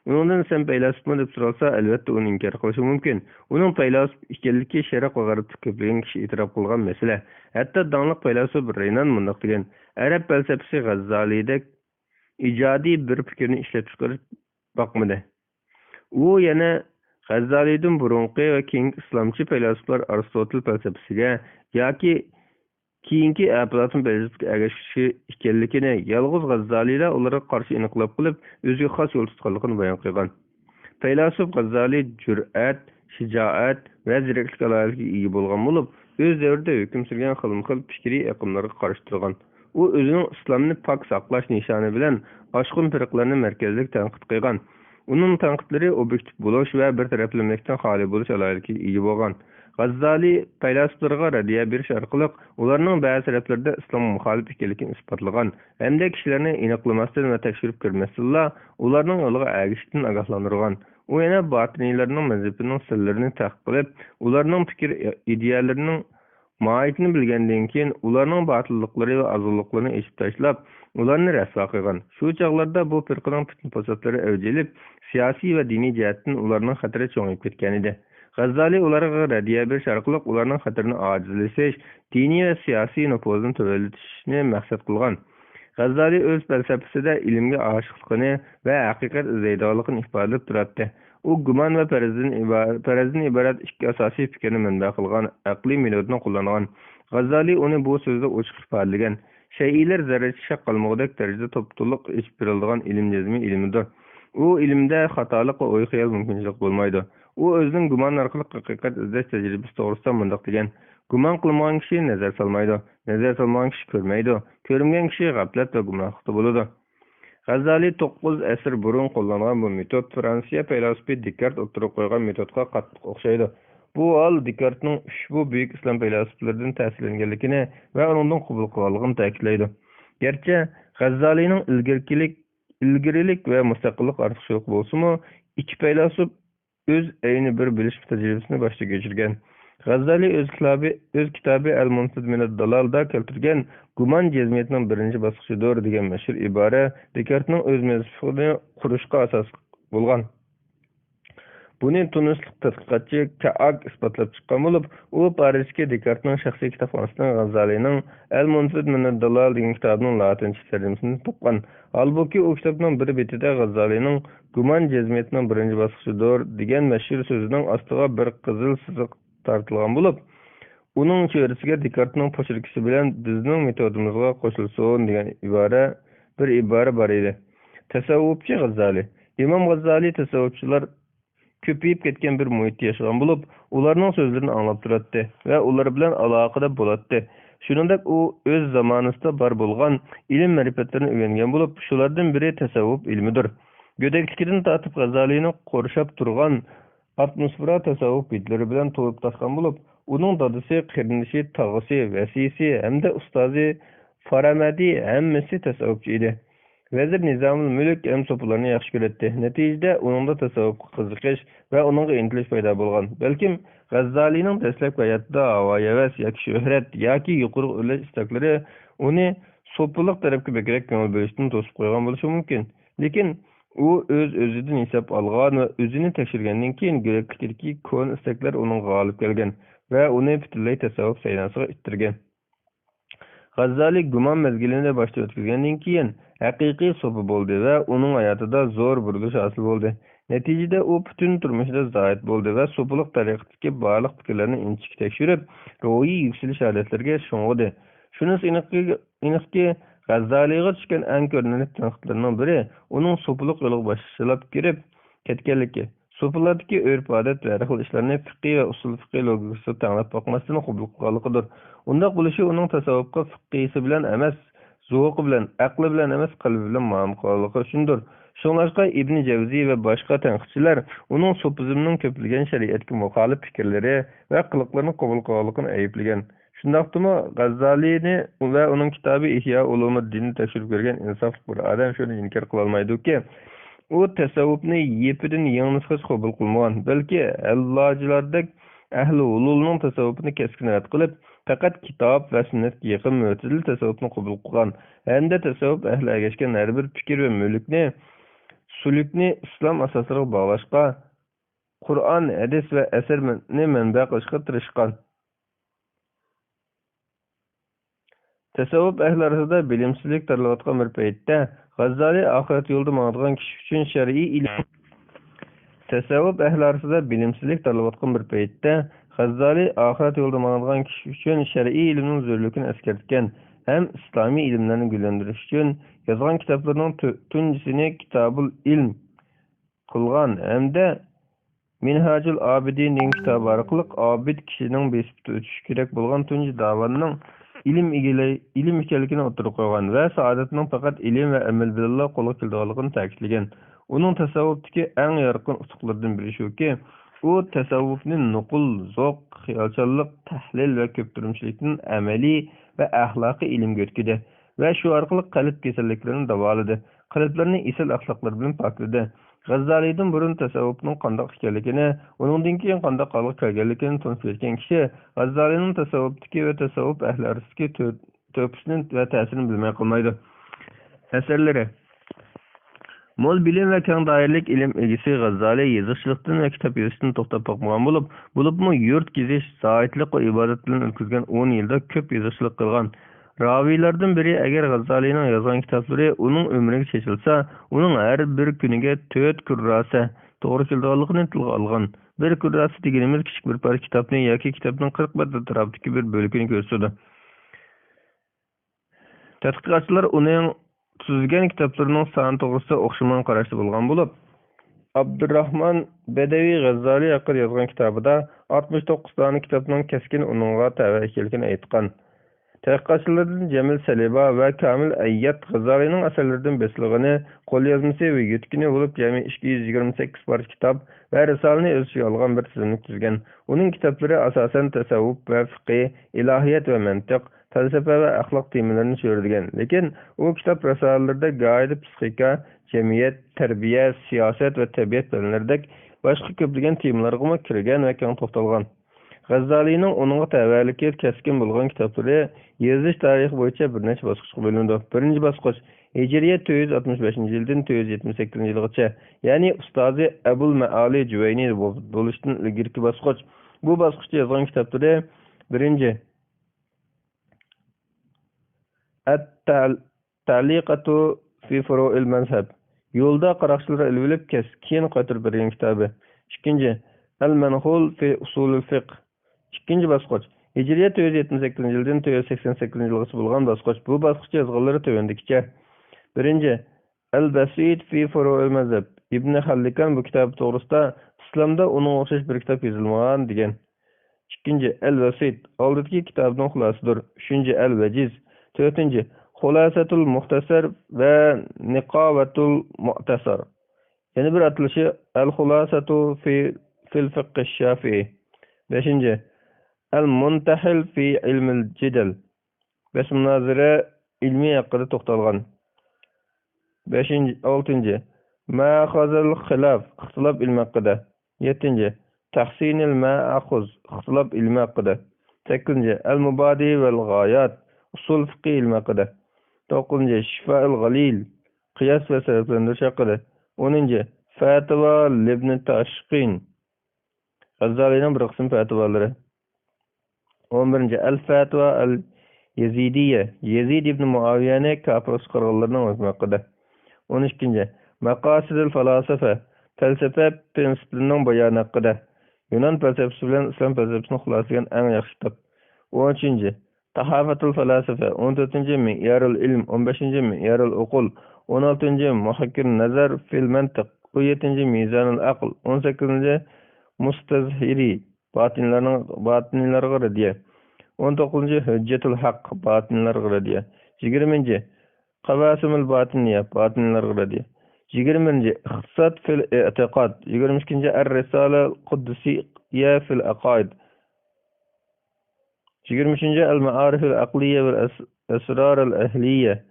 Undan sen faylasufmi deb so'ralsa, albatta uni inkor qilishi mumkin. Uning faylasuf ekanligi sharq va g'arbda ko'plagan kishi e'tirof qilgan masala. Hatto donliq faylasuf Raynan mundoq degan: Arab falsafasi G'azzalidek ijodiy bir fikrni ishlab chiqarish boqmadi. U yana G'azzalidan burunqi va keyingi islomchi faylasuflar Aristotel falsafasiga yoki keyingi Aflatun falsafasiga ergashishi ekanligini yolg'iz G'azzalilar ularga qarshi inqilob qilib, o'ziga xos yo'l tutganligini bayon qilgan. Faylasuf G'azzali jur'at, shijoat va ziriklik alohidasiga ega bo'lgan bo'lib, o'z davrida hukm surgan xilma-xil fikriy aqimlarga qarshi turgan. U o'zining islomni pok saqlash nishoni bilan oshqin firqalarni markazlik tanqid qilgan. Uning tanqidlari obyektiv bo'lish va bir taraflamalikdan xoli bo'lish alohidasiga ega bo'lgan. G'azzali faylasuflarga raddiya berish orqali ularning ba'zi taraflarida islom muxolif ekanligini isbotlagan hamda kishilarni aniqlamasdan va tekshirib ko'rmasdan ularning yo'liga ergashishdan ogohlantirgan. U yana botiniylarning mazhabining sirlarini tadqiq qilib, ularning fikr ideyalarining mohiyatini bilgandan keyin ularning botilliklari va azulliklarini eshib tashlab, ularni rasvo qilgan. Shu chog'larda bu firqaning fitna fasotlari avjilib, siyosiy va diniy jihatdan ularning xatiri cho'ngib ketgan edi. G'azzali ularga radiya berish orqali ularning xatirini ojizlashish, diniy va siyosiy nufuzini tuvallatishni maqsad qilgan. G'azzali o'z falsafasida ilmga oshiqligini va haqiqat izlaydiganligini ifodalab turadi. U gumon va farazdan iborat ikki asosiy fikrni manba qilgan aqliy metodni qo'llangan. G'azzali uni bu so'zda ochiq ifodalagan. Shay'iylar zarracha shak qilmoqdek darajada to'liq ichib berilgan ilm jazmi ilmidir. U ilmda xatolik va o'y xiyol mumkinchilik bo'lmaydi. U o'zining gumon orqali haqiqat izlash tajribasi to'g'risida mundoq degan: gumon qilmagan kishi nazar solmaydi, nazar solmagan kishi ko'rmaydi, ko'rmagan kishi g'aflat va gumrohlikda bo'ladi. G'azzali 9 asr burun qo'llangan bu metod Fransiya faylasufi Dekart o'tirib qo'ygan metodga qattiq o'xshaydi. Bu hol Dekartning ushbu buyuk islom faylasuflaridan ta'sirlanganligini va undan qabul qilganligini ta'kidlaydi. Gerçi G'azzalining ilgarilik va mustaqillik ortiqchiligi bo'lsa-mu, ikki faylasuf o'z ayni bir bilish tajribasini boshdan kechirgan. G'azzali o'z kitobi Al-Munsad min ad-Dalalda keltirgan gumon jazmiyatining birinchi bosqichidir degan mashhur ibora Dekartning o'z mazhabini qurishga asos bo'lgan. Buni tunislik tadqiqotchi Kaag isbotlab chiqqan bo'lib, u Parijdagi Dekartning shaxsiy kitobxonasidan G'azzalining Al-Munsad min ad-Dalal degan kitobining latincha tarjimasini topgan. Halbuki u kitobning bir betida G'azzalining gumon jazmiyatining birinchi bosqichidir degan mashhur so'zining ostiga bir qizil chiziq tortilgan bo'lib, uning cho'risiga Dekartning pochirkisi bilan bizning metodimizga qo'shilsin degan bir ibora bor edi. Tasavvufchi G'azzali. Imom G'azzali tasavvufchilar ko'payib ketgan bir muhitda yashagan bo'lib, ularning so'zlarini anglab turadi va ular bilan aloqada bo'ladi. Shuningdek, u o'z zamonasida bor bo'lgan ilm ma'rifatlarini o'rgangan bo'lib, shulardan biri tasavvuf ilmidir. Go'dakligidan tortib G'azzalining qurshab turgan atmosfera tasavvuf bitlari bilan to'lib toshgan bo'lib, uning dadasi, qarindoshi, tog'asi, vasiysi hamda ustozi Faramadi hammasi tasavvufchi edi. Vazir Nizamul Mulk ham so'plarni yaxshi ko'radi. Natijada uningda tasavvufga qiziqish va uningga intilish paydo bo'lgan. Balkim G'azzalining dastlabki hayotida havoyavas yoki shuhrat yoki yuqori o'lash istaklari uni so'piliq tarafga bekrak ko'ngil bo'lishdan to'sib qo'ygan bo'lishi mumkin. Lekin u o'zidan hisob olgan va o'zini tekshirgandan keyin yurakdagi ko'n istaklar uning g'olib kelgan va uni butunlay tasavvuf saynasiga ittirgan. G'azzali gumon mezgilini boshdan o'tkazgandan keyin haqiqiy so'pi bo'ldi va uning hayotida zo'r burilish hosil bo'ldi. Natijada u butun turmushida zoid bo'ldi va so'piliq tariqatdagi barliq fikrlarni inchik tekshirib, ruhiy yuksalish odatlariga sho'ng'idi. Shunisi aniqki, G'azzaliga tushgan eng ko'rinarli tanqidlarning biri uning so'piliq yo'liga boshlab kirib ketganligi. So'pilardagi urf-odat va har xil ishlarni fiqh va usul fiqh logikasida tanlab boqmasdan qabul qilganligidir. Undaq bo'lishi uning tasavvufga fiqhisi bilan emas, zuhuqi bilan, aqli bilan emas, qalbi bilan muomala qilganligi shundir. Shuningdek, Ibn Javziy va boshqa tanqidchilar uning sufizmning ko'plagan shariatga muxolif fikrlari va qiliqlarini qabul qilganligini ayblagan. Shundaqdimi G'azzalini va uning kitobi Ihyo Ulumuddinni tekshirib ko'rgan insofli bir odam shuni inkor qila olmaydi-ki, u tasavvufni yepidan yangi nusxasi qabul qilmagan, balki allojilardek ahli ululning tasavvufini keskin rad qilib, faqat kitob va sunnatga yaqin mo'tazil tasavvufni qabul qilgan. Hamda tasavvuf ahli ergashgan har bir fikr va sulukni islom asosiga bog'lashga, Qur'on, hadis va asarni manba qilishga tirishgan. Tasavvuf ahli orasida bilimsizlik taralayotgan bir paytda G'azzali oxirat yo'lida mang'adigan kishi uchun shar'iy ilm tasavvuf ahli orasida bilimsizlik taralayotgan bir paytda G'azzali oxirat yo'lida mang'adigan kishi uchun shar'iy ilmning zo'rligini eskartgan ham islomiy ilmlarni gullantirish uchun yozgan kitoblarining tunjisini Kitobul Ilm qilgan hamda Minhajul Abidin degan kitob orqali obid kishining besib o'tishi kerak bo'lgan tunji da'vatning ilm ekanligini o'tirib qo'ygan va saodatning faqat ilm va amal bilan qo'lga keladiganligini ta'kidlagan. Uning tasavvufdagi eng yorqin utuqlaridan biri shuki, u tasavvufni nuqul, zo'q, xiyolchanlik, tahlil va ko'ptirmchilikdan amaliy va axloqiy ilmga o'tkazdi va shu orqali qalb kasalliklarini davoladi, qalblarni isl axloqlar bilan pokladi. G'azzalidan burun tasavvufning qandoq ekanligini, uningdan keyin qandoq holga kelganligini tushungan kishi G'azzalining tasavvufdagi va tasavvuf ahli orasidagi to'pisini va ta'sirini bilmay qolmaydi. Əsərləri Mol bilim ve keng dairlik ilim ilgisi Gazali yazıçılıktan ve kitap yazıştan toxtab bakmagan bulupmu yurt geziş, saatlik ve ibadet bilen ötküzgen 10 yılda köp yazıçılık kılgan. Ravilerden biri eğer Gazali'nin yazgan kitapları onun ömrüne çeşilse, onun her bir günüge 4 kürrase doğru kildalıqını tilga algan. Bir kürrase degenimiz küçük bir par kitapını yaki kitapının 40 batı tarafdaki bir bölükünü görsüdü. Tədqiqatçılar onun tüzülgen kitaplarının sani toğrusida oxşaman qaraşlı bulgan bulup, Abdurrahman Bedevi Gazali hakkında yazgan kitabıda 69 tane kitapının keskin onunla təvə ekilikini aytqan. Tədqiqatçılardan Cemil Saliba ve Kamil Ayyat Gazali'nin əsərlərdən besilgini, qol yazması ve yetkini bulup cemi 228 parça kitap ve risalini öz içine algan bir tizimlik tüzgen. Onun kitapları asasen tasavvuf ve fiqh, ilahiyat ve mantık, felsefe ve ahlak temelerini söyledigen. Lekin o kitap risalelerde gayet psixika, cemiyet, terbiye, siyaset ve tabiat bilimlerdek başka köplügen temalarga kirgen ve keng toxtalgan. Gazali'nin onunla təvəlliki keskin bulgan kitapları yazış tarihi boyunca bir neçə basqıçqa bölündü. Birinci basqıç Hicriye 265 yıldan 278 yılgacha, yani ustazı Ebul Meali Cüveyni buluştan ilgirki basqıç. Bu basqıçta yazgan kitapları birinci At-Ta'liqatu fi Furu'il Mazhab. Yolda qaraqçılara ilvilip keskin qaytırıp bergen kitabı. İkinci El-Menhul fi Usulul Fiqh. İkinci basqıç Hicriye 278 yıldan 288 yılgacha bulgan basqıç. Bu basqıçta yazganları tövendikiçe. Birinci El-Basit fi Furu'il Mazhab. İbn Hallikan bu kitabı toğrusida İslamda onun oxşaş bir kitap yazılmagan degen. İkinci El-Basit aldıki kitabının xulasıdır. Üçüncü El-Veciz. Dördüncü Hulasatul Muhtasar ve Niqabatul Mu'tasar. Yani bir atılışı El-Hulasatu fil Fiqh Şafii. Beşinci El-Muntahil fi ilmil Cidel. Beş münazire ilmi hakkında toxtalgan. Altıncı Ma'khazul Khilaf, ixtilaf ilmi hakkında. Yedinci Tahsinil Ma'khuz, ixtilaf ilmi hakkında. Sekizinci El-Mubadi vel Gayat, usul fiqh ilmi hakkında. 9. Şifa'il Galil, kıyas ve sebeplendiriş hakkında. 10. Fatva Libn Taşqin, Gazali'nin bir kısım fatvaları. 11. El-Fatva El-Yezidiye, Yezid ibn Muaviye'ne kafir çıkargılarının özü hakkında. 12. Maqasidil Falasafe, felsefe prensiplerinin bayanı hakkında. Yunan felsefesi bilen İslam felsefesini xulasagan en yaxşı kitap. 13. Tahafatul Falasafe, 14. Mi'yarul İlm, 15. Mi'yarul Uqul, 16. Muhakkir Nazar fil Mantiq, 17. Mizanul Aql, 18. Mustazhiri, batinlarga radiye, 19. Hüccetul Haq, batinlarga radiye, 20. Qavasimul Batiniye, batinlarga radiye, 20. İhtisat fil i'tiqad, 22. Er-Risale Kuddusiyye fil Aqaid, 23. El-Ma'arifil Aqliye vel Esrarul Ehliye,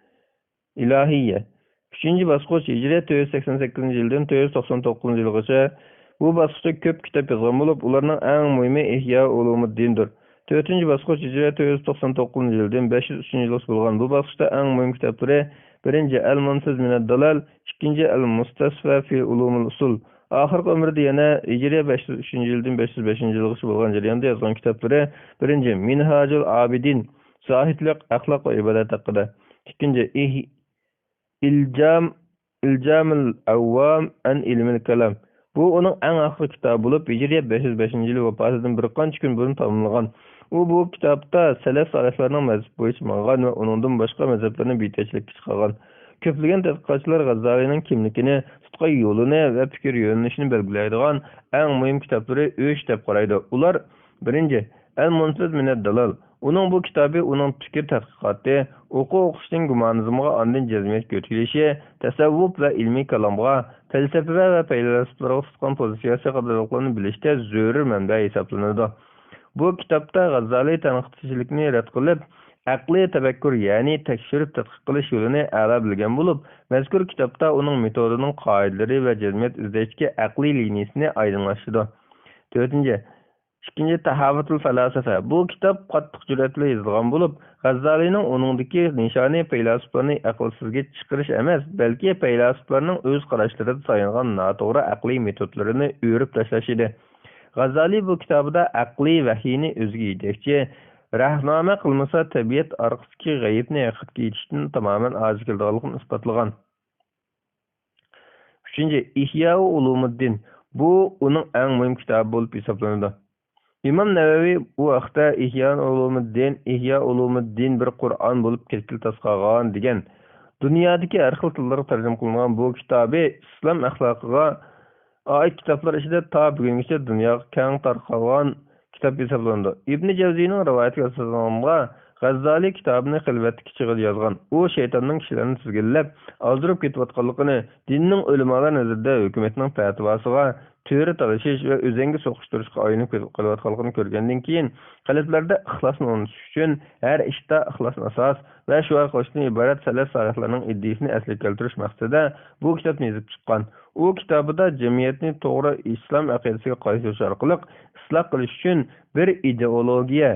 İlahiye. 3. basqıç Hicret 288 yıldan 299 yılgacha. Bu basqıçta köp kitap yazgan bulup, ularning eng muhimi İhya Ulumuddin'dir. 4. basqıç Hicret 299 yıldan 503 yılgacha bulgan. Bu basqıçta eng muhim kitapları 1. El-Munfiz mined Dalal, 2. El-Mustasfa fi Ulumul Usul. Ahirki ömrüde yana Hicriye 503 yıldan 505 yılgacha bulgan jarayonda yazgan kitapları 1. Minhajul Abidin, zahidlik, ahlak ve ibadet hakkında. 2. İlcamul Avvam an ilmil kelam. Bu onun en ahir kitabı bulup Hicriye 505 yılı vefatından bir qancha gün burun tamamlagan. Bu kitapta selef salihlarning mezhep boyunca mangan ve onundan başka mezheplerini biteçlik çıkargan. Köplügen tədqiqatçılar Gazali'nin kimlikini, tutqay yolunu ve fikir yönelişini belgileydigan en mühim kitapları 3 dep qaraydı. Ular 1. El-Munfiz mined Dalal. Onun bu kitabı onun fikir tədqiqatı, oquşdan gumanizmga andın cezmiyet götürülüşü, tasavvuf ve ilmi kalamga, felsefe ve felsefelerga tutqan pozisiyasi qadarlıqlarını bilishte zörür mənbə hesaplanırdı. Bu kitapta Gazali tanqidçilikni rad qilib, aqli tefekkür yani tekşirip tadqiq qilish yo'lini a'la bilgan bo'lib, mazkur kitapta uning metodining qoidalari va jazmiyat izlashga aqli liniyasini aydınlaştırdı. 4. İkinci Tahavutul Falasafa. Bu kitap qattiq jur'atli yozilgan bo'lib, G'azzalining uningdagi nishoni faylasuflarni aqlsizga chiqarish emas, balki faylasuflarning o'z qarashlariga tayangan noto'g'ri aqliy metodlarini o'rib tashlash edi. G'azzali bu kitobida aqliy vahiyni o'ziga yetakchi, rahnoma qilmasa tabiat orqasidagi g'ayibni haqiqatga yetishdan tamoman ojiz kelganligini isbotlagan. 3. İhya Ulumuddin. Bu uning eng muhim kitobi bo'lib hisoblanadi. İmam Navaviy bu vaqtda İhya Ulumuddin bir Qur'on bo'lib kelkil tasqagan degan. Dunyodagi har xil tillarga tarjima qilingan bu kitobi islom axloqiga oid kitoblar ichida to bugungacha dunyoga keng tarqalgan kitob hisoblanadi. Ibn Javziyning rivoyatiga asoslangan G'azzali kitobini xilvatdagi chig'ida yozgan. U shaytonning kishilarni tizginlab, ozdirib ketayotganligini, dinning ulamolar nazarida hukumatning fatvosiga to'g'ri talashish va o'zangi so'qishtirishga aylanib qolayotganligini ko'rgandan keyin qalblarda ixlosni unutish uchun har ishda ixlosni asos va shu qilishdan iborat salaf solihlarning iddiasini asliga keltirish maqsadida bu kitobni yozib chiqqan. U kitobida jamiyatni to'g'ri islom aqidasiga qaytarish orqali isloh qilish uchun bir ideologiya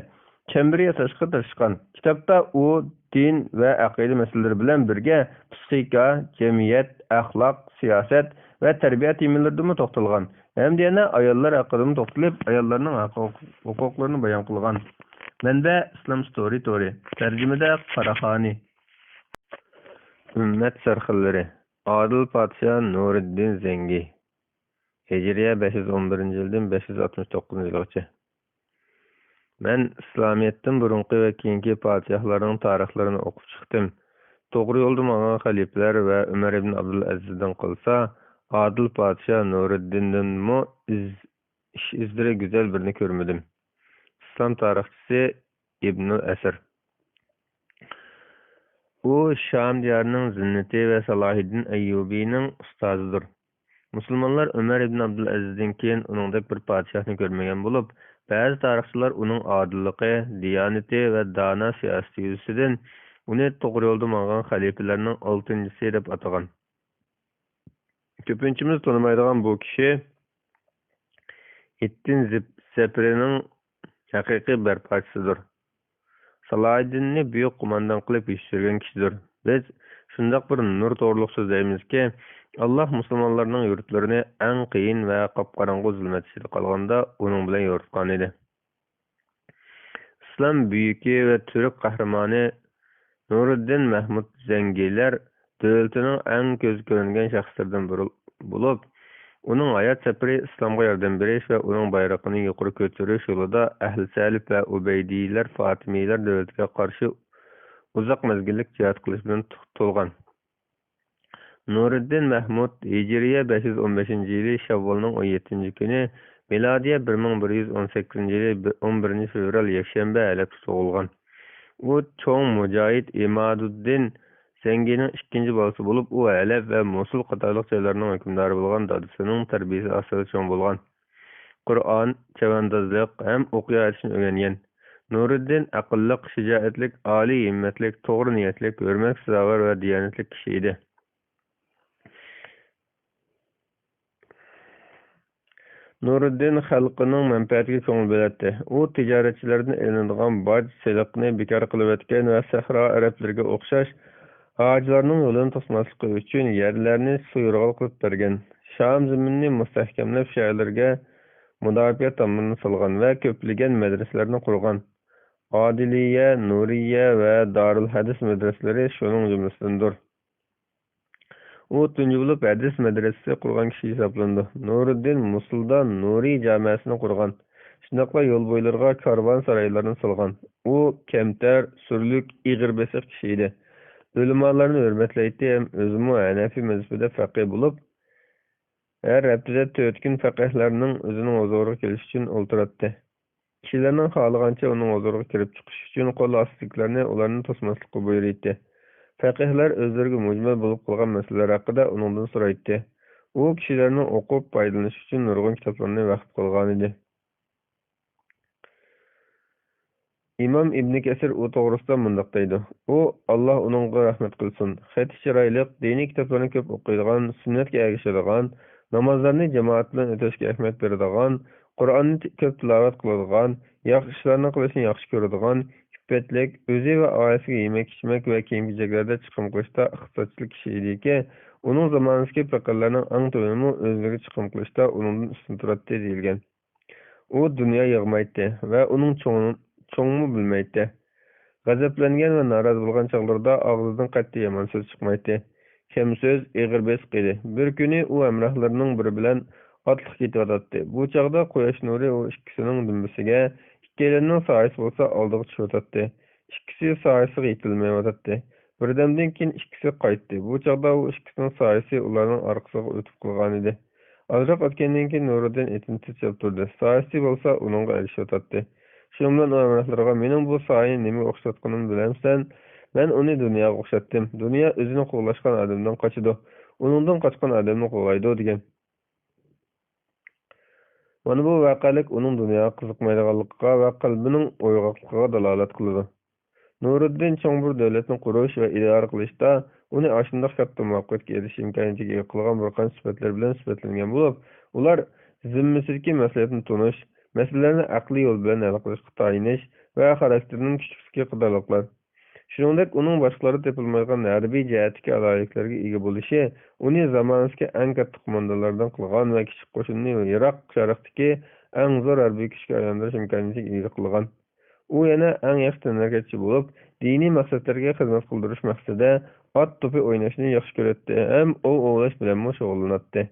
chemberi yasashga tirishgan. Kitobda u din va aqida masalalari bilan birga psixika, jamiyat, axloq, siyosat va tarbiya temalarida to'xtalgan. Hem de yana ayollar haqida to'xtalib, ayollarning huquqlarini bayon qilgan. Manba Islam Story. Tarjimada Qaraxoni. Ümmet sarxillari. Adil Podsho Nuriddin Zengi. Hijriya 511-yildan 569-yilgacha. Men İslamiyetdan burunqi va keyingi podshohlarning tarixlarini o'qib chiqdim. To'g'ri yo'lda bo'lgan xalifalar va Umar ibn Abdulazizdan qolsa, Adil Podsho Nuriddindanmi izlari go'zal birini ko'rmadim. İslam tarixchisi İbnül Asir. U Sham diyarining Zinnati va Salahiddin Ayyubining ustozidir. Musulmonlar Umar ibn Abdulazizdan keyin uningdek bir podshohni ko'rmagan bo'lib, ba'zi tarixchilar uning odilligi, diyonati va dono siyosati yuzasidan uni to'g'ri yo'lda bo'lgan xalifalarning 6-chisi deb atagan. Ko'pinchimiz tanimaydigan bu kishi Ittin Zepirining haqiqiy barpochisidir. Salahiddinni buyuk qo'mondon qilib yetishtirgan kishidir. Biz shundoq bir nur to'g'riliq so'zlaymizki, Allah musulmonlarning yurtlarini eng qiyin va qop-qorong'u zulmat ichida qolganda uning bilan yo'ritgan edi. Islom buyuki va turk qahramoni Nuriddin Mahmud Zengilar davlatining eng ko'z ko'ringan shaxslaridan biri bo'lib, uning hayot safari islomga yordam berish va uning bayrog'ini yuqori ko'tarish yo'lida Ahli Salib va Ubaydiylar, Fatimiylar davlatiga qarshi uzoq mezgillik jihad qilish bilan to'lgan. Nuriddin Mahmud Hijriya 515-yili Shavvolning 17-kuni, milodiya 1118-yili 11-fevral yakshanba Alepda tug'ilgan. U cho'ng mujohid Imaduddin Zengining ikkinchi bolasi bo'lib, u Alep va Mosul qatorliq joylarning hukmdori bo'lgan dadasining tarbiyasi ostida cho'ng bo'lgan. Qur'on, chavandozlik ham o'qiy olishni o'rgangan. Nuriddin aqlliq, shijoatlik, oliy himmatlik, to'g'ri niyatlik, hurmat sazovor va diyonatli kishi edi. Nuriddin xalqining manfaatiga ko'ngil beradi. U tijoratchilardan elinadigan boj soliqni bekor qilayotgan va sahro arablarga o'xshash hojilarning yo'lini to'smasligi uchun yerlarni suyurg'al qilib bergan. Sham zaminni mustahkamlab shaharlarga mudofaa tomonini solgan va ko'plagan madrasalarni qurgan. Adiliya, Nuriya va Darul Hadis madrasalari shuning jumlasidandir. U tunji bo'lib hadis madrasasi qurgan kishi hisoblanadi. Nuriddin Musulda Nuriy jamoasini qurgan. Shundoqla yo'l bo'ylarga karvon saroylarini solgan. U kamtar, surlik, ig'ir besiq kishi edi. Ulamolarni hurmatlaydi ham o'zimi Hanafiy mazhabida faqih bo'lib, har haftada 4 kun faqihlarning o'zining huzuriga kelish uchun o'ltiradi. Kishilarning xohlagancha uning huzuriga kirib chiqish uchun qo'l ostidagilarni ularni to'smaslikka buyurdi. Faqihlar o'zlariga mujmal bo'lib qolgan masalalar haqida uningdan so'raydi. U kishilarni o'qib foydalanish uchun nurg'un kitoblarni vaqf qilgan edi. İmam İbn Kesir u to'g'risida mundoq deydi. U Alloh uningga rahmat qilsin. Xati chiroyli, diniy kitoblarni ko'p o'qiydigan, sunnatga ergashadigan, namozlarni jamoat bilan o'tashga ahamiyat beradigan, Qur'onni ko'p tilovat qiladigan, yaxshi ishlarni qilishni yaxshi ko'radigan, iffetlik, o'zi va oilasiga yemak-ichmak va kiyim-kechaklarda chiqim qilishda ixtisosli kishi ediki, uning zamonasidagi faqirlarning eng to'yimi o'zlari chiqim qilishda uningdan ustun turadi deyilgan. U dunyo yig'maydi va uning cho'ngmi bilmaydi. G'azablangan va norozi bo'lgan chog'larda og'zidan qat'iy yomon so'z chiqmaydi. Kim so'z ig'ir besiq edi. Bir kuni u hamrohlarining biri bilan otliq ketayotdi. Bu chog'da quyosh nuri u ikkisining dumbasiga, ikkalarining soyasi bo'lsa oldiga tushyotdi. Ikkisi soyasiga yetilmayotdi. Birdamdan keyin ikkisi qaytdi. Bu chog'da u ikkisining soyasi ularning orqasiga o'tib qolgan edi. Ozroq o'tgandan keyin Nuriddin etini titrab turdi. Soyasi bo'lsa uningga erishayotdi. Shuning bilan u hamrohlariga mening bu soyani nimaga o'xshatganimni bilamsan? Men uni dunyoga o'xshatdim. Dunyo o'zini qo'llashgan odamdan qochadi. Uningdan qochgan odamni qo'llaydi degan. Mana bu voqelik uning dunyoga qiziqmaydiganligiga va qalbining uyg'oqligiga dalolat qiladi. Nuriddin cho'ng bir davlatni qurish va idora qilishda uni ashundoq katta muvaffaqiyatga erishish imkoniyatiga ega qilgan bir qancha sifatlar bilan sifatlangan bo'lib, ular zimmasidagi mas'uliyatni tunish, masalalarni aqliy yo'l bilan hal qilishga tayinish va xarakterining kuchlikligi qatorliqlar. Shuningdek, uning boshqalarida topilmaydigan harbiy jihatdagi alohidliklarga ega bo'lishi uni zamonasiga eng katta qo'mondonlardan qilgan va kichik qo'shinni Iroq sharqidagi eng zo'r harbiy kuchga aylantirish imkoniyatiga ega qilgan. U yana eng yaxshi tanlaganchi bo'lib, diniy maqsadlarga xizmat qildirish maqsadida ot to'pi o'ynashni yaxshi ko'radi ham ov ovlash bilan shug'ullanadi.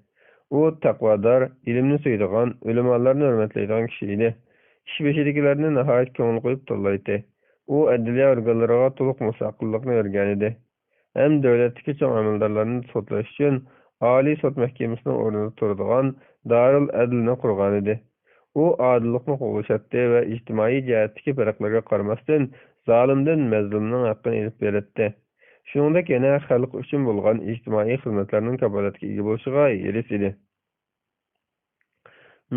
U taqvodor, ilmni suyadigan, ulamolarni hurmatlaydigan kishi edi. Ish beshidagilarni nihoyat ko'ngil qo'yib tanlaydi. U adliya organlariga to'liq mustaqillikni bergan edi. Ham davlatdagi cho'ng amaldorlarni sotlash uchun Oliy sud mahkamasining o'rnida turadigan Darul Adlni qurgan edi. U odillikni qo'llashadi va ijtimoiy jihatdagi farqlarga qaramasdan zolimdan mazlumning haqqini elib beradi. Shuningdek, yana xalq uchun bo'lgan ijtimoiy xizmatlarning kafolatiga ega bo'lishiga eris edi.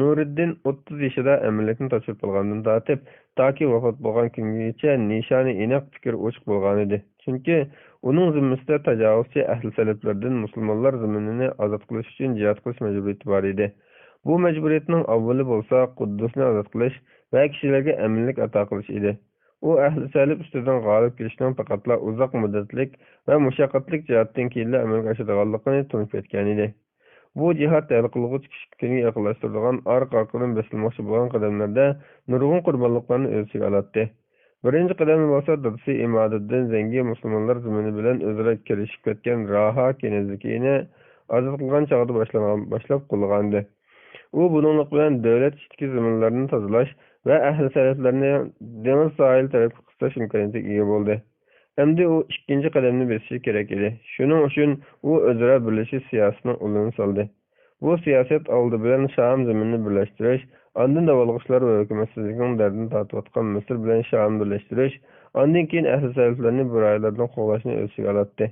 Nuriddin 30 yoshida amaliyotni topshirib bo'lgandan tortib, toki vafot bo'lgan kungacha nishoni aniq fikr ochiq bo'lgan edi. Chunki uning zimmasida tajovuzchi ahli salaflardan musulmonlar zaminini ozod qilish uchun jihad qilish majburiyati bor edi. Bu majburiyatning avvali bo'lsa Quddusni ozod qilish va kishilarga aminlik ato qilish edi. U ahli salaf ustidan g'olib kelishning faqatla uzoq muddatlik va mushaqqatli jihatdan keyin amalga oshadiganligini tunib yetgan edi. Bu jihat hal qilg'uch kishini yaqinlashtiradigan orqa-orqadan bosilmoqchi bo'lgan qadamlarda nurg'un qurbonliklarni o'z ichiga oladi. Birinchi qadam bo'lsa dadasi Imoduddin Zangi musulmonlar zamini bilan o'zaro kelishib ketgan Raha kenizligini ozod qilgan chog'da boshlab qo'lgandi. U buninglik bilan davlat ichki zaminlarini tozalash va ahli salaflarni dengiz sohil tarafga qistash imkoniyatiga ega bo'ldi. Endi u ikkinchi qadamni bosishi kerak edi. Shuning uchun u o'zaro birlashish siyosatini qo'lga soldi. Bu siyosat oldi bilan Sham zaminini birlashtirish, ondan davolg'ishlar va hukumatsizlikning dardini tortayotgan Misr bilan Shamni birlashtirish, ondan keyin ahli salaflarni buraylardan qo'llashni o'z ichiga oladi.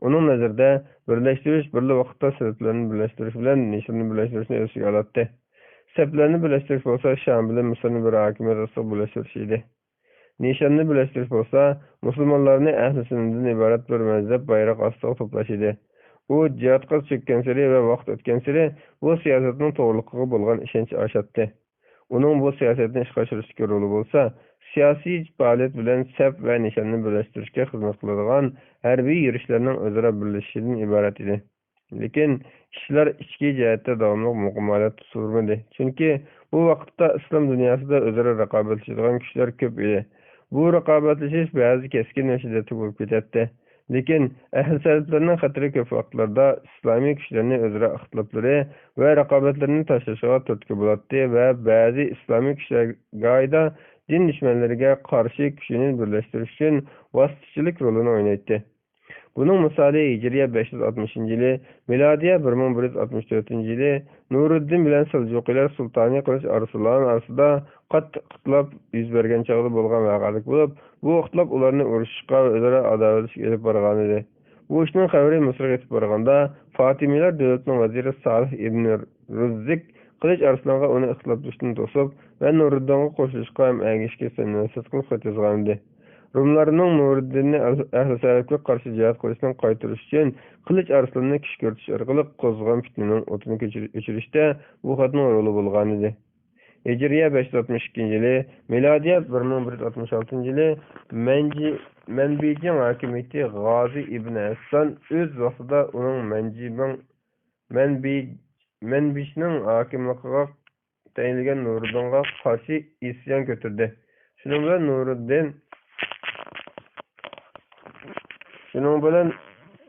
Uning nazarida birlashtirish birli vaqtda salaflarni birlashtirish bilan Misrni birlashtirishni o'z ichiga oladi. Salaflarni birlashtirish bo'lsa Sham bilan Misrni bir hokimiyat ostida birlashtirish edi. Nishonni birlashtirish bo'lsa, musulmonlarni ahli sunnatdan iborat bir mazhab bayroq ostida to'plash edi. U jihatga cho'kkan sari va vaqt o'tgan sari bu siyosatning to'g'riligiga bo'lgan ishonch oshadi. Uning bu siyosatni ishga oshirishga roli bo'lsa, siyosiy faoliyat bilan saf va nishonni birlashtirishga xizmat qiladigan harbiy yurishlarning o'zaro birlashishidan iborat edi. Lekin ishlar ichki jihatda davomli muqomalat surmadi. Chunki bu vaqtda islom dunyosida o'zaro raqobatlashadigan kuchlar ko'p edi. Bu raqobatlashish ba'zi keskin va shiddatli bo'lib ketadi. Lekin ahli salaflarning xatiri ko'p vaqtlarda islomiy kuchlarni o'zaro ixtiloflari va raqobatlarini tashlashga turtki bo'ladi va ba'zi islomiy kuchlar go'yoda din dushmanlariga qarshi kuchini birlashtirish uchun vositachilik rolini o'ynaydi. Buning misoli Hijriya 560-yili, milodiya 1164-yili Nuriddin bilan Seljuqiylar sultoni qilish Arslon orasida qattiq ixtilof yuz bergan chog'da bo'lgan voqelik bo'lib, bu ixtilof ularni urushga va o'zaro adovatga olib borgan edi. Bu ishning xabari Misrga yetib borganda Fatimiylar davlatining vaziri Salih ibn Ruzzik qilich Arslonga uni ixtiloflashdan to'sib va Nuriddinga qo'shilishga ham angishga nasihat qilib xat yozgan edi. Rumlarning Nuriddinni ahli salafga qarshi jihad qilishdan qaytarish uchun qilich Arslonni kuch ko'rsatish orqali qo'zg'agan fitnaning o'tini o'chirishda bu xatning roli bo'lgan edi. Hicriye 562 yılı, miladiye 1166 yılı Menbijin hakimiyeti Gazi İbn Hassan öz vaqtida onun Menbijning hakimligiga tayinlangan Nuriddinga qarshi isyon ko'tardi. Shuning bilan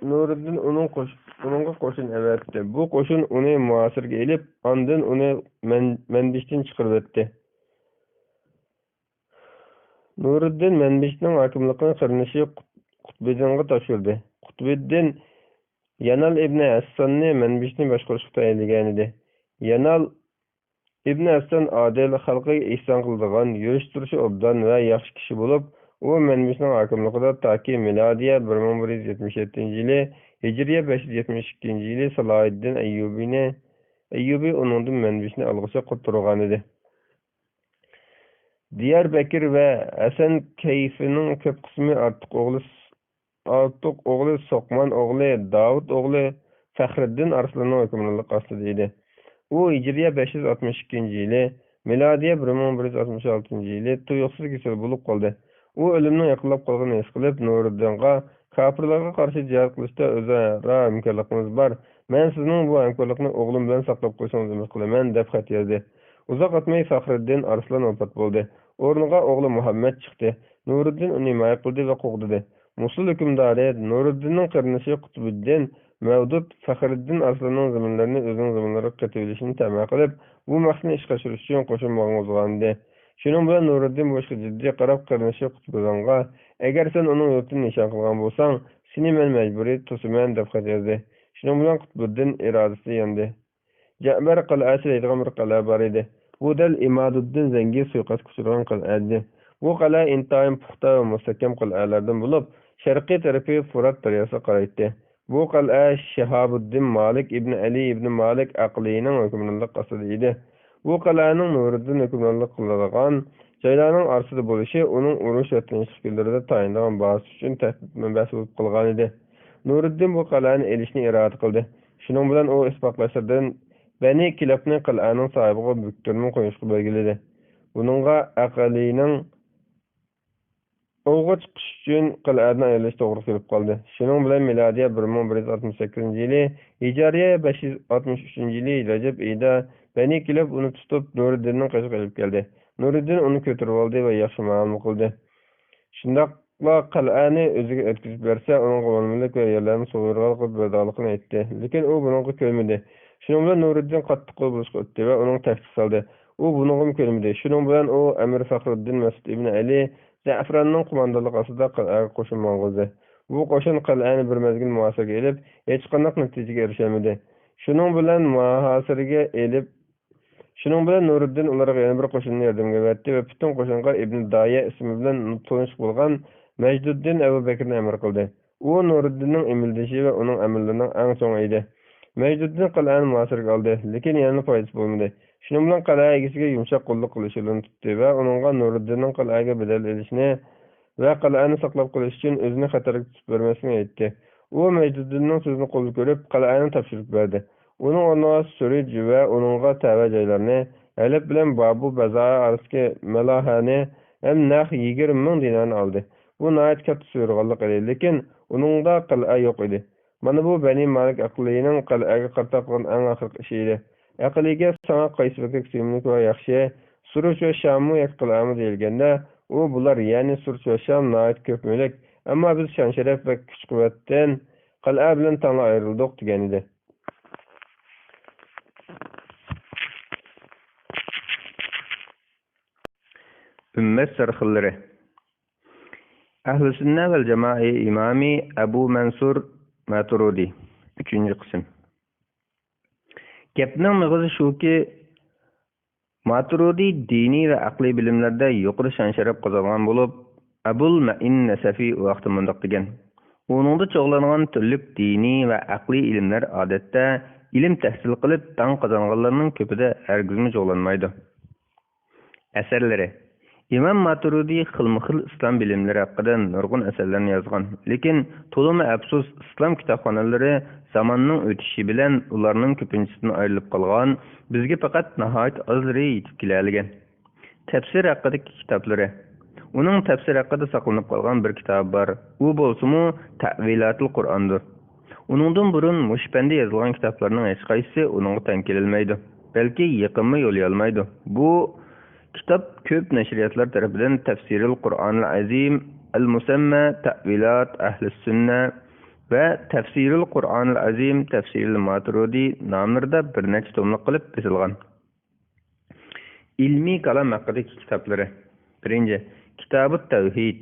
Nuriddin uningga qo'shin avatdi. Bu qo'shin uni muasirga elib, ondan uni Menbijdan chiqarib o'tdi. Nuriddin Menbijning hokimligini qirinishi Qutbiddinga topshirdi. Qutbiddin Yanal ibn Hassonni Menbijni boshqarishga tayinlagan edi. Yanal ibn Hassan adil, xalqiga ihson qiladigan, yurish-turishi obdan va yaxshi kishi bo'lib, u Menbijning hokimligida toki milodiya 1177 yili, Hijriya 572 yili Salohiddin Ayyubi uningdan Menbijni olg'icha qo'tirgan edi. Diyarbakir va Hasan Kayfining ko'p qismi ortiq o'g'li Soqmon o'g'li Davud o'g'li Faxriddin Arslanning hukmronlik ostida edi. U Hijriya 562 yili, milodiya 1166 yili tuyuqsiz kasal bo'lib qoldi. U o'limning yaqinlab qolganini his qilib, Nuriddinga kofirlarga qarshi jihad qilishda o'zaro hamkorligimiz bor. Men sizning bu hamkorlikni o'g'lim bilan saqlab qo'yishingizni umid qilaman deb xat yozdi. Uzoq o'tmay Faxriddin Arslan vafot bo'ldi. O'rniga o'g'li Muhammad chiqdi. Nuriddin uni himoya qildi va qo'g'didi. Musul hukmdori Nuriddinning qarinishi Qutbiddin Mavdud Faxriddin Arslanning zaminlarini o'zining zaminlariga qaytarishni ta'min qilib, bu maqsadni ishga oshirish uchun qo'shin qo'zg'andi. Shuning bilan Nuriddin bu ishga jiddiy qarab qarinishi Qutbiddinga, agar sen uning yo'lini nishon qilgan bo'lsang, seni men majburiy to'siman deb xat yozdi. Shuning bilan Qutbiddin irodasi yondi. Ja'bar qal'asi deydigan bir qal'a bor edi. Bu dal Imaduddin Zangi suiqasd kuchirgan qal'a edi. Bu qal'a intayin puxta va mustahkam qal'alardan bo'lib, sharqiy tarafi Furat daryosiga qaraydi. Bu qal'a Shahabuddin Malik ibn Ali ibn Malik Aqlining hukmronlik ostida edi. Bu qal'aning Nuriddin hukmronlik qiladigan joylarning orasida bo'lishi uning urush va tinchliklarida tayinlangan bahs uchun tahdid manbasi bo'lib qolgan edi. Nuriddin bu qal'ani elishni iroda qildi. Shuning bilan u isbotlashlardan Bani Kilabni qal'aning sohibiga buktirma qo'yishga belgiladi. Buningga Aqlining o'g'ga chiqish uchun qal'adan ayirish to'g'ri kelib qoldi. Shuning bilan milodiya 1168 yili, Hijriya 563 yili Rajab oyida Bani Kilab uni tutib Nuriddinning qashiga olib keldi. Nuriddin uni ko'tarib oldi va yaxshi muomala qildi. Shundaqla qal'ani o'ziga o'tkazib bersa, uning qonunlik va yerlarni so'yirg'al qilib berdiligini aytdi. Lekin u bunga ko'nmadi. Shuning bilan Nuriddin qattiq qo'l bo'lishga o'tdi va uning tahdid soldi. U bunga ko'nmadi. Shuning bilan u Amir Faxriddin Mas'ud ibn Ali Za'franning qo'mondonligi ostida qal'aga qo'shin mong'izdi. Bu qo'shin qal'ani bir mezgil muhosaraga elib, hech qanday natijaga erisholmadi. Shuning bilan Nuriddin ularga yana bir qo'shinni yordamga berdi va butun qo'shinga Ibn Daya ismi bilan tonish bo'lgan Majduddin Abu Bakrni amr qildi. U Nuriddinning emildishi va uning amallarining eng so'ng edi. Majduddin qal'ani muhosaraga oldi, lekin yana foydasi bo'lmadi. Shuning bilan qal'a egasiga yumshoq qo'lliq qilishini tutdi va uningga Nuriddinning qal'aga bedel elishni va qal'ani saqlab qolish uchun o'zini xatarga tutib bermasligini aytdi. U Majduddinning so'zini qo'lga ko'rib, qal'ani topshirib berdi. Uning o'rniga Surid va uningga tava joylarni, Halab bilan Babu Bazaar orasidagi malahani ham naq 20 ming dinarni oldi. Bu nihoyat katta so'rg'onlik edi, lekin uningda qal'a yo'q edi. Mana bu Bani Malik Aqlining qal'aga qarta qilgan eng oxirgi ishi edi. Aqliga sana qaysi vakit suyumlik va yaxshi, Suruch va Shammu yak qilami deyilganda, u bular ya'ni Suruch va Sham nihoyat ko'p mulk, ammo biz shon sharaf va kuch-quvvatdan qal'a bilan tanla ayrildik degan edi. Ümmet sarxillari. Ahl-i Sünnet vel Cemaat imami Abu Mansur Maturidi. 3. qism. Gapning mig'izi shuki, Maturidi diniy va aqliy bilimlarda yuqori shon-sharaf qozongan bo'lib, Abul Ma'in Nasafi vaqti mundoq degan. Uningda cho'g'langan turlik diniy va aqliy ilmlar odatda ilm tahsil qilib tan qozonganlarning ko'pida hargizmi cho'g'lanmaydi. Asarlari İmam Maturidi xilma-xil islom bilimlari haqida nurg'un asarlarni yozgan. Lekin to'limi afsus, islom kitobxonalari zamonning o'tishi bilan ularning ko'pinchasidan ayrilib qolgan, bizga faqat nihoyat ozlari yetib keladigan. Tafsir haqidagi kitoblari. Uning tafsir haqida saqlanib qolgan bir kitob bor. U bo'lsa-mu Ta'vilatul Qur'ondir. Uningdan burun mushpanda yozilgan kitoblarning hech qaysisi uningga teng kelmaydi. Balki yaqinma yo'l olmaydi. Bu kitap ko'p nashriyatlar tarafidan Tafsirul Qur'onil Azim, Al-Musamma Ta'vilat Ahli Sunna va Tafsirul Qur'onil Azim, Tafsirul Maturidi nomlarida bir necha tomliq qilib bitilgan. Ilmiy kalam haqidagi kitoblari. Birinchi, Kitabut Tavhid.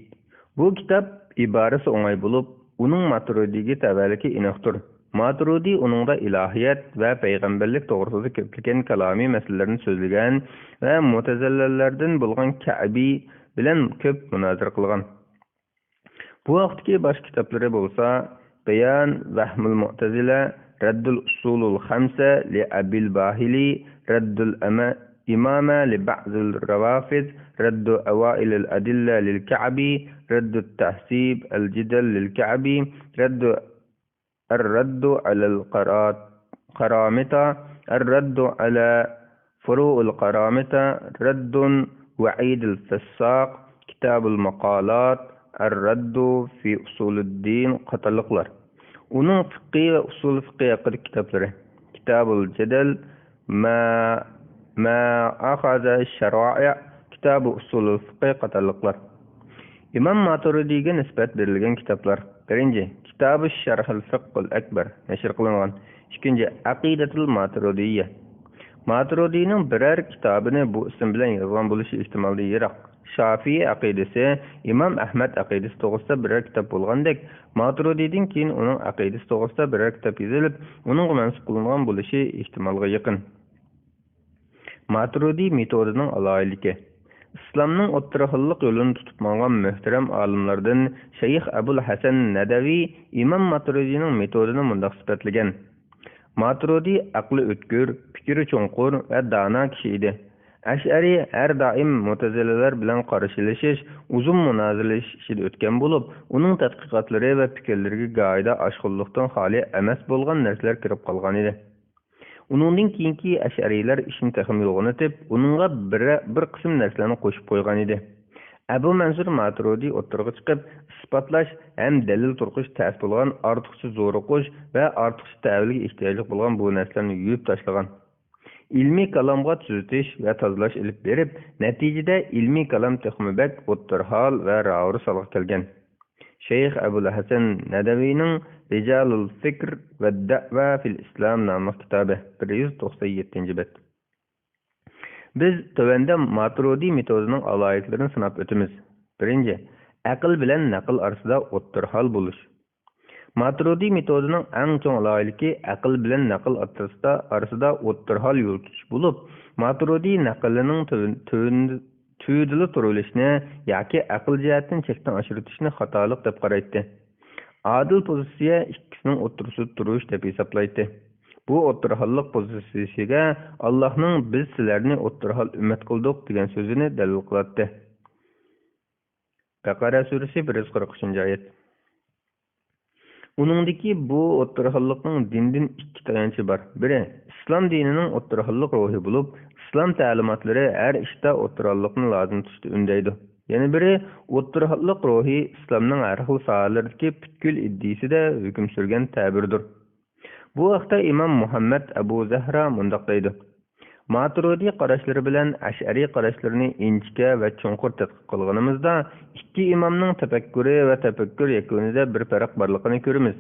Bu kitap iborasi o'ng'ay bo'lib, uning Maturidiga tavalliki inoqdir. Maturidi uningda ilohiyat va payg'ambarlik to'g'risida ko'plagan kalomiy masalalarni so'zlagan va mutazillalardan bo'lgan Ka'bi bilan ko'p munozara qilgan. Bu vaqtdagi bosh kitoblari bo'lsa, Bayan Vahmul Mu'tazila, Raddul Usulul Khamsa li Abil Bahili, Raddul Imama li Ba'zil Rawafid, Raddu Awail al-Adilla lil Ka'bi, Raddu Tahsib al-Jidal lil Ka'bi, Raddu الرد على القرامطة، الرد على فروع القرامطة، رد وعيد الفساق، كتاب المقالات، الرد في أصول الدين قتلقلر. Onun fiqhi ve usul fiqhi hakkında kitapları. Kitabul Cedel, Ma Akhaza Şerai'a, Kitab-ı Usul fiqhi qatlıqlar. İmam Maturidi'ye nisbet verilgen kitaplar. Birinci, Kitab-ı Şerhul Fiqhul Ekber neşr qilingan. İkinci, Aqidatul Maturidiyya. Maturidi'nin birer kitabını bu isim bilan yozgan bo'lishi ehtimoli yiroq. Şafii aqidasi, İmam Ahmad aqidasi to'g'risida birer kitap bo'lgandek, Maturidi'dan keyin uning aqidasi to'g'risida birer kitap yozilib, uning mansub qilingan bo'lishi ehtimolga yaqin. Maturidi metodining aloyiligi. İslamның o'ttira-xillik yo'lini tutib mangan muhtaram olimlardan Shayx Abul Hasan Nadavi İmam Maturidining metodini mundaq sifatlagan. Maturidi aqli o'tkir, fikri cho'nqur va dono kishi edi. Ash'ari har doim mutazilalar bilan qarshilashish, uzun munozaralashishda o'tgan bo'lib, uning tadqiqotlari va fikrlariga go'ida oshqullikdan xoli emas bo'lgan narsalar kirib qolgan edi. Uningdan keyingi Ash'ariylar ishni taxmin yo'g'onatib, uningga bir qism narsalarni qo'shib qo'ygan edi. Abu Mansur Maturidi o'ttirg'i chiqib, isbotlash ham dalil turqish ta's bo'lgan ortiqcha zo'riqish va ortiqcha ta'vilga ehtiyojli bo'lgan bu narsalarni yuvib tashlagan. Ilmiy kalamga tuzatish va tozalash ilib berib, natijada ilmiy kalam texmibak o'ttirhol va ravri solib kelgan. Shayx Abul Hasan Nadavining Rijalul Fikr ve Da'va fil İslam namlı kitabı 197. bet. Biz tövende Maturidi metodunun alayetlerini sınap ötümüz. Birinci, aql bilan naql arasida o'ttirhol bo'lish. Maturidi metodunun en çoğ alayeti aql bilan naql arasida o'ttirhol yo'l tutish bo'lib, Maturidi naqlining tüydili turilishni yoki aql jihatdan chekdan oshiritishni xatolik deb qaraydi. Adil pozitsiya ikkisining o'ttirisida turish deb hisoblaydi. Bu o'ttirhollik pozitsiyasiga Allohning biz sizlarni o'ttirhol ummat qildik degan so'zini dalil qiladi. Baqara surasi 143-oyat. Uningdagi bu o'ttirhollikning dindan ikki tayanchi bor. Biri islom dinining o'ttirhollik ruhi bo'lib, islom ta'limotlari har ishda o'ttirhollikni lozim tutishni undaydi. Yana biri o'ttirhollik ruhi islomning har xil sohalaridagi butkul iddisida hukm surgan ta'birdir. Bu vaqtda Imom Muhammad Abu Zahra mundaq deydi. Maturidi qarashlari bilan Ash'ari qarashlarini inchika va chunqur tadqiq qilganimizda ikki imomning tafakkuri va tafakkur yakunida bir farq borligini ko'ramiz.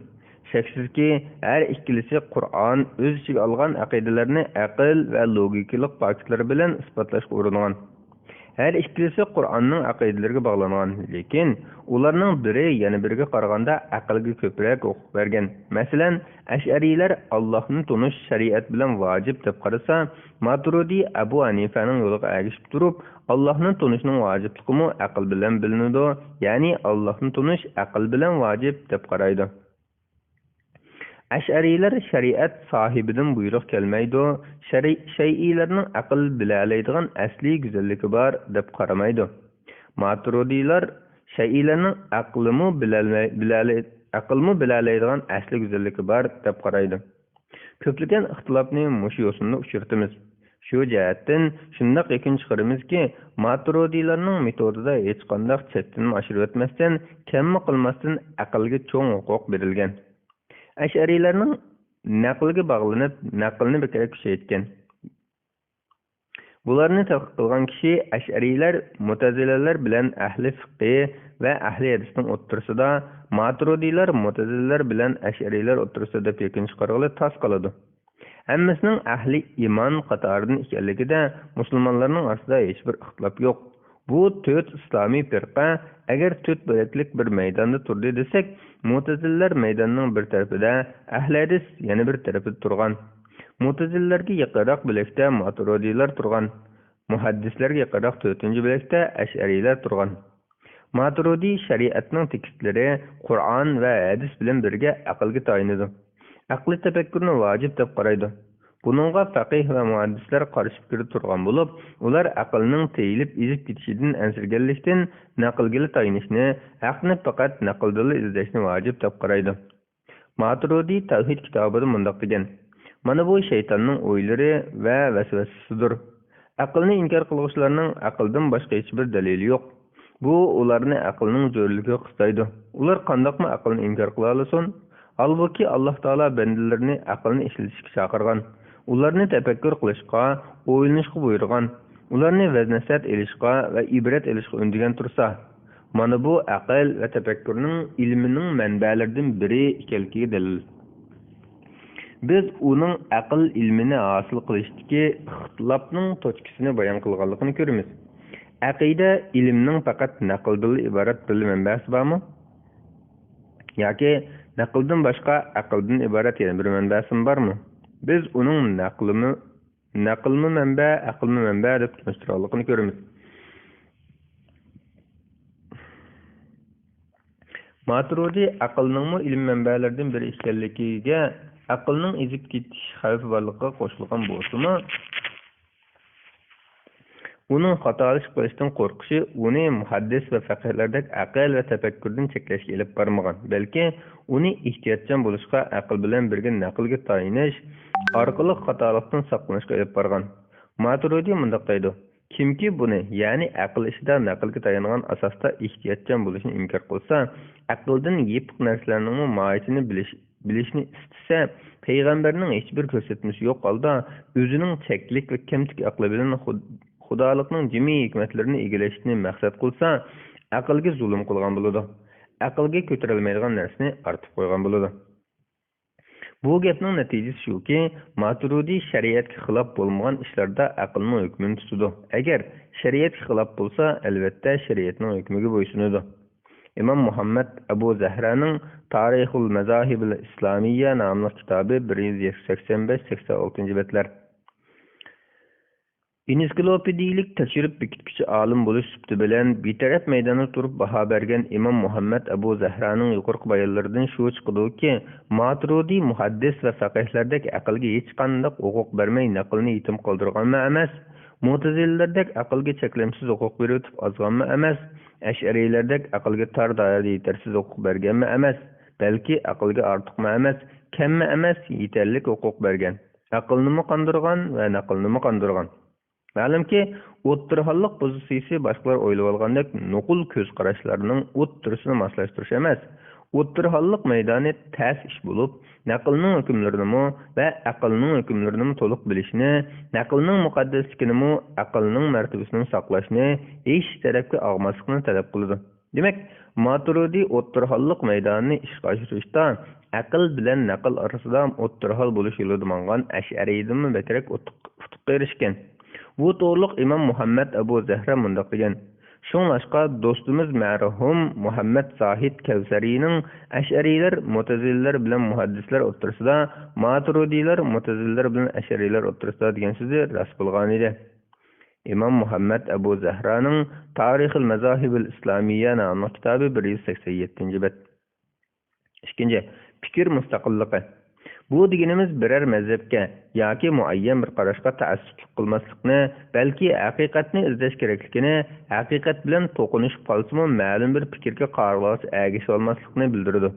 Shaksizki, har ikkilisi Qur'on o'z ichiga olgan aqidalarni aql va logikalik faktlar bilan isbotlashga uringan. Her ikkilisi Qur'onning aqidalariga bog'langan, lekin ularning biri yana biriga qaraganda aqlga ko'proq o'qib bergan. Masalan, Ash'ariylar Allohni tunish shariat bilan vojib deb qarasa, Maturidi Abu Hanifaning yo'liga ergishib turib, Allohni tunishning vojibligi aql bilan bilinadi, ya'ni Allohni tunish aql bilan vojib deb qaraydi. Ash'ariylar shariat sohibidan buyruq kelmaydi, shay'ilarning aql bilalaydigan asli go'zalligi bor deb qaramaydi. Maturidiylar Şiilarning aqlmi bilalaydigan asli go'zalligi bor deb qaraydi. Ko'plagan ixtilofni mushu yo'sinda uchirtimiz. Shu jihatdan shundoq yakun chiqaramizki, Maturidiylarning metodida hech qanday chetdan oshirib o'tmasdan, kammi qilmasdan aqlga cho'ng huquq berilgan. Ash'ariylarning naqlga bog'lanib, naqlni bekor kuchaytgan. Bularni tadqiq qilgan kishi Ash'ariylar, Mu'tazilalar bilan ahli fiqh va ahli hadisning o'ttirisida, Maturidiylar, Mu'tazilalar bilan Ash'ariylar o'ttirisida deb yakun chiqarg'ili tas qoladi. Hammasining ahli iymon qatoridan ekanligida musulmonlarning orasida hech bir ixtilof yo'q. Bu 4 islomiy firqa agar 4 bo'raklik bir maydonda turdi desak, Mu'tazilalar maydonning bir tarafida, ahli hadis yana bir tarafida turgan. Mu'tazilalarga yaqinroq bo'lakda Maturidiylar turgan. Muhaddislarga yaqinroq 4-chi bo'lakda Ash'ariylar turgan. Maturidi shariatning tekstlari Qur'on va hadis bilan birga aqlga tayinadi. Aqli tafakkurni vojib deb qaraydi. Buningga faqih va muhaddislar qarshi fikr turgan bo'lib, ular aqlning teyilib ezib ketishidan ansirganlikdan naqlga tayinishni, haqni faqat naqldan izlashni vojib deb qaraydi. Maturidi tavhid kitobida mundaq degan: "Mana bu shaytonning o'ylari va vasvasasidir. Aqlni inkor qiluvchilarning aqldan boshqa hech bir dalili yo'q. Bu ularni aqlning zo'rligiga qistaydi. Ular qandoqmi aqlni inkor qila olsin? Halbuki Alloh taolo bandalarni aqlni ishlatishga chaqirgan. Ularni tafakkur qilishga, o'ylanishga buyurgan. Ularni vaz-nasihat elishga va ibrat elishga undigan tursa, mana bu aql va tafakkurning ilmining manbalaridan biri ekanligiga dalil. Biz uning aql ilmini hosil qilishdagi ixtilofning tochkasini bayon qilganligini ko'ramiz. Aqida ilmning faqat naqldan iborat bir manbasi bormi? Yoki naqldan boshqa aqldan iborat yana bir manbasi bormi? Biz uning naqlmi manba, aqlmi manba deb tushuntirganligini ko'ramiz. Maturidi aqlning ilm manbalaridan biri ekanligiga aqlning ezib ketish xavfi borligiga qo'shilgan bo'lsa-mu, uning xatolashib qolishdan qo'rqishi uni muhaddis va faqihlardek aql va tafakkurdan cheklashga olib bormagan, balki uni ehtiyotchan bo'lishga, aql bilan birga naqlga tayinish orqali xatolikdan saqlanishga olib borgan. Maturidi mundaq deydi: kimki buni, ya'ni aql ishida naqlga tayangan asosda ehtiyotchan bo'lishni inkor qilsa, aqldan yepiq narsalarning mohiyatini bilishni istasa, payg'ambarning hech bir ko'rsatmasi yo'q holda o'zining cheklik va kamtik aqli bilan xudolikning jimi hikmatlarini egallashni maqsad qilsa, aqlga zulm qilgan bo'ladi. Aqlga ko'tarilmaydigan narsani ortib qo'ygan bo'ladi. Bu gapning natijasi shuki, Maturidi shariatga xilof bo'lmagan ishlarda aqlning hukmini tutadi. Agar shariatga xilof bo'lsa, albatta shariatning hukmiga bo'ysunadi. İmam Muhammed Abu Zahraning Tarixul Mazahibil İslamiyya nomli kitobi 185-86 betlar. Ensiklopediyalik tekshirib bekitkichi olim bo'lish sifati bilan betaraf maydonda turib baho bergan Imom Muhammad Abu Zahraning yuqorqi bayonlaridan shu chiqadiki, Maturidi muhaddis va faqihlardek aqlga hech qanday huquq bermay naqlni yetim qoldirganmi emas, Mu'tazilalardek aqlga cheklamsiz huquq berib ozganmi emas, Ash'ariylardek aqlga tor doirada yetarsiz huquq berganmi emas, balki aqlga ortiqmi emas, kammi emas, yetarli huquq bergan. Aqlni qondirgan va naqlni qondirgan. Ma'lumki, o'ttirhollik pozitsiyasi boshqalar o'ylab olgandek nuqul ko'z qarashlarining o'ttirisini moslashtirish emas. O'ttirhollik maydoni tas ish bo'lib, naqlning hukmlarini va aqlning hukmlarini to'liq bilishni, naqlning muqaddasligini, aqlning martabasini saqlashni, hech tarafga og'maslikni talab qiladi. Demak, Maturidi o'ttirhollik maydonini ishga oshirishda aql bilan naql orasida o'ttirhol bo'lish yo'lida mangan Ash'ariydan betaraq utuqqa erishgan. Bu to'g'riliq Imom Muhammad Abu Zahra mundaq degan: "Shunlashqa do'stimiz marhum Muhammad Zohid Kavsariyning Ash'ariylar, Mu'tazilalar bilan muhaddislar o'rtasida, Maturidiylar, Mu'tazilalar bilan Ash'ariylar o'rtasida degan so'zi rost bo'lgan edi." Imom Muhammad Abu Zahraning Tarixul Mazahibil İslamiyya nomli kitobi 187 bet. 2. Fikr mustaqilligi. Bu deganimiz biror mazhabga yoki muayyan bir qarashga ta'assublik qilmaslikni, balki haqiqatni izlash kerakligini, haqiqat bilan to'qinishib qolsa-mu ma'lum bir fikrga qarag'asi ergashib olmaslikni bildiradi.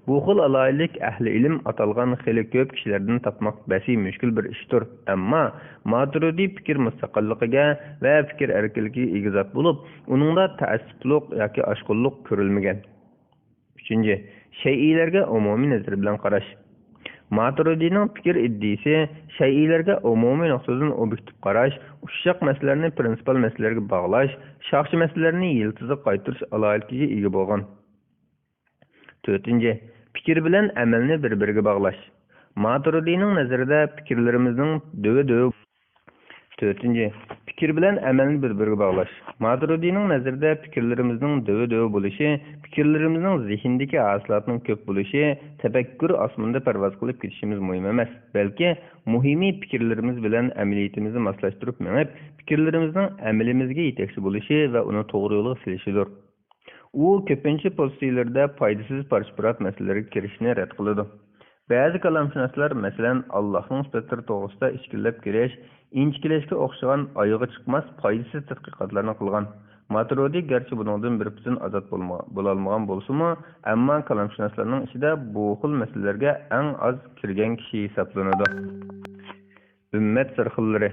Bu xil alaylik ahli ilm atalgan xili ko'p kishilardan topmoq basi mushkul bir ishdir. Ammo Maturidi fikr mustaqilligiga va fikr erkinligiga ega zot bo'lib, uningda ta'assublik yoki oshqunlik ko'rilmagan. 3. Shay'iylarga umumiy nazar bilan qarash. Maturidining fikr iddisi shay'iylarga umumiy nuqtadan obyektiv qarash, ushshaq masalalarni prinsipal masalalarga bog'lash, shaxsiy masalalarni yiltizib qaytarish alohidligiga ega bo'lgan. 4. Fikr bilan amalni bir-biriga bog'lash. Maturidining nazarida fikrlarimizning döv-döv 4. Fikir bilan amalni bir-biriga bog'lash. Maturidining nazarida fikrlarimizning döv-döv bo'lishi, fikrlarimizning zehndagi haslatning ko'p bo'lishi, tafakkur osmonda parvoz qilib ketishimiz muhim emas, balki muhimi fikrlarimiz bilan amaliyatimizni moslashtirib menib, fikrlarimizning amalimizga yetakchi bo'lishi va uni to'g'ri yo'lga silishidir. U ko'pincha pozitsiyalarda foydasiz parchapurat masalalarga kirishni rad qiladi. Ba'zi kalamshunoslar masalan Allohning sifatlari to'g'risida ishkillab kirish, inchikilashga o'xshagan oyog'i chiqmas foydasiz tadqiqotlarni qilgan. Maturidi garchi buningdan bir butun ozod bo'lolmagan bo'lsa-mu, ammo kalamshunoslarning ichida bu xil masalalarga eng oz kirgan kishi hisoblanadi. Ummat sirxillari